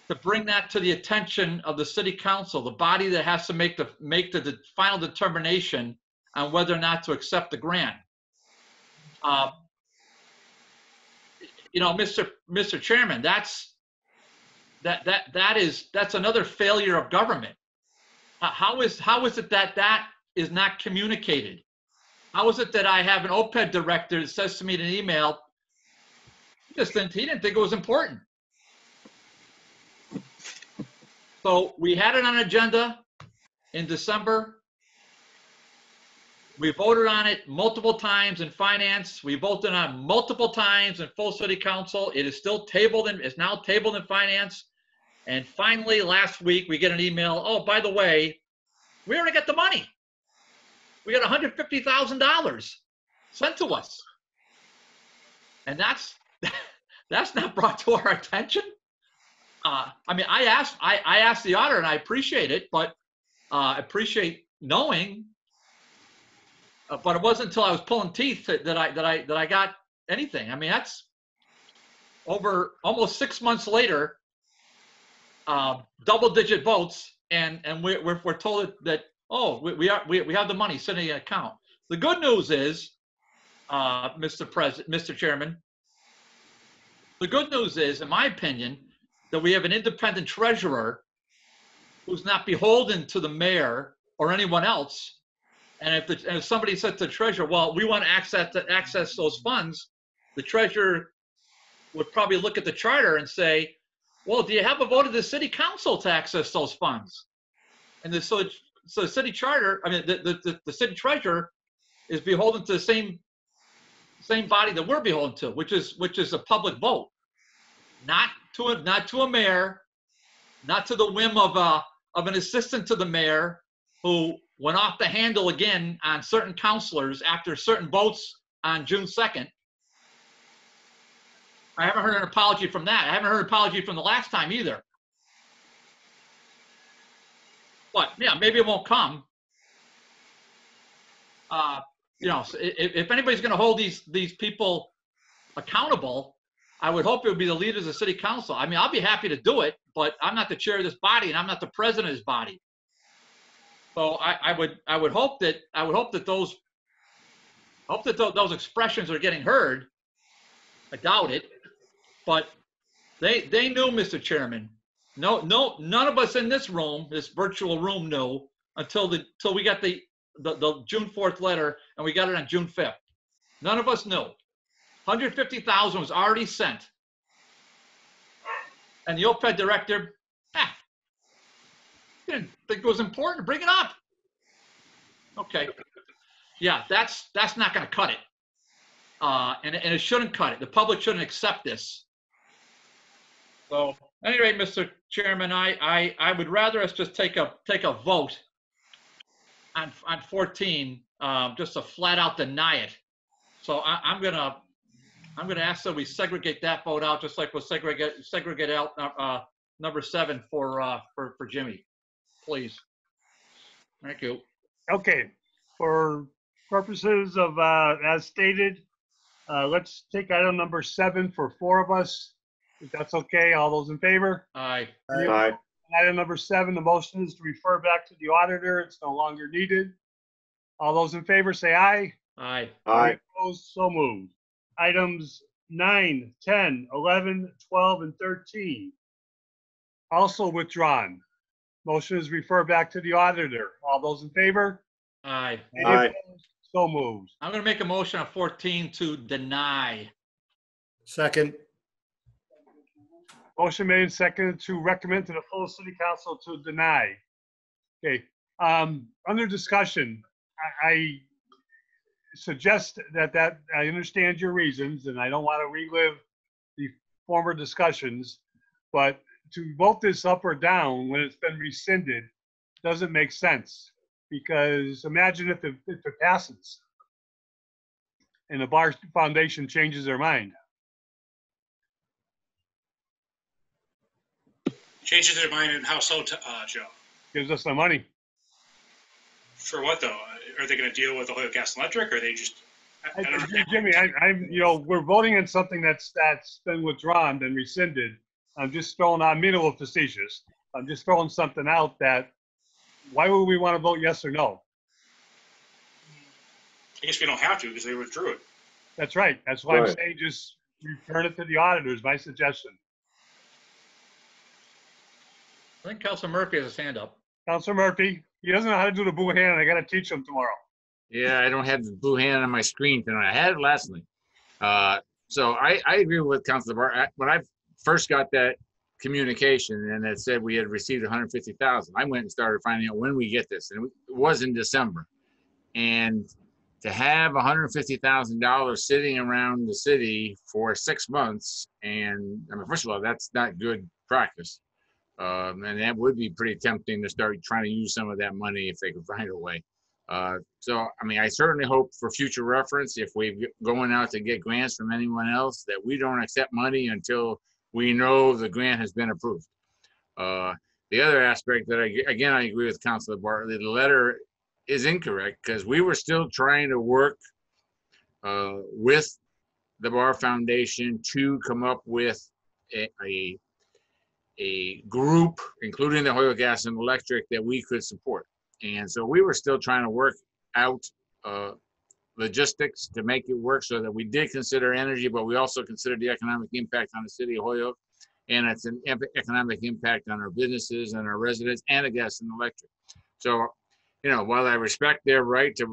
to bring that to the attention of the city council, the body that has to make the final determination on whether or not to accept the grant. You know, Mr. Chairman, that's another failure of government. How is it that is not communicated? How is it that I have an OPED director that says to me in an email, he didn't think it was important? So we had it on agenda in December. We voted on it multiple times in finance. We voted on it multiple times in full city council. It is still tabled and it's now tabled in finance. And finally, last week, we get an email, oh, by the way, we already got the money. We got $150,000 sent to us. And that's not brought to our attention. I mean, I asked the auditor, and I appreciate it, but I appreciate knowing. But it wasn't until I was pulling teeth that I got anything. I mean, that's over almost 6 months later. Double-digit votes, and we're told that, oh, we have the money sitting in an account. The good news is, Mr. Chairman, the good news is, in my opinion, that we have an independent treasurer who's not beholden to the mayor or anyone else. And if somebody said to the treasurer, well, we want to access those funds, the treasurer would probably look at the charter and say, well, do you have a vote of the city council to access those funds? And so the city charter, I mean, the city treasurer is beholden to the same body that we're beholden to, which is a public vote, not to a mayor, not to the whim of an assistant to the mayor who went off the handle again on certain councilors after certain votes on June 2nd. I haven't heard an apology from that. I haven't heard an apology from the last time either. But yeah, maybe it won't come. You know, if anybody's going to hold these people accountable, I would hope it would be the leaders of the city council. I mean, I'll be happy to do it, but I'm not the chair of this body, and I'm not the president of this body. So I would hope that those expressions are getting heard. I doubt it. But they knew, Mr. Chairman. No, none of us in this room, this virtual room, knew until we got the June 4th letter, and we got it on June 5th. None of us knew. 150,000 was already sent, and the OPED director, didn't think it was important to bring it up. Okay, yeah, that's not going to cut it, and it shouldn't cut it. The public shouldn't accept this. So, anyway, Mr. Chairman, I would rather us just take a vote on 14, just to flat out deny it. So I'm gonna ask that we segregate that vote out, just like we'll segregate out number 7 for Jimmy, please. Thank you. Okay, for purposes of, as stated, let's take item number 7 for 4 of us. If that's okay, all those in favor? Aye. Aye. Item number 7, the motion is to refer back to the auditor. It's no longer needed. All those in favor say aye. Aye. Aye. Opposed, so moved. Items 9, 10, 11, 12, and 13. Also withdrawn. Motion is refer back to the auditor. All those in favor? Aye. Any Aye. opposed? So moved. I'm going to make a motion on 14 to deny. Second. Motion made and seconded to recommend to the full city council to deny. Okay, under discussion, I suggest that I understand your reasons and I don't want to relive the former discussions, but to vote this up or down when it's been rescinded doesn't make sense, because imagine if it passes and the Bar Foundation changes their mind. Changes their mind and how so, Joe? Gives us some money. For what though? Are they going to deal with Ohio Gas and Electric, or are they just? I don't know. Jimmy, we're voting on something that's been withdrawn, been rescinded. I'm just throwing, I'm being a little facetious. I'm just throwing something out that, why would we want to vote yes or no? I guess we don't have to because they withdrew it. That's right. That's why I'm Right. saying just return it to the auditors, my suggestion. I think Council Murphy has his hand up. Councilor Murphy, he doesn't know how to do the blue hand, and I got to teach him tomorrow. Yeah, I don't have the blue hand on my screen tonight. I had it last night. So I agree with Councilor Bar. When I first got that communication and it said we had received 150,000, I went and started finding out when we get this, and it was in December. And to have $150,000 sitting around the city for 6 months, and I mean, first of all, that's not good practice. And that would be pretty tempting to start trying to use some of that money if they could find a way. So, I mean, I certainly hope for future reference, if we're going out to get grants from anyone else, that we don't accept money until we know the grant has been approved. The other aspect that I agree with Councilor Bartley, the letter is incorrect because we were still trying to work with the Bar Foundation to come up with a group, including the Ohio Gas and Electric, that we could support. And so we were still trying to work out logistics to make it work so that we did consider energy, but we also considered the economic impact on the city of Holyoke, and it's an economic impact on our businesses and our residents and the gas and electric. So, you know, while I respect their right to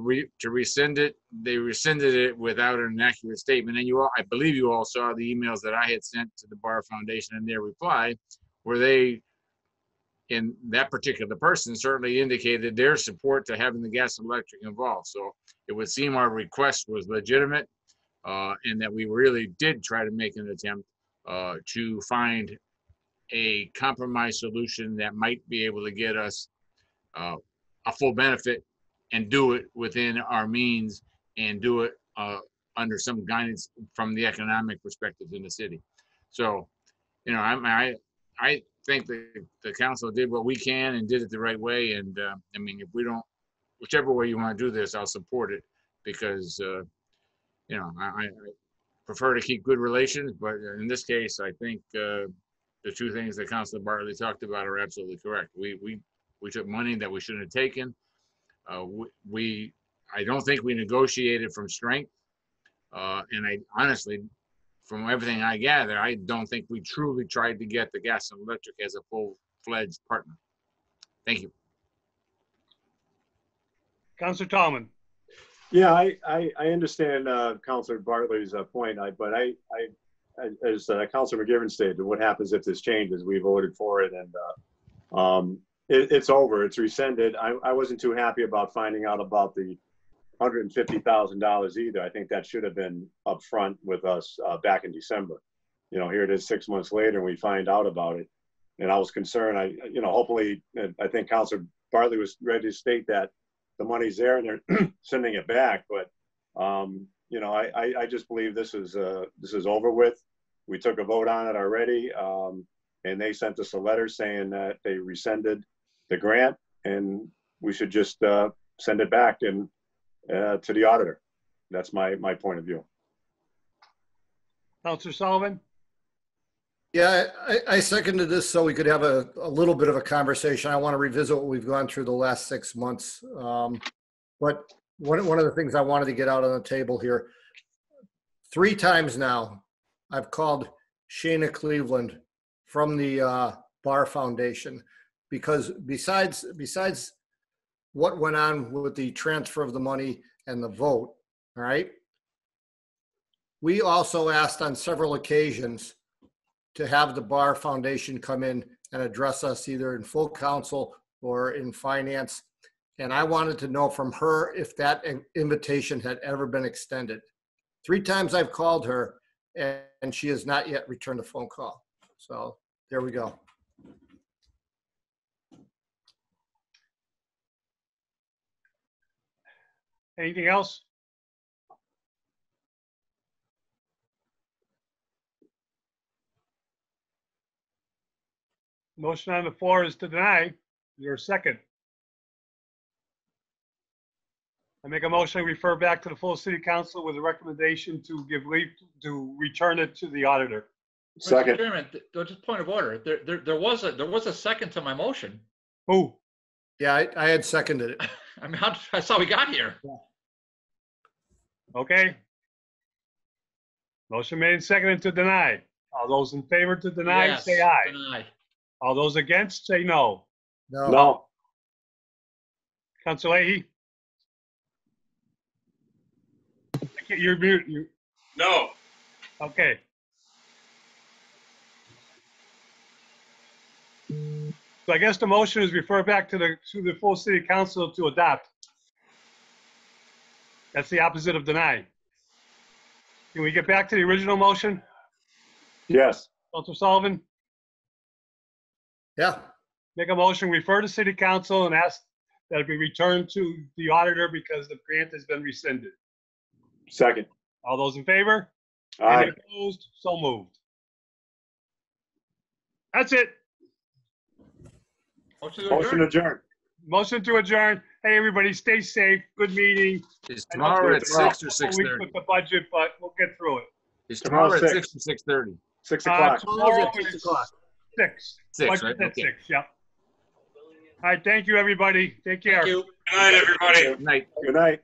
rescind it, they rescinded it without an accurate statement. And I believe you all saw the emails that I had sent to the Bar Foundation and their reply, where they, in that particular person, certainly indicated their support to having the gas and electric involved. So it would seem our request was legitimate, and that we really did try to make an attempt to find a compromise solution that might be able to get us a full benefit and do it within our means and do it under some guidance from the economic perspective in the city. So, you know, I think the council did what we can and did it the right way. And I mean, if we don't, whichever way you want to do this, I'll support it because, you know, I prefer to keep good relations. But in this case, I think the two things that Councilor Bartley talked about are absolutely correct. We took money that we shouldn't have taken. I don't think we negotiated from strength. And I honestly, from everything I gather, I don't think we truly tried to get the gas and electric as a full-fledged partner. Thank you. Councilor Tallman. Yeah, I understand Councilor Bartley's point, but as Councilor McGiverin stated, what happens if this changes? We voted for it, and it's over. It's rescinded. I wasn't too happy about finding out about the $150,000 either. I think that should have been upfront with us back in December. You know, here it is 6 months later, and we find out about it. And I was concerned. Hopefully, I think Councilor Bartley was ready to state that the money's there and they're sending it back. But you know, I just believe this is over with. We took a vote on it already, and they sent us a letter saying that they rescinded the grant, and we should just send it back. And to the auditor. That's my point of view. Counselor Sullivan? Yeah, I seconded this so we could have a little bit of a conversation. I want to revisit what we've gone through the last 6 months. But one of the things I wanted to get out on the table here, 3 times now, I've called Shayna Cleveland from the Bar Foundation, because besides what went on with the transfer of the money and the vote, all right, we also asked on several occasions to have the Bar Foundation come in and address us either in full council or in finance. And I wanted to know from her if that invitation had ever been extended. 3 times I've called her and she has not yet returned a phone call. So there we go. Anything else? Motion on the floor is to deny. Your second. I make a motion to refer back to the full city council with a recommendation to give leave to return it to the auditor. Second. Mr. Chairman, just point of order. There was a second to my motion. Who? Yeah, I had seconded it. I mean, that's how we got here. Okay. Motion made and seconded to deny. All those in favor to deny, Yes, say aye. deny. All those against, say no. No. No. Councilor Leahy? You're mute. No. Okay. So I guess the motion is refer back to the full city council to adopt. That's the opposite of deny. Can we get back to the original motion? Yes. Councilor Sullivan? Yeah. Make a motion, refer to city council and ask that it be returned to the auditor because the grant has been rescinded. Second. All those in favor? Aye. Any opposed? So moved. That's it. Motion adjourned. Motion to adjourn. Hey, everybody, stay safe. Good meeting. Is tomorrow at 6 or A week 6:30? with the budget, but we'll get through it. Is tomorrow at Tomorrow 6 or 6:30? 6 o'clock. Tomorrow at 6 is o'clock. 6. 6, Budget right? at Okay. 6, yep. All right, thank you, everybody. Take care. Thank you. Good night, everybody. Night. Good night.